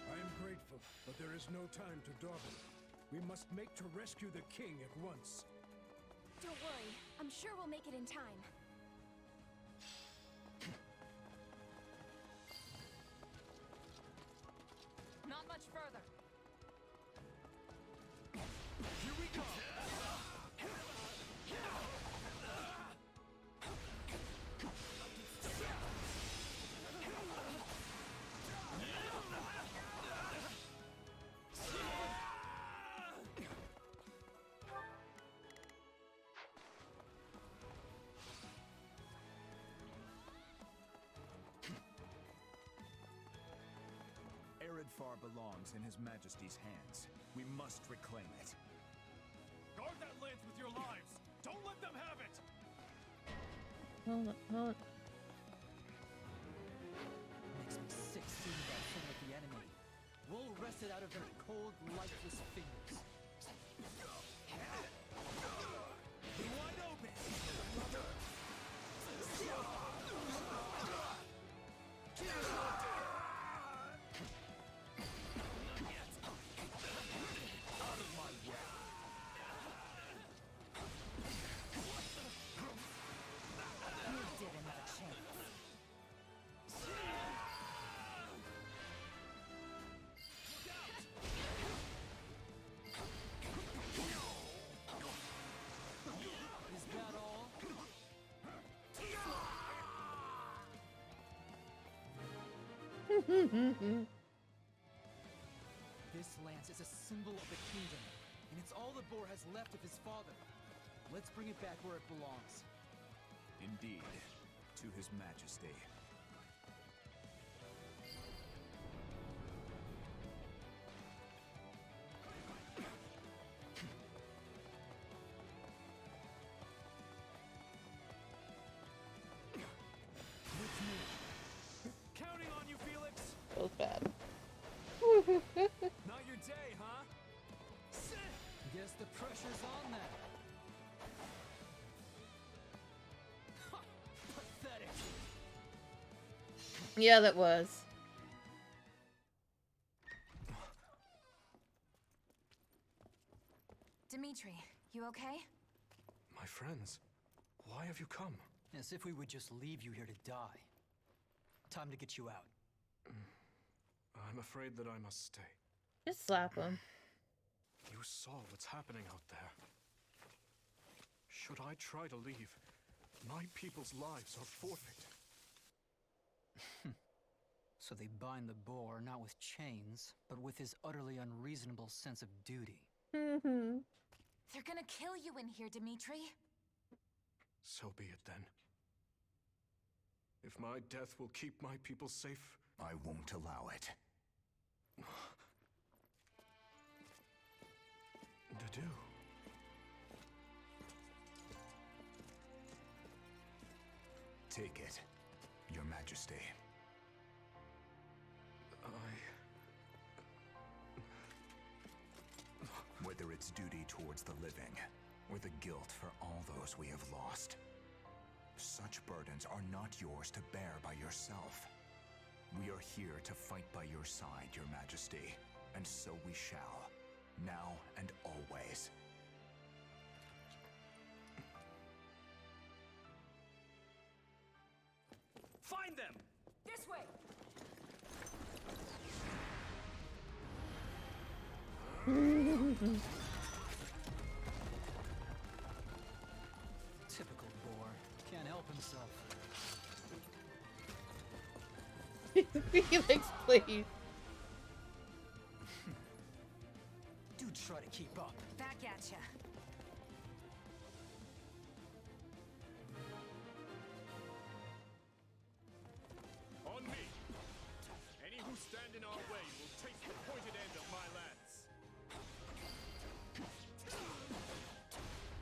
I am grateful, but there is no time to dawdle. We must make to rescue the king at once. Don't worry. I'm sure we'll make it in time. Not much further. Here we go! Eredfar belongs in His Majesty's hands. We must reclaim it. Guard that lance with your lives! Don't let them have it! Hold on. Makes me sick seeing that thing with the enemy. We'll wrest it out of their cold, lifeless fingers. Be wide open! Out of my way! You didn't have a chance. Is that all? This lance is a symbol of the kingdom, and it's all the boar has left of his father. Let's bring it back where it belongs. Indeed, to His Majesty. Counting on you, Felix. Both bad. Not your day, huh? Guess the pressure's on then. Pathetic. Yeah, that was. Dimitri, you okay? My friends, why have you come? As if we would just leave you here to die. Time to get you out. I'm afraid that I must stay. Just slap him. You saw what's happening out there. Should I try to leave, my people's lives are forfeit. So they bind the boar not with chains, but with his utterly unreasonable sense of duty. Mm-hmm. They're gonna kill you in here, Dimitri. So be it then. If my death will keep my people safe, I won't allow it. Dadu. Take it, Your Majesty. Whether it's duty towards the living, or the guilt for all those we have lost, such burdens are not yours to bear by yourself. We are here to fight by your side, Your Majesty, and so we shall, now and always. Find them! This way! Typical boar. Can't help himself. Felix, please. Do try to keep up. Back at ya. On me! Any who stand in our way will take the pointed end of my lance.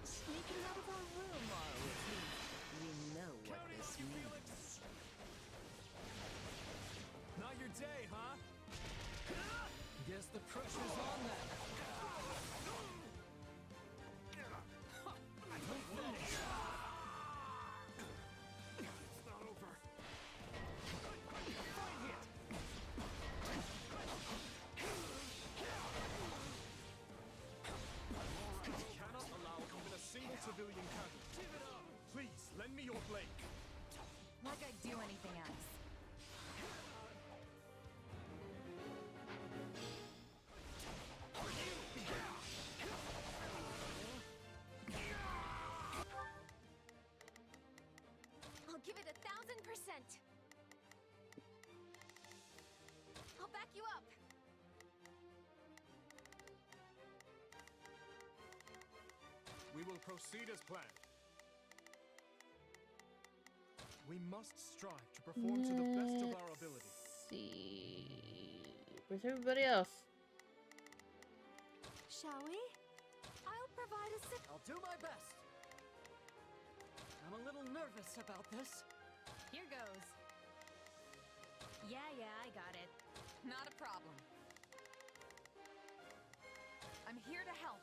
Sneaking out of our room, are we? We know what this means. Not your day, huh? Guess the pressure's on then. It's not over. Cannot allow even a single civilian casualty. Please, lend me your blade. Like I'd do anything else. I'll give it 1,000%. I'll back you up. We will proceed as planned. We must strive to perform to the best of our ability. Let's see. Where's everybody else? Shall we? I'll provide a sip. I'll do my best. I'm a little nervous about this. Here goes. Yeah, I got it. Not a problem. I'm here to help.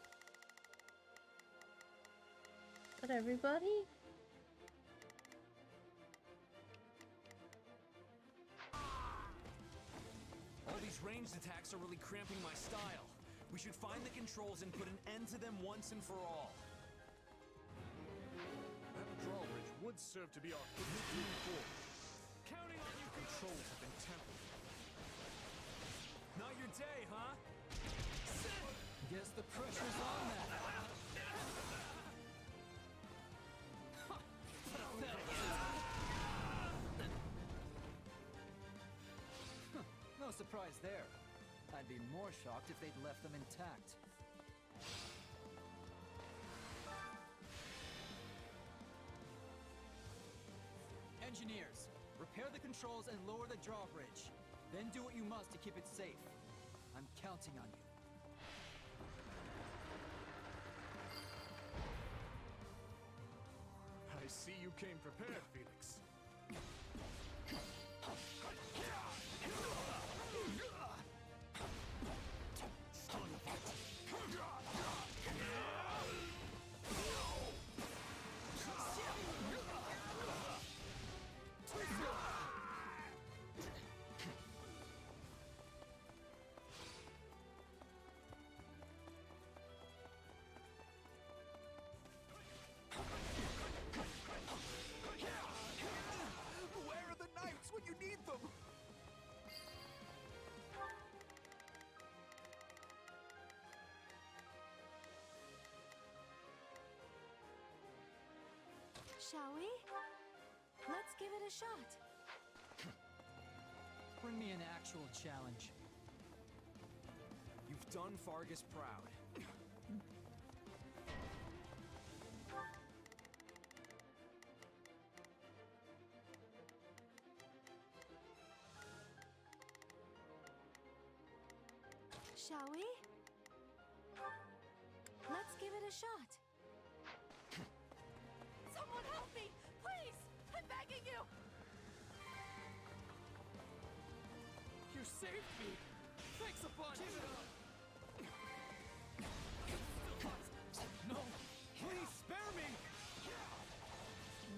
But everybody? All these ranged attacks are really cramping my style. We should find the controls and put an end to them once and for all. That drawbridge would serve to be our quickest move forward. Counting on you. Controls have been tempered. Not your day, huh? Guess the pressure's on then. No surprise there. I'd be more shocked if they'd left them intact. Engineers, repair the controls and lower the drawbridge. Then do what you must to keep it safe. I'm counting on you. I see you came prepared, Felix. Where are the knights when you need them? Shall we? Let's give it a shot. Bring me an actual challenge. You've done Fargus proud. Shall we? Let's give it a shot. Someone help me! Please! I'm begging you! You saved me! Thanks a bunch! Give it up! No! Please spare me!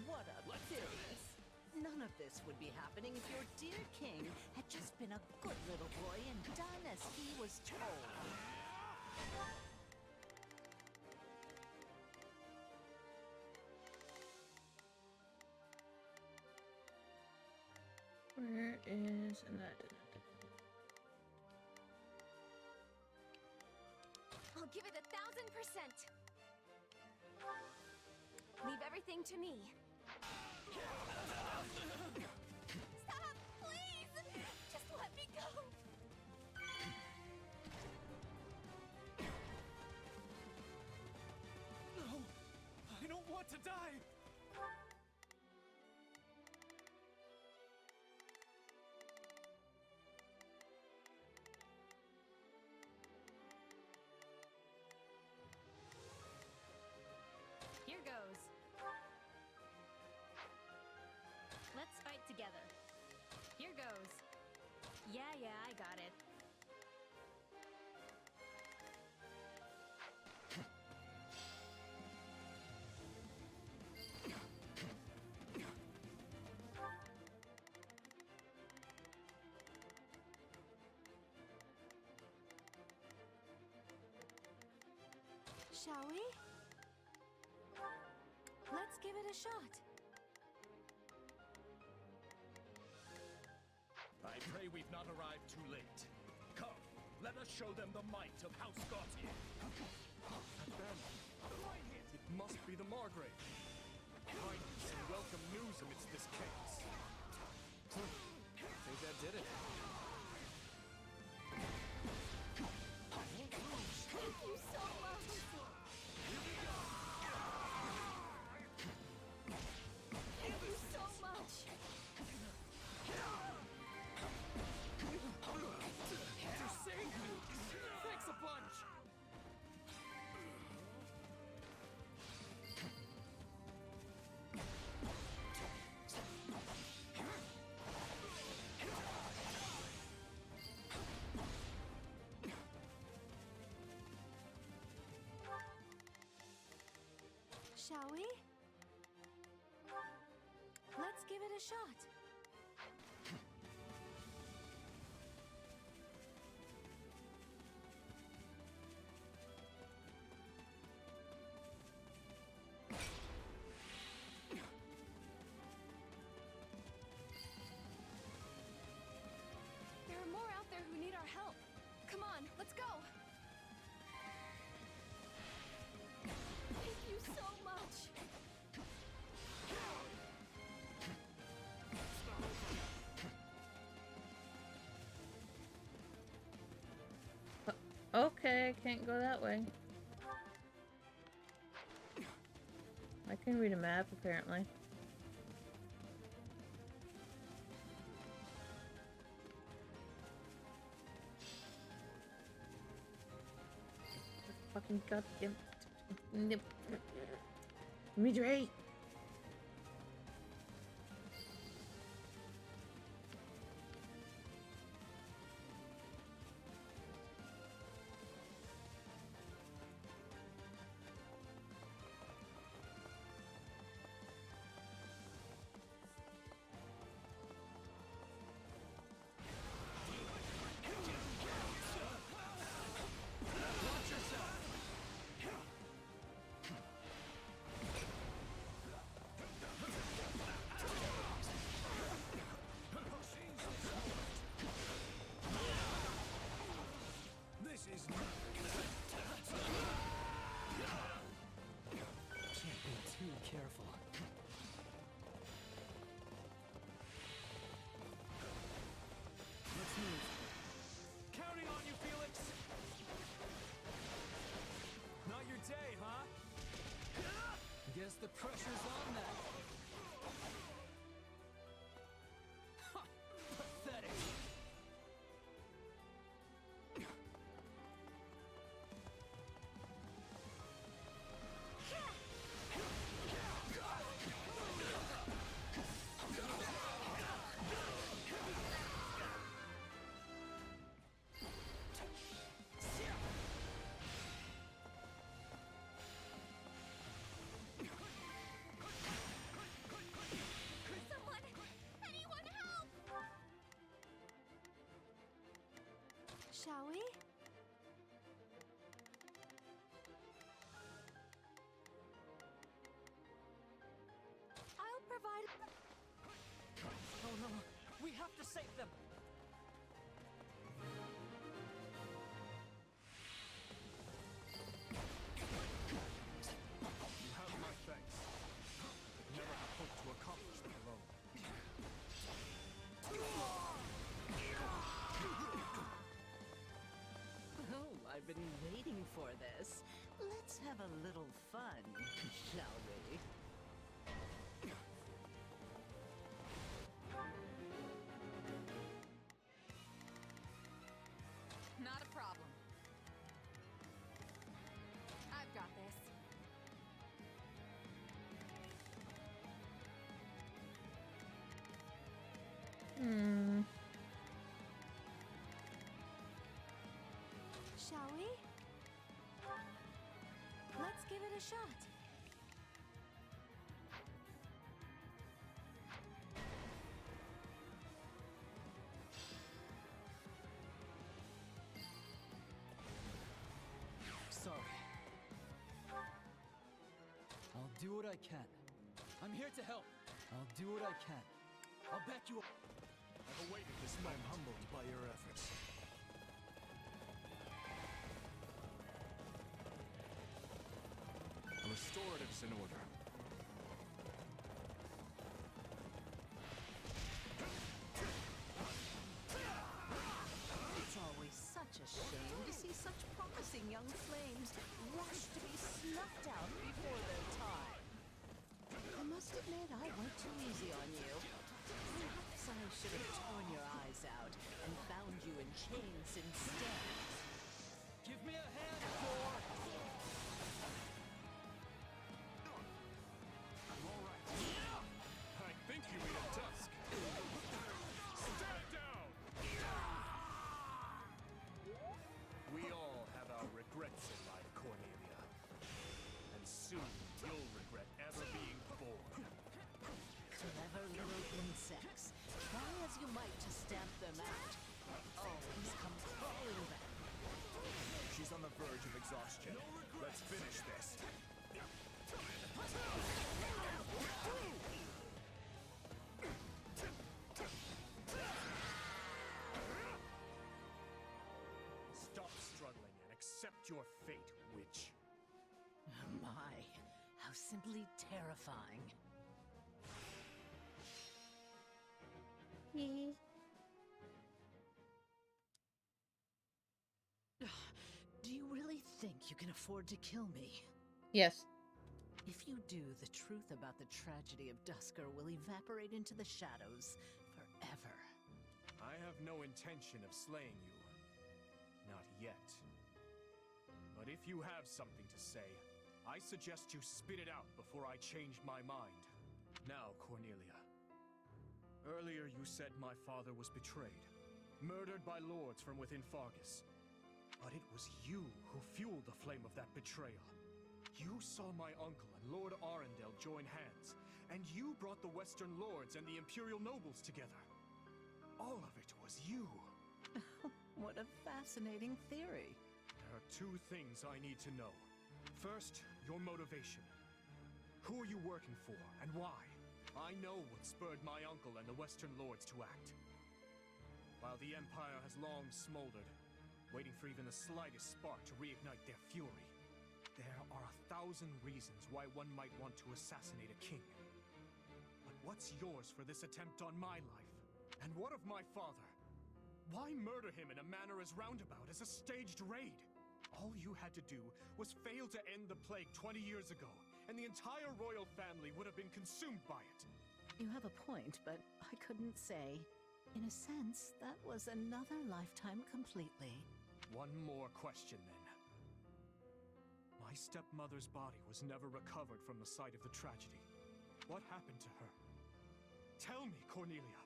What a pity. None of this would be happening if your dear king had just been a good little boy and done as he was told. Where is that? I'll give it 1,000%. Leave everything to me. Stop, please! Just let me go! No! I don't want to die! Here goes. Let's fight together. Here goes. Yeah, I got it. Shall we? Let's give it a shot. I pray we've not arrived too late. Come, let us show them the might of House Gautier. Then, the light hit! It must be the Margrave. Kindness and welcome news amidst this chaos. I think that did it. Thank you so much! Thank you so much! You saved me! Thanks a bunch! Shall we? Let's give it a shot. There are more out there who need our help. Come on, let's go! Thank you so much! Okay, I can't go that way. I can read a map, apparently. Fucking goddamn... Midray! Can't be too careful. Let's move. Counting on you, Felix! Not your day, huh? Guess the pressure's on that. Ha! Pathetic. Someone! Anyone help! Shall we? I'll provide... Oh no, we have to save them! You have my thanks. Could never have hoped to accomplish them alone. Oh, I've been waiting for this. Let's have a little fun, shall we? Not a problem. I've got this. Shall we? Let's give it a shot. Sorry. I'll do what I can. I'm here to help. I'll do what I can. I'll back you up. I've awaited this moment. I'm humbled by your efforts. A restorative's in order. It's always such a shame to see such promising young flames rush to be snuffed out before their time. I must admit, I went too easy on you. Perhaps I should have torn your eyes out and bound you in chains instead. Give me a hand, Thor! I'm all right. I think you ate a tusk. Stand down! We all have our regrets in life, Cornelia. And soon you'll regret ever being born. Clever little insects. Try as you might to stamp them out. Always come crawling back. She's on the verge of exhaustion. Let's finish this. Stop struggling and accept your fate, witch. My, how simply terrifying. Do you really you can afford to kill me. Yes. If you do, the truth about the tragedy of Dusker will evaporate into the shadows forever. I have no intention of slaying you. Not yet. But if you have something to say, I suggest you spit it out before I change my mind. Now, Cornelia. Earlier you said my father was betrayed, murdered by lords from within Fargus. But it was you who fueled the flame of that betrayal. You saw my uncle and Lord Arundel join hands, and you brought the Western Lords and the Imperial nobles together. All of it was you. What a fascinating theory. There are two things I need to know. First, your motivation. Who are you working for, and why? I know what spurred my uncle and the Western Lords to act. While the Empire has long smoldered, waiting for even the slightest spark to reignite their fury, there are 1,000 reasons why one might want to assassinate a king. But what's yours for this attempt on my life? And what of my father? Why murder him in a manner as roundabout as a staged raid? All you had to do was fail to end the plague 20 years ago, and the entire royal family would have been consumed by it. You have a point, but I couldn't say. In a sense, that was another lifetime completely. One more question, then. My stepmother's body was never recovered from the site of the tragedy. What happened to her? Tell me, Cornelia.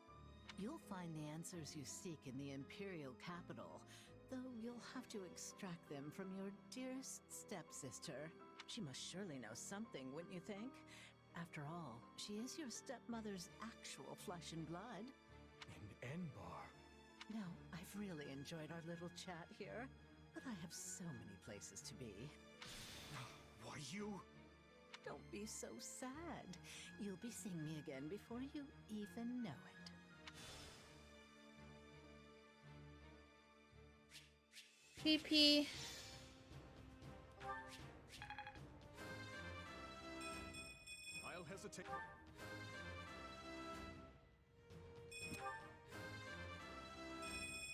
You'll find the answers you seek in the Imperial capital, though you'll have to extract them from your dearest stepsister. She must surely know something, wouldn't you think? After all, she is your stepmother's actual flesh and blood. In Enbar? Now, I've really enjoyed our little chat here, but I have so many places to be. Why, you... Don't be so sad. You'll be seeing me again before you even know it. PP. I'll hesitate.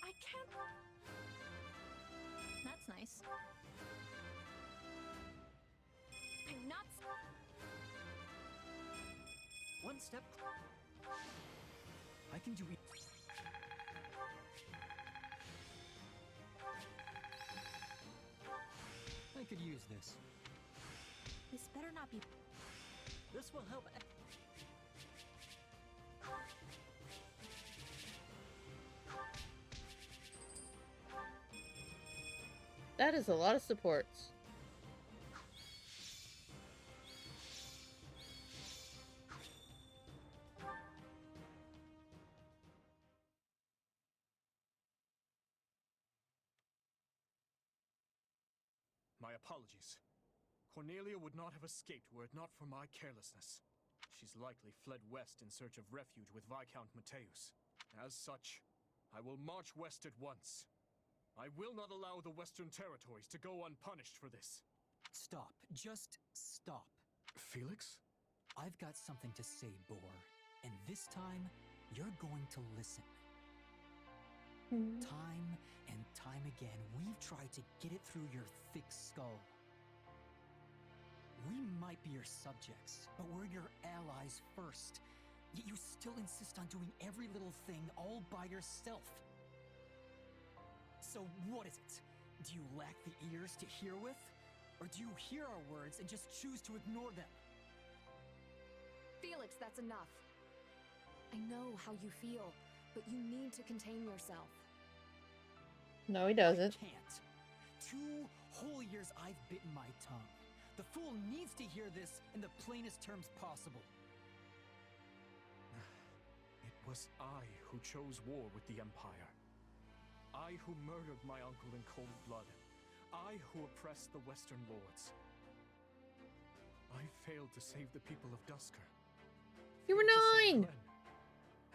I can't... That's nice. I'm not... One step... I can do it. I could use this. This better not be... This will help... That is a lot of supports. My apologies. Cornelia would not have escaped were it not for my carelessness. She's likely fled west in search of refuge with Viscount Mateus. As such, I will march west at once. I will not allow the Western territories to go unpunished for this. Stop. Just stop. Felix? I've got something to say, Boar. And this time, you're going to listen. Time and time again, we've tried to get it through your thick skull. We might be your subjects, but we're your allies first. Yet you still insist on doing every little thing all by yourself. So what is it? Do you lack the ears to hear with? Or do you hear our words and just choose to ignore them? Felix, that's enough. I know how you feel, but you need to contain yourself. No, he doesn't. I can't. 2 whole years I've bitten my tongue. The fool needs to hear this in the plainest terms possible. It was I who chose war with the Empire. I who murdered my uncle in cold blood. I who oppressed the Western Lords. I failed to save the people of Dusker. You were 9!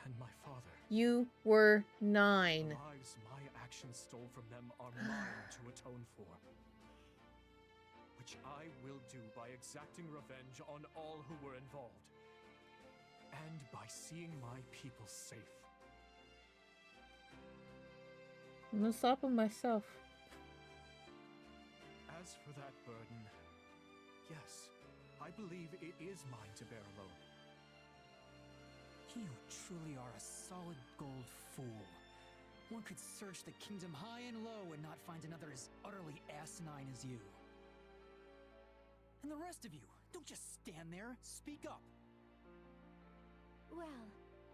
And my father. You were 9. The lives my actions stole from them are mine to atone for. Which I will do by exacting revenge on all who were involved. And by seeing my people safe. I'm gonna stop him myself. As for that burden, yes, I believe it is mine to bear alone. You truly are a solid gold fool. One could search the kingdom high and low and not find another as utterly asinine as you. And the rest of you, don't just stand there. Speak up. Well,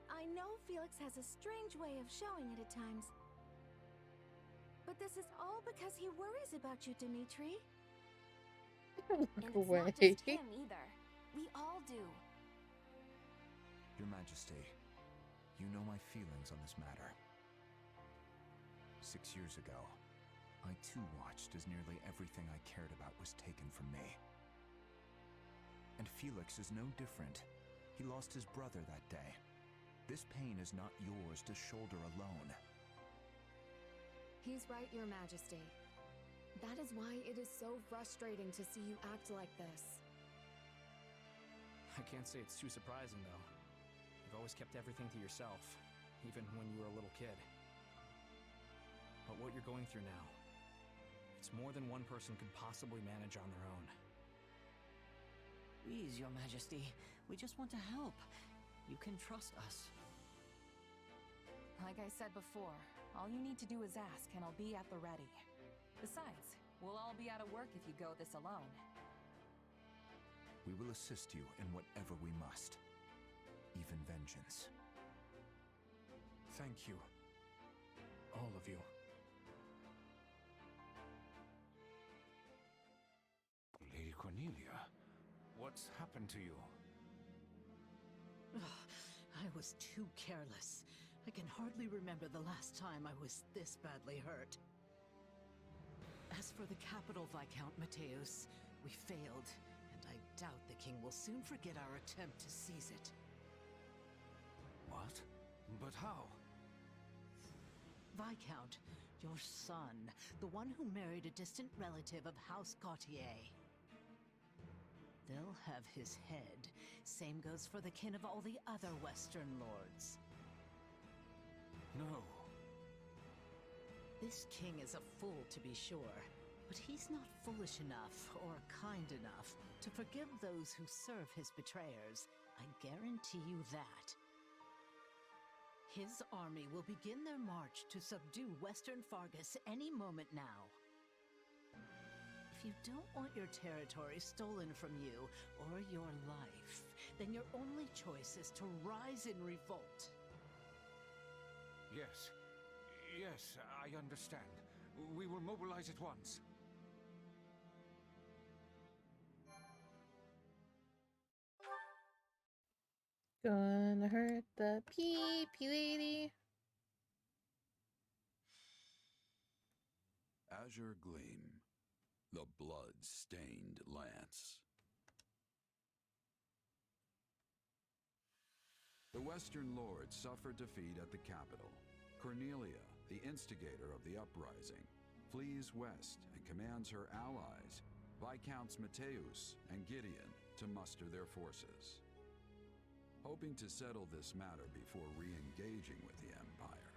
I know Felix has a strange way of showing it at times. But this is all because he worries about you, Dimitri. And it's not just him either. We all do. Your Majesty, you know my feelings on this matter. 6 years ago, I too watched as nearly everything I cared about was taken from me. And Felix is no different. He lost his brother that day. This pain is not yours to shoulder alone. He's right, Your Majesty. That is why it is so frustrating to see you act like this. I can't say it's too surprising, though. You've always kept everything to yourself, even when you were a little kid. But what you're going through now, it's more than one person could possibly manage on their own. Please, Your Majesty, we just want to help. You can trust us. Like I said before, all you need to do is ask, and I'll be at the ready. Besides, we'll all be out of work if you go this alone. We will assist you in whatever we must, even vengeance. Thank you, all of you. Lady Cornelia, what's happened to you? I was too careless. I can hardly remember the last time I was this badly hurt. As for the capital, Viscount Mateus, we failed, and I doubt the king will soon forget our attempt to seize it. What? But how? Viscount, your son, the one who married a distant relative of House Gautier. They'll have his head. Same goes for the kin of all the other Western lords. No. This king is a fool, to be sure, but he's not foolish enough or kind enough to forgive those who serve his betrayers. I guarantee you that. His army will begin their march to subdue Western Fargus any moment now. If you don't want your territory stolen from you or your life, then your only choice is to rise in revolt. Yes. Yes, I understand. We will mobilize at once. Gonna hurt the pee-pee lady. Azure Gleam, the blood-stained lance. The Western Lords suffered defeat at the capital. Cornelia, the instigator of the uprising, flees west and commands her allies, Viscounts Mateus and Gideon, to muster their forces. Hoping to settle this matter before re-engaging with the Empire,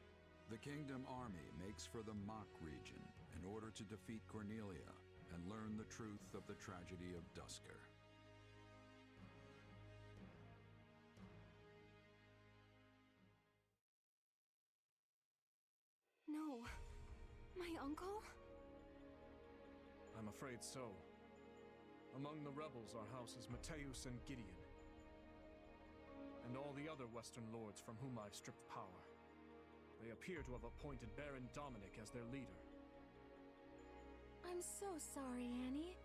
the Kingdom Army makes for the Mach region in order to defeat Cornelia and learn the truth of the tragedy of Duscur. No. My uncle? I'm afraid so. Among the rebels are houses Mateus and Gideon, and all the other Western lords from whom I've stripped power. They appear to have appointed Baron Dominic as their leader. I'm so sorry, Annie.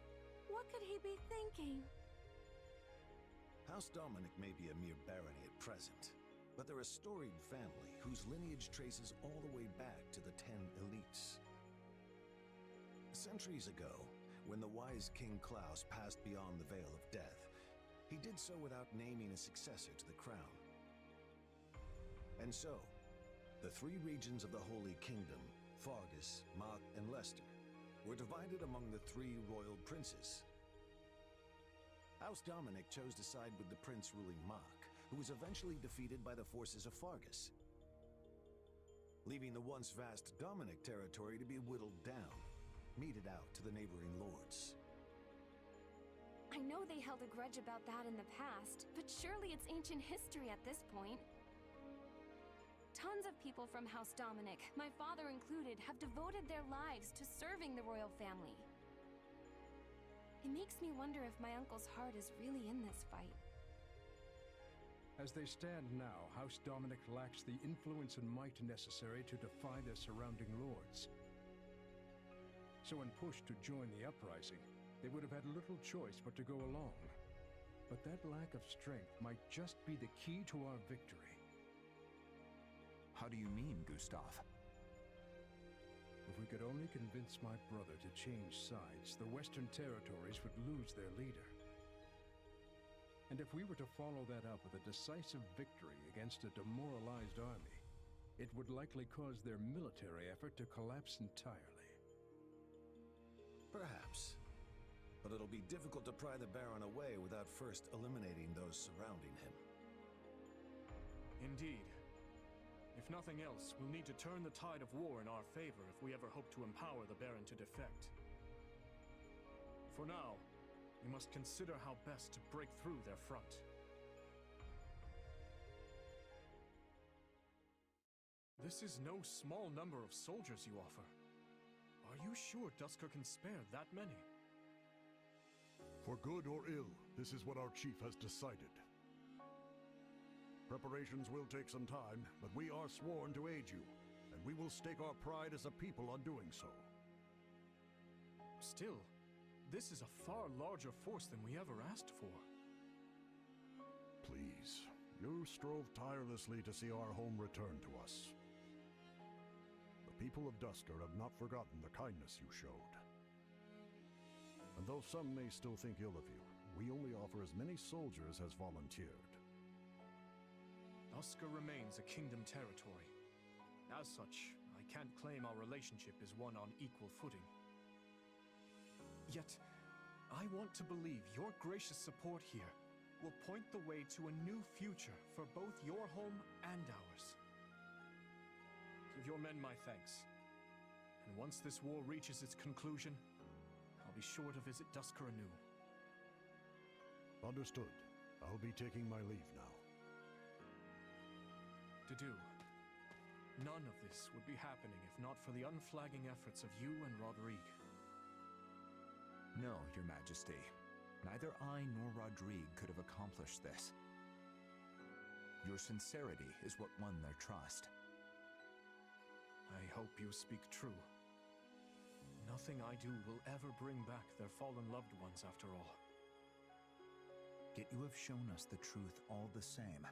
What could he be thinking? House Dominic may be a mere barony at present, but they're a storied family whose lineage traces all the way back to the 10 elites. Centuries ago, when the wise King Klaus passed beyond the Veil of Death, he did so without naming a successor to the crown. And so, the three regions of the Holy Kingdom, Fargus, Mach, and Leicester, were divided among the three royal princes. House Dominic chose to side with the prince ruling Mach, who was eventually defeated by the forces of Fargus, leaving the once vast Dominic territory to be whittled down. meted out to the neighboring lords. I know they held a grudge about that in the past, but surely it's ancient history at this point. Tons of people from House Dominic, my father included, have devoted their lives to serving the royal family. It makes me wonder if my uncle's heart is really in this fight. As they stand now, House Dominic lacks the influence and might necessary to defy their surrounding lords. So when pushed to join the uprising, they would have had little choice but to go along. But that lack of strength might just be the key to our victory. How do you mean, Gustav? If we could only convince my brother to change sides, the Western territories would lose their leader. And if we were to follow that up with a decisive victory against a demoralized army, it would likely cause their military effort to collapse entirely. Perhaps. But it'll be difficult to pry the Baron away without first eliminating those surrounding him. Indeed. If nothing else, we'll need to turn the tide of war in our favor if we ever hope to empower the Baron to defect. For now, we must consider how best to break through their front. This is no small number of soldiers you offer. Are you sure Duscur can spare that many? For good or ill, this is what our chief has decided. Preparations will take some time, but we are sworn to aid you, and we will stake our pride as a people on doing so. Still, this is a far larger force than we ever asked for. Please, you strove tirelessly to see our home return to us. The people of Duscur have not forgotten the kindness you showed. And though some may still think ill of you, we only offer as many soldiers as volunteered. Duscur remains a kingdom territory. As such, I can't claim our relationship is one on equal footing. Yet, I want to believe your gracious support here will point the way to a new future for both your home and ours. Give your men my thanks. And once this war reaches its conclusion, I'll be sure to visit Duscur anew. Understood. I'll be taking my leave now. Dedue, none of this would be happening if not for the unflagging efforts of you and Rodrigue. No, Your Majesty. Neither I nor Rodrigue could have accomplished this. Your sincerity is what won their trust. I hope you speak true. Nothing I do will ever bring back their fallen loved ones after all. Yet you have shown us the truth all the same,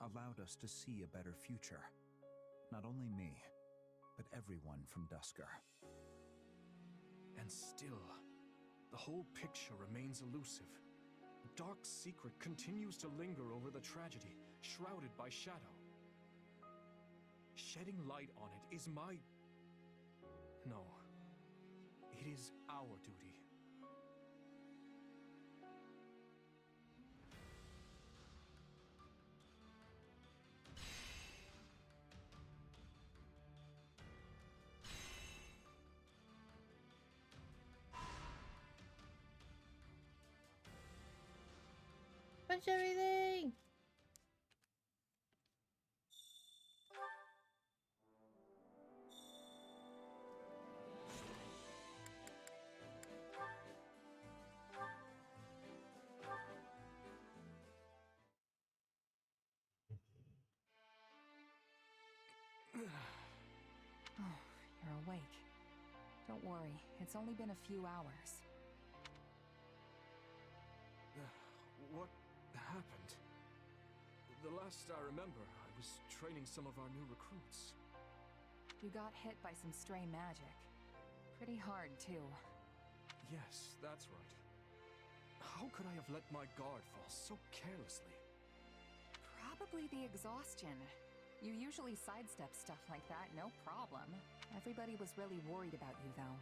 allowed us to see a better future. Not only me, but everyone from Duscur. And still, the whole picture remains elusive. A dark secret continues to linger over the tragedy, shrouded by shadow. Shedding light on it is my... No. It is our duty. Punch everything! Oh, you're awake. Don't worry, it's only been a few hours. What happened? The last I remember, I was training some of our new recruits. You got hit by some stray magic. Pretty hard, too. Yes, that's right. How could I have let my guard fall so carelessly? Probably the exhaustion. You usually sidestep stuff like that, no problem. Everybody was really worried about you, though.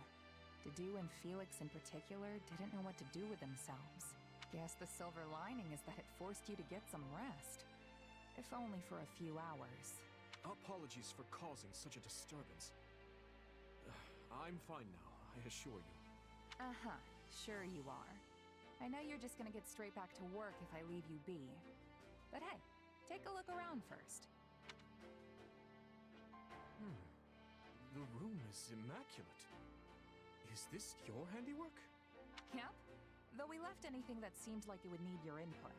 Dedue and Felix in particular didn't know what to do with themselves. Guess the silver lining is that it forced you to get some rest. If only for a few hours. Apologies for causing such a disturbance. I'm fine now. I I assure you. Uh-huh, sure you are. I know you're just gonna get straight back to work if I leave you be. But hey, take a look around first. The room is immaculate. Is this your handiwork? Yep. Though we left anything that seemed like it would need your input.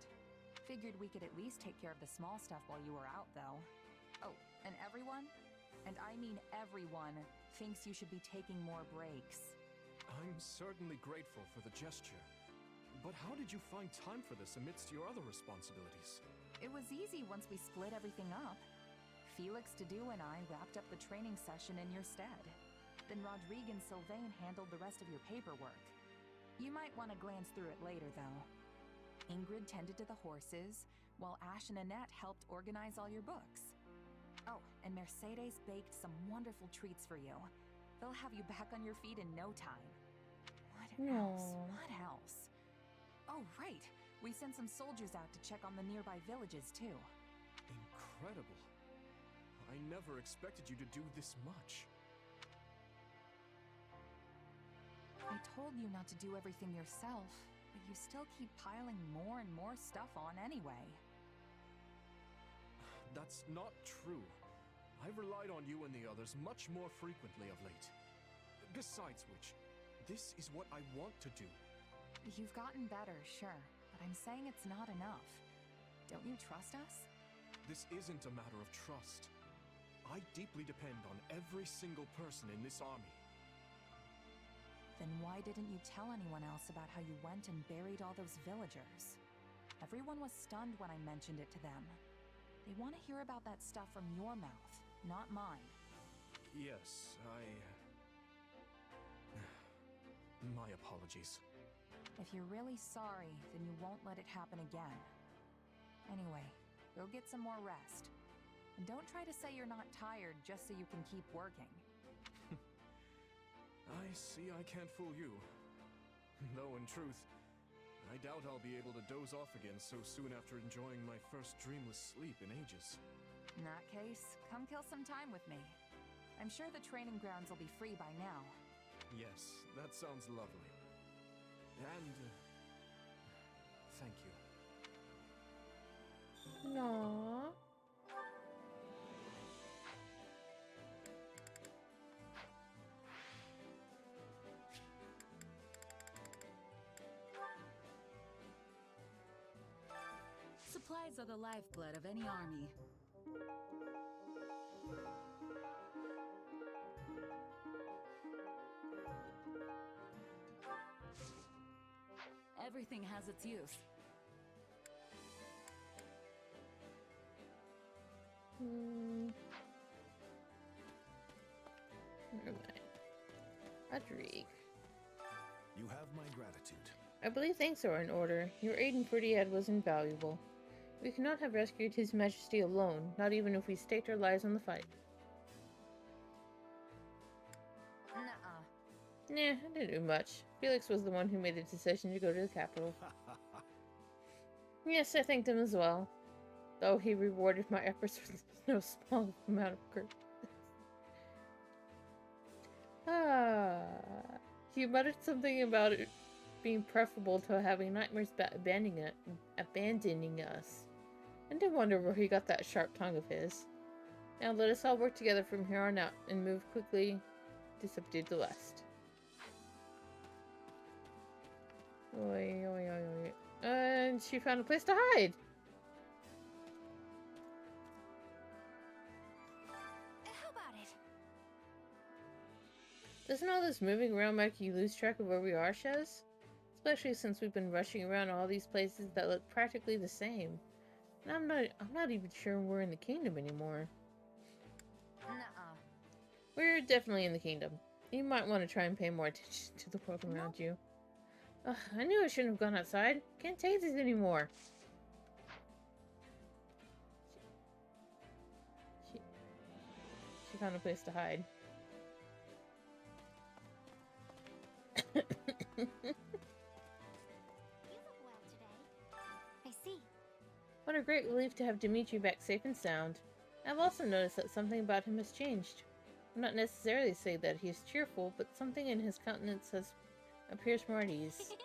Figured we could at least take care of the small stuff while you were out, though. Oh, and everyone, and I mean everyone, thinks you should be taking more breaks. I'm certainly grateful for the gesture. But how did you find time for this amidst your other responsibilities? It was easy once we split everything up. Felix Tadu and I wrapped up the training session in your stead. Then Rodrigue and Sylvain handled the rest of your paperwork. You might want to glance through it later, though. Ingrid tended to the horses, while Ash and Annette helped organize all your books. Oh, and Mercedes baked some wonderful treats for you. They'll have you back on your feet in no time. What else? What else? Oh, right. We sent some soldiers out to check on the nearby villages, too. Incredible. I never expected you to do this much. I told you not to do everything yourself, but you still keep piling more and more stuff on anyway. That's not true. I've relied on you and the others much more frequently of late. Besides which, this is what I want to do. You've gotten better, sure, but I'm saying it's not enough. Don't you trust us? This isn't a matter of trust. I deeply depend on every single person in this army. Then why didn't you tell anyone else about how you went and buried all those villagers? Everyone was stunned when I mentioned it to them. They want to hear about that stuff from your mouth, not mine. Yes, My apologies. If you're really sorry, then you won't let it happen again. Anyway, go get some more rest. And don't try to say you're not tired just so you can keep working. I see I can't fool you. Though in truth, I doubt I'll be able to doze off again so soon after enjoying my first dreamless sleep in ages. In that case, come kill some time with me. I'm sure the training grounds will be free by now. Yes, that sounds lovely. And, thank you. Aww. Supplies are the lifeblood of any army. Everything has its use. Never mind. Rodrigue. You have my gratitude. I believe thanks are in order. Your aid in Fortiad was invaluable. We could not have rescued His Majesty alone, not even if we staked our lives on the fight. Nuh-uh. Nah, I didn't do much. Felix was the one who made the decision to go to the capital. Yes, I thanked him as well. Though he rewarded my efforts with no small amount of courage. He muttered something about it being preferable to having nightmares abandoning us. I did wonder where he got that sharp tongue of his. Now let us all work together from here on out and move quickly to subdue the West. Oi, oi, oi, oi. And she found a place to hide. How about it? Doesn't all this moving around make you lose track of where we are, Shez? Especially since we've been rushing around all these places that look practically the same. And I'm not even sure we're in the kingdom anymore. Nuh-uh. We're definitely in the kingdom. You might want to try and pay more attention to the world around you. Ugh, I knew I shouldn't have gone outside. Can't take this anymore. She found a place to hide. You look well today. I see. What a great relief to have Dimitri back safe and sound. I've also noticed that something about him has changed. Not necessarily say that he is cheerful, but something in his countenance appears more at ease.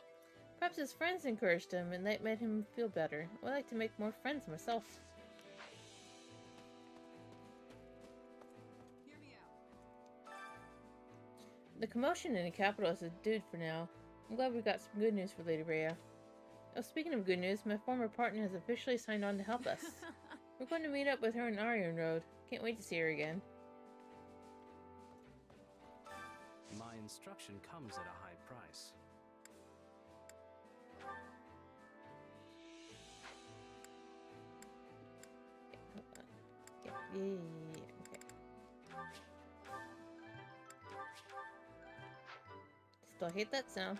Perhaps his friends encouraged him, and that made him feel better. I would like to make more friends myself. Hear me out. The commotion in the capital is subdued for now. I'm glad we got some good news for Lady Rhea. Oh, speaking of good news, my former partner has officially signed on to help us. We're going to meet up with her on Iron Road. Can't wait to see her again. My instruction comes at a high price. Yeah, okay. Still hate that sound.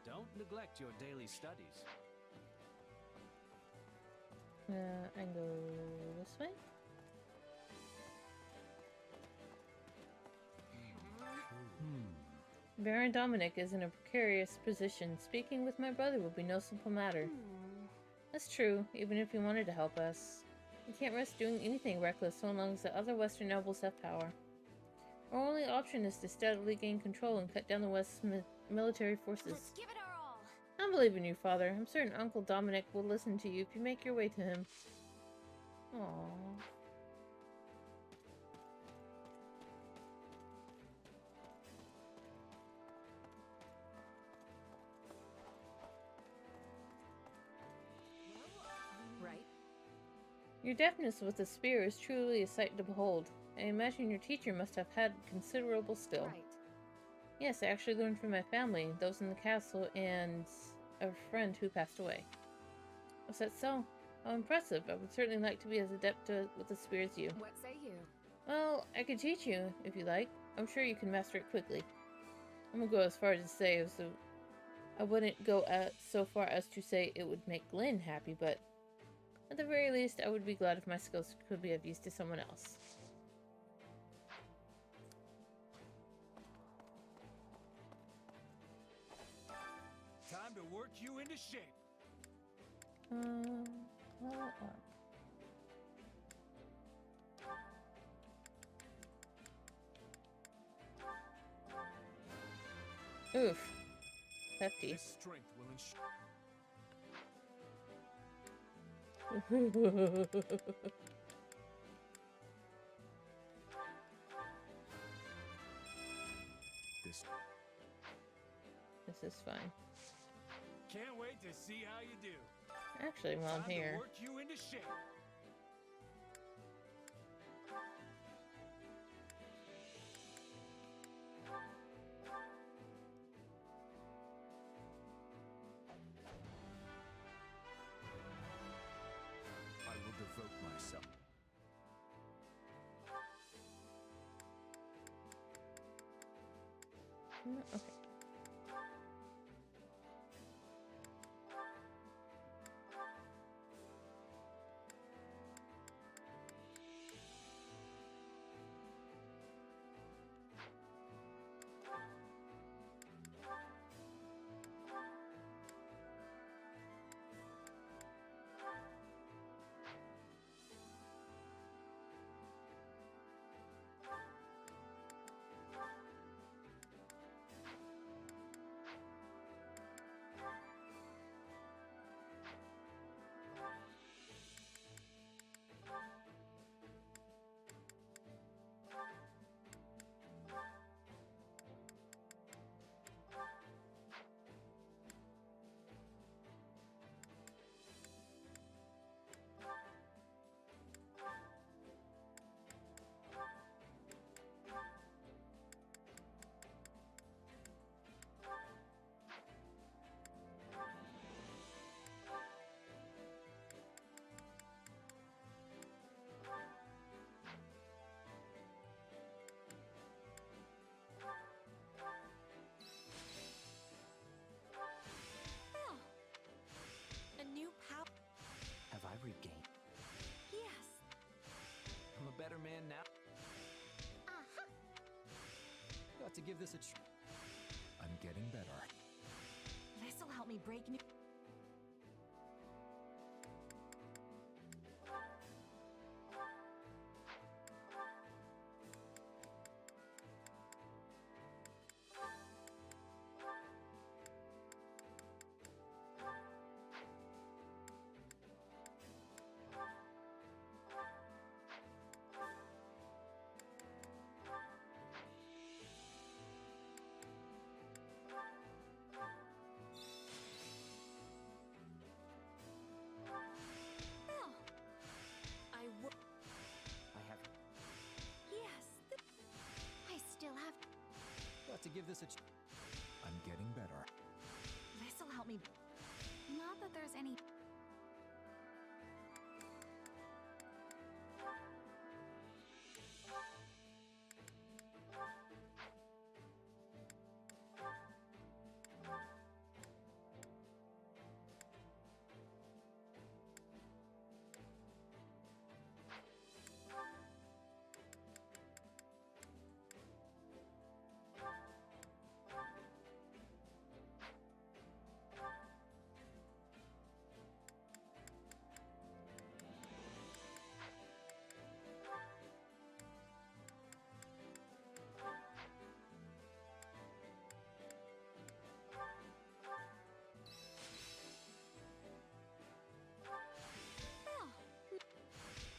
Don't neglect your daily studies. I can go this way. Baron Dominic is in a precarious position. Speaking with my brother will be no simple matter. That's true, even if he wanted to help us. He can't risk doing anything reckless so long as the other Western nobles have power. Our only option is to steadily gain control and cut down the West's military forces. Let's give it our all. I believe in you, Father. I'm certain Uncle Dominic will listen to you if you make your way to him. Aww. Right? Your deftness with the spear is truly a sight to behold. I imagine your teacher must have had considerable skill. Right. Yes, I actually learned from my family, those in the castle, and a friend who passed away. Was that so? How impressive. I would certainly like to be as adept with the spear as you. What say you? Well, I could teach you, if you like. I'm sure you can master it quickly. I'm gonna go as far as to say I wouldn't go so far as to say it would make Glenn happy, but at the very least, I would be glad if my skills could be of use to someone else. Time to work you into shape. Hold on. Oof. Hefty. This strength will ensure. This is fine. Can't wait to see how you do. Actually, while I'm Time here. to work you into shape. I will devote myself. Okay. now. Got to give this a try. I'm getting better. This'll help me break new. I have. Yes. I still have. Got to give this a try. I'm getting better. This'll help me. Not that there's any.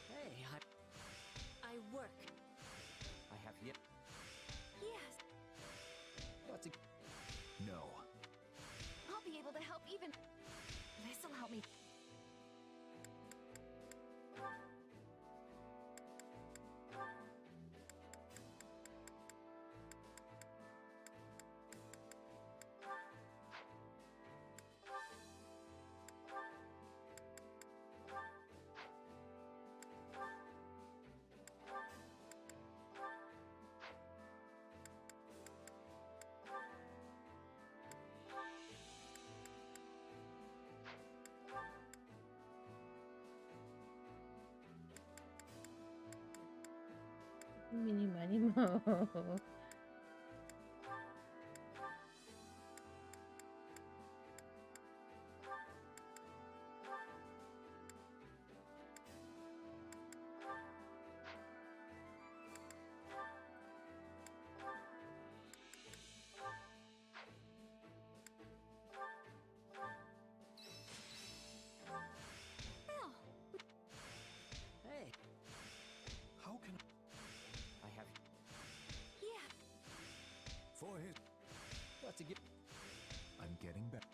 Hey, I work. I have yet. Yes. got to. No. I'll be able to help even. This'll help me. Mini money mo. Hey. How can I have. Yeah. For his. Got to give. I'm getting better.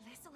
This'll.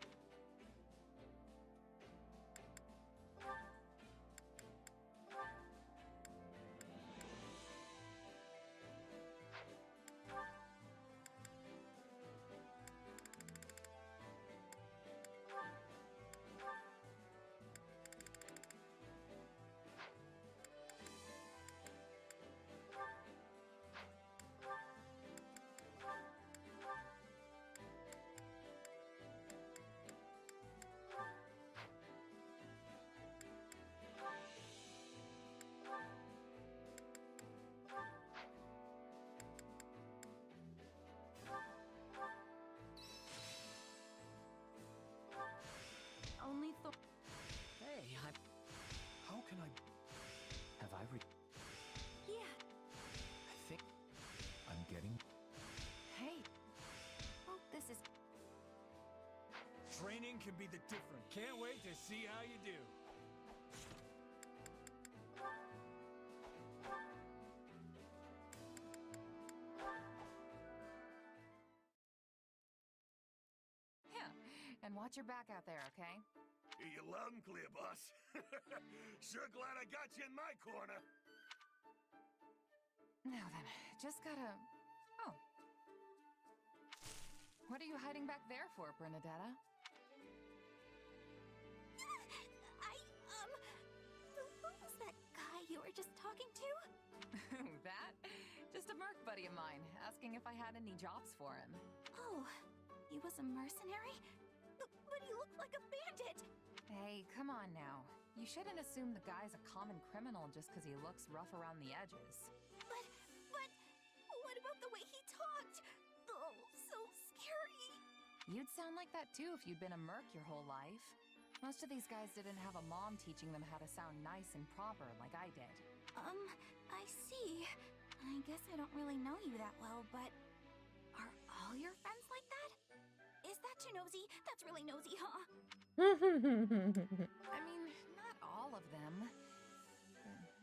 Only Hey, How can I? Have I Yeah. I think. I'm getting. Hey. Oh, this is. Training can be the difference. Can't wait to see how you do. Yeah. And watch your back out there, okay? Hear you loud and clear, boss. Sure glad I got you in my corner. Now then, just gotta... Oh. What are you hiding back there for, Bernadetta? Who was that guy you were just talking to? That? Just a merc buddy of mine, asking if I had any jobs for him. Oh, he was a mercenary? But he looked like a bandit! Hey, come on now. You shouldn't assume the guy's a common criminal just because he looks rough around the edges. But, what about the way he talked? Oh, so scary. You'd sound like that too if you'd been a merc your whole life. Most of these guys didn't have a mom teaching them how to sound nice and proper like I did. I see. I guess I don't really know you that well, but are all your friends like that? Is that too nosy? That's really nosy, huh? I mean, not all of them.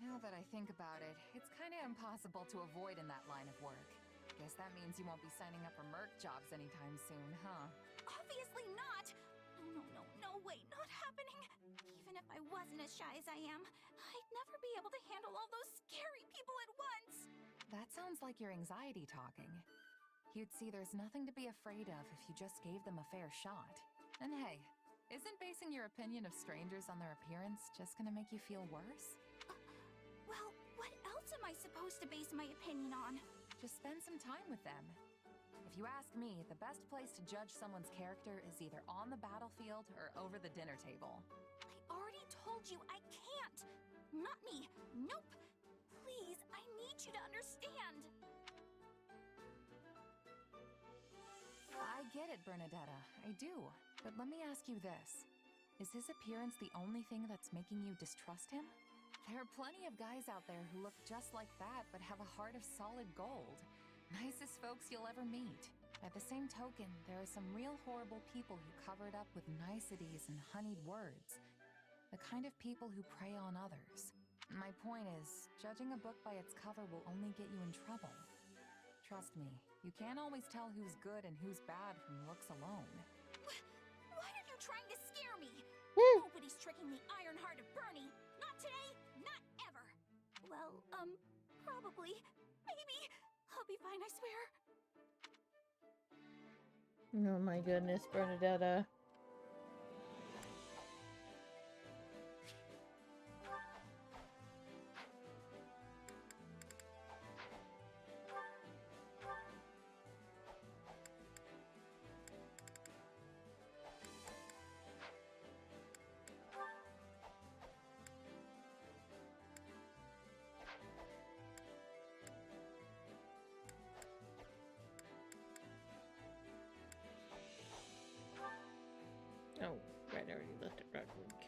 Now that I think about it, it's kind of impossible to avoid in that line of work. Guess that means you won't be signing up for merc jobs anytime soon, huh? Obviously not! No way, not happening! Even if I wasn't as shy as I am, I'd never be able to handle all those scary people at once! That sounds like your anxiety talking. You'd see there's nothing to be afraid of if you just gave them a fair shot. And hey, isn't basing your opinion of strangers on their appearance just gonna make you feel worse? Well, what else am I supposed to base my opinion on? Just spend some time with them. If you ask me, the best place to judge someone's character is either on the battlefield or over the dinner table. I already told you I can't! Not me! Nope! Please, I need you to understand! I get it, Bernadetta. I do. But let me ask you this. Is his appearance the only thing that's making you distrust him? There are plenty of guys out there who look just like that but have a heart of solid gold. Nicest folks you'll ever meet. At the same token, there are some real horrible people who cover it up with niceties and honeyed words. The kind of people who prey on others. My point is, judging a book by its cover will only get you in trouble. Trust me, you can't always tell who's good and who's bad from looks alone. Why are you trying to scare me? Nobody's tricking the iron-hearted Bernie! Not today, not ever! Well, probably. Maybe. I'll be fine, I swear. Oh my goodness, Bernadetta. Oh, right, I already looked at Roderick.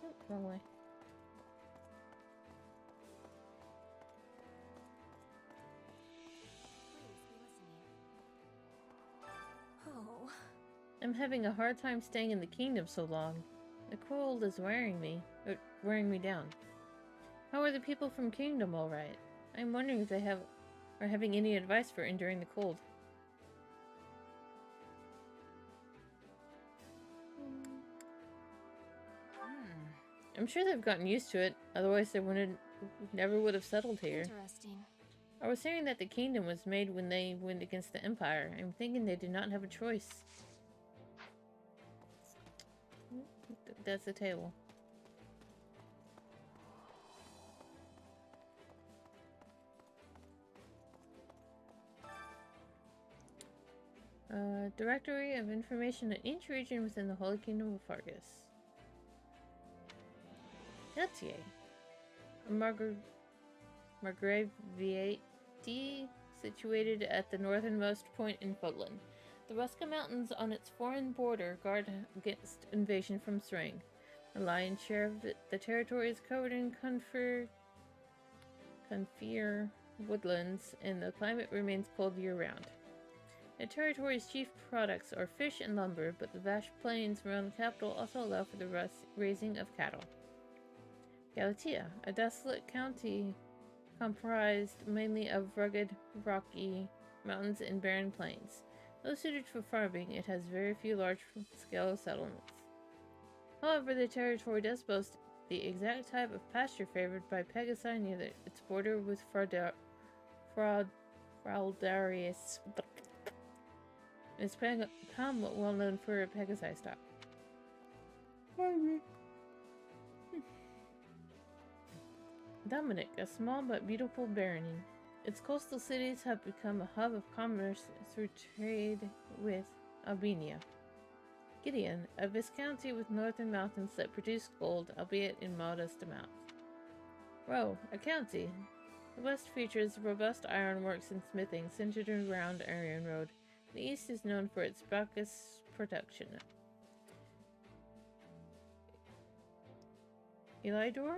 Nope, wrong way. Oh. I'm having a hard time staying in the kingdom so long. The cold is wearing me down. How are the people from Kingdom all right? I'm wondering if they are having any advice for enduring the cold. I'm sure they've gotten used to it, otherwise they never would have settled here. Interesting. I was hearing that the kingdom was made when they went against the Empire. I'm thinking they did not have a choice. That's the table. Directory of information in each region within the Holy Kingdom of Fargus. Gautier. Margraviate, situated at the northernmost point in Fodlan. The Ruska Mountains on its foreign border guard against invasion from Sring. The lion's share of the territory is covered in conifere woodlands, and the climate remains cold year-round. The territory's chief products are fish and lumber, but the vast plains around the capital also allow for the raising of cattle. Galatia, a desolate county comprised mainly of rugged, rocky mountains and barren plains. Though suited for farming, it has very few large-scale settlements. However, the territory does boast the exact type of pasture favored by Pegasi near its border with Fraldarius. It's become well known for Pegasi stock. Dominic, a small but beautiful barony. Its coastal cities have become a hub of commerce through trade with Albania. Gideon, a viscounty with northern mountains that produce gold, albeit in modest amounts. Roe, a county. The west features robust ironworks and smithing centered around Aryan Road. The east is known for its Bacchus production. Eliador?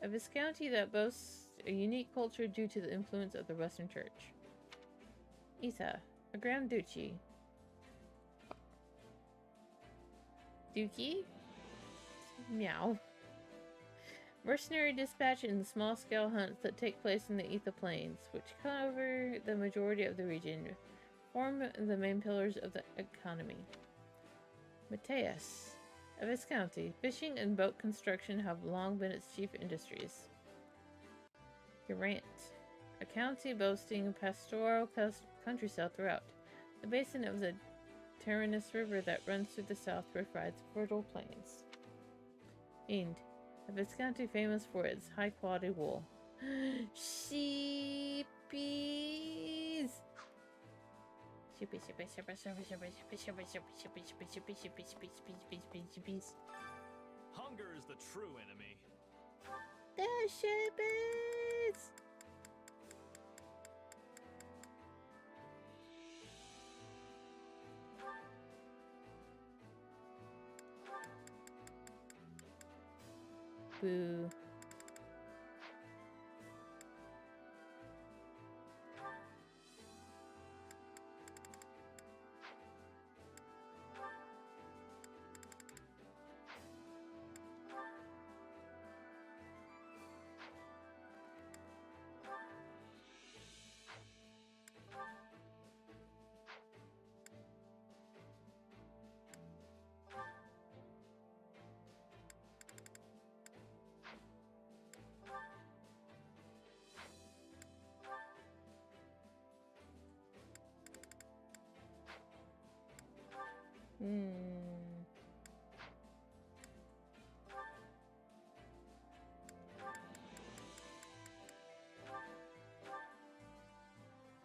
A viscounty that boasts a unique culture due to the influence of the Western Church. Isa, a Grand Duchy. Duchy? Meow. Mercenary dispatch and small-scale hunts that take place in the Etha Plains, which cover the majority of the region, form the main pillars of the economy. Mateus, a viscounty. Fishing and boat construction have long been its chief industries. Geraint, a county boasting pastoral countryside throughout. The basin of the Tyrannus River that runs through the south provides fertile plains. Ind, a viscounty famous for its high-quality wool. Sheepies! Hunger is the true enemy. The sheepies! Boo.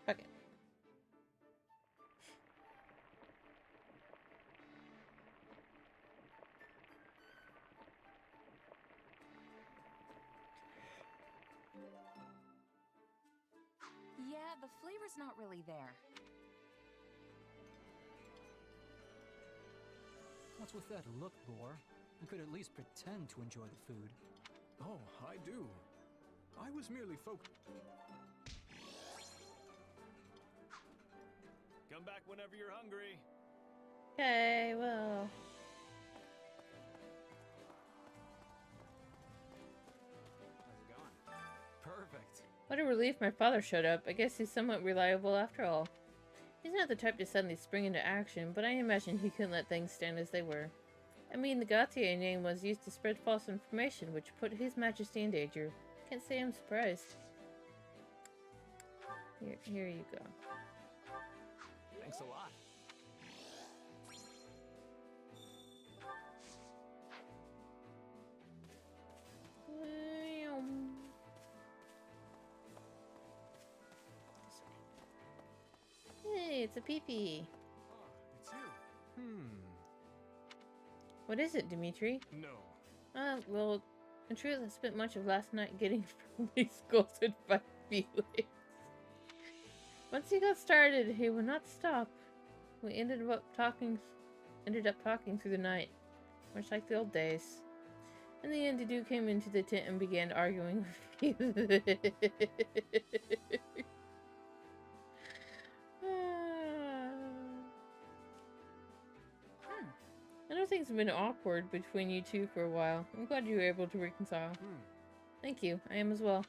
Okay. Yeah, the flavor's not really there. What's with that look, Boar? You could at least pretend to enjoy the food. Oh, I do. I was merely Come back whenever you're hungry. Okay, well. How's it going? Perfect. What a relief my father showed up. I guess he's somewhat reliable after all. He's not the type to suddenly spring into action, but I imagine he couldn't let things stand as they were. I mean, the Gautier name was used to spread false information, which put His Majesty in danger. Can't say I'm surprised. Here you go. Thanks a lot. Hey, it's a peepee. It's you. What is it, Dimitri? No. Well, in truth, I spent much of last night getting firmly scolded by Felix. Once he got started, he would not stop. We ended up talking through the night, much like the old days. In the end, Dudu came into the tent and began arguing with Felix. I know things have been awkward between you two for a while. I'm glad you were able to reconcile. Thank you. I am as well.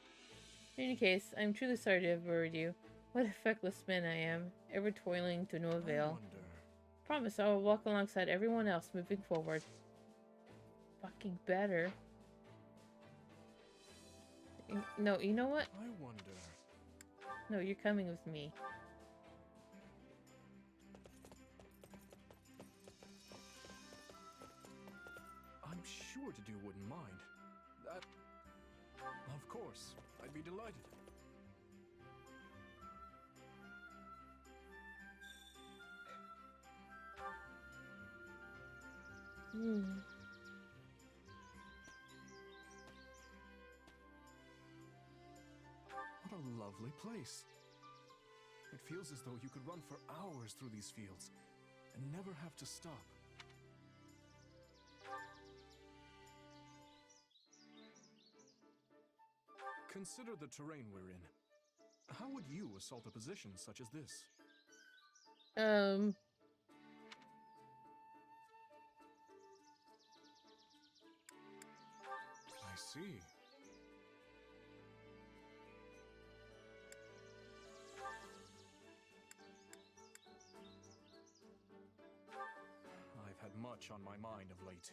In any case, I am truly sorry to have worried you. What a feckless man I am, ever toiling to no avail. Promise I will walk alongside everyone else moving forward. Fucking better. No, you know what? I wonder. No, you're coming with me. I'm sure Dudu wouldn't mind. That... Of course, I'd be delighted. What a lovely place. It feels as though you could run for hours through these fields and never have to stop. Consider the terrain we're in. How would you assault a position such as this? I see. I've had much on my mind of late.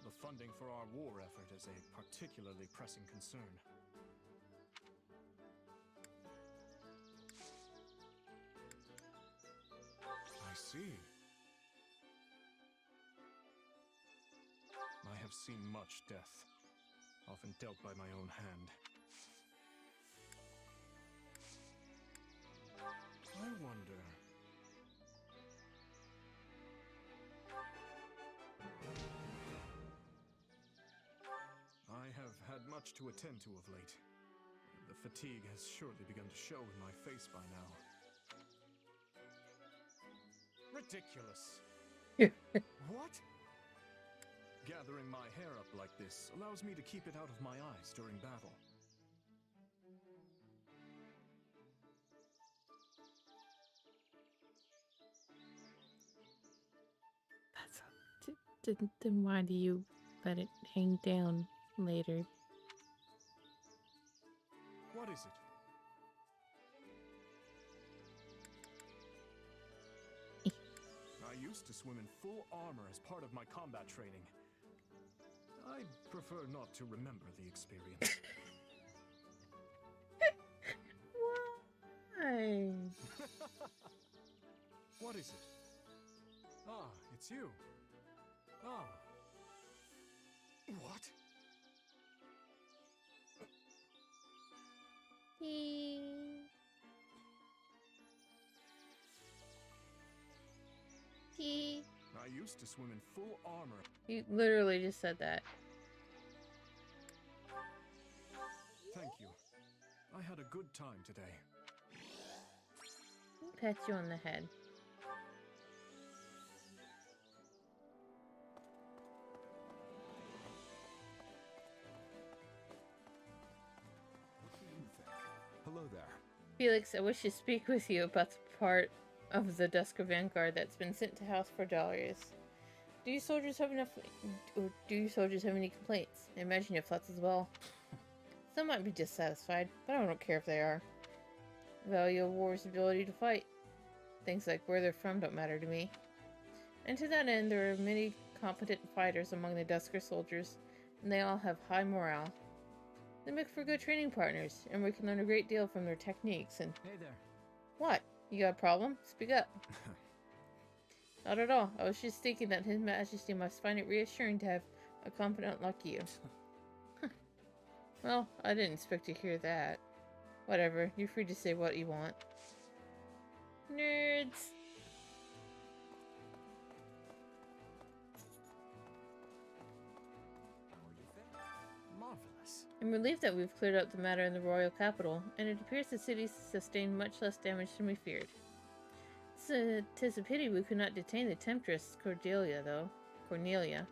The funding for our war effort is a particularly pressing concern. I see. I have seen much death, often dealt by my own hand. I wonder... I have had much to attend to of late. The fatigue has surely begun to show in my face by now. Ridiculous! What? Gathering my hair up like this allows me to keep it out of my eyes during battle. Then why do you let it hang down later? What is it? I used to swim in full armor as part of my combat training. I prefer not to remember the experience. Why? What is it? Ah, it's you. Ah. What? I used to swim in full armor. You literally just said that. Thank you. I had a good time today. Pat you on the head. What do you think? Hello there. Felix, I wish to speak with you about the part of the Dusker Vanguard that's been sent to House Cordelius. Do you soldiers have any complaints? I imagine your flats as well. Some might be dissatisfied, but I don't care if they are. I value a war's ability to fight. Things like where they're from don't matter to me. And to that end, there are many competent fighters among the Dusker soldiers, and they all have high morale. They make for good training partners, and we can learn a great deal from their techniques and... Hey there. What? You got a problem? Speak up. Not at all. I was just thinking that His Majesty must find it reassuring to have a confidant like you. Well, I didn't expect to hear that. Whatever, you're free to say what you want. Nerds! Marvelous. I'm relieved that we've cleared up the matter in the royal capital, and it appears the city sustained much less damage than we feared. Tis a pity we could not detain the temptress Cordelia, though. Cornelia.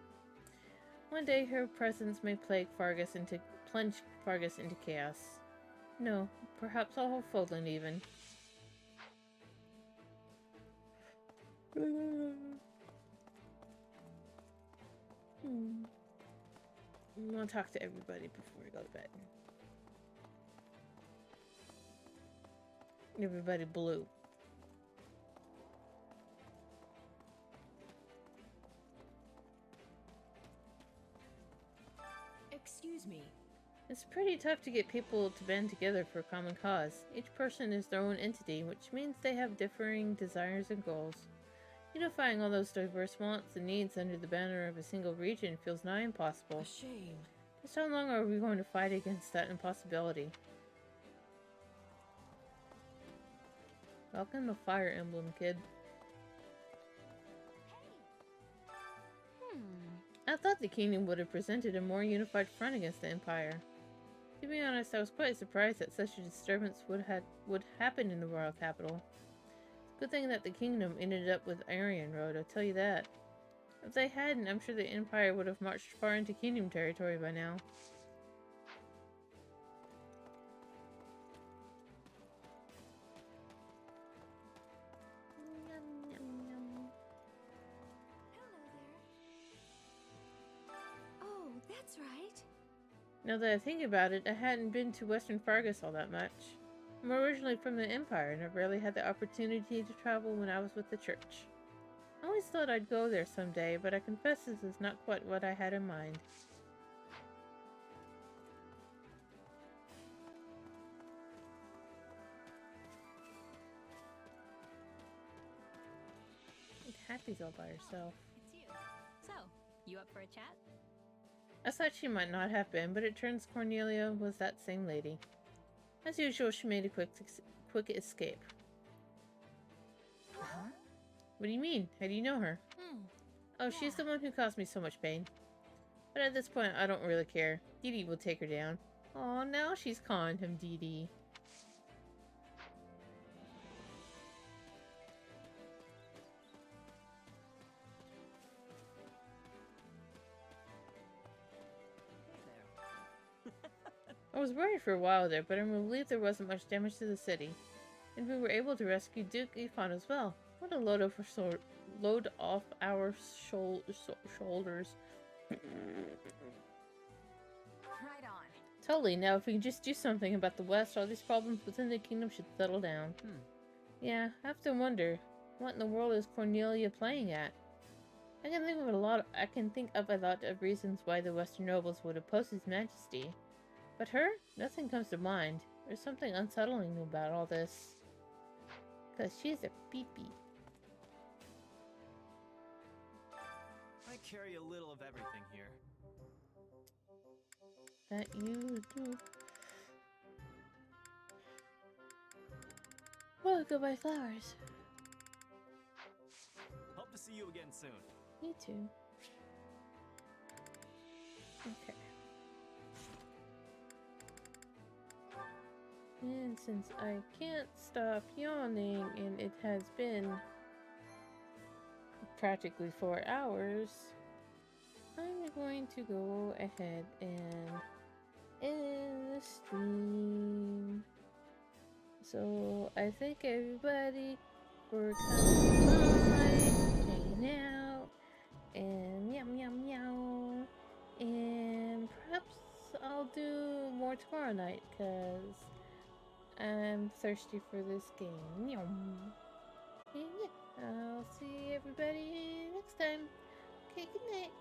One day her presence may plunge Fargus into chaos. No, perhaps all of Fodlan even. I want to talk to everybody before we go to bed. Everybody blue. Excuse me. It's pretty tough to get people to band together for a common cause. Each person is their own entity, which means they have differing desires and goals. Unifying all those diverse wants and needs under the banner of a single region feels nigh impossible. A shame. Just how long are we going to fight against that impossibility? Welcome to Fire Emblem, kid. I thought the kingdom would have presented a more unified front against the Empire. To be honest, I was quite surprised that such a disturbance would happen in the royal capital. Good thing that the kingdom ended up with Aryan Road, I'll tell you that. If they hadn't, I'm sure the Empire would have marched far into kingdom territory by now. Oh, that's right. Now that I think about it, I hadn't been to Western Fargus all that much. I'm originally from the Empire, and I rarely had the opportunity to travel when I was with the church. I always thought I'd go there someday, but I confess this is not quite what I had in mind. Happy's all by herself. It's you. So, you up for a chat? I thought she might not have been, but it turns Cornelia was that same lady. As usual, she made a quick escape. Huh? What do you mean? How do you know her? Oh, she's the one who caused me so much pain. But at this point, I don't really care. Dee Dee will take her down. Oh, now she's calling him Dee Dee. I was worried for a while there, but I'm relieved there wasn't much damage to the city. And we were able to rescue Duke Ifan as well. What a load off our shoulders. Right on. Totally. Now, if we can just do something about the West, all these problems within the kingdom should settle down. Yeah, I have to wonder, what in the world is Cornelia playing at? I can think of a lot of reasons why the Western nobles would oppose His Majesty. But her? Nothing comes to mind. There's something unsettling about all this. 'Cause she's a peepee. I carry a little of everything here. That you do. Well, go buy flowers. Hope to see you again soon. Me too. Okay. And since I can't stop yawning, and it has been practically 4 hours, I'm going to go ahead and end the stream. So I thank everybody for coming by, hanging out, and meow meow meow. And perhaps I'll do more tomorrow night, because I'm thirsty for this game. Yum. And yeah, I'll see everybody next time. Okay, good night.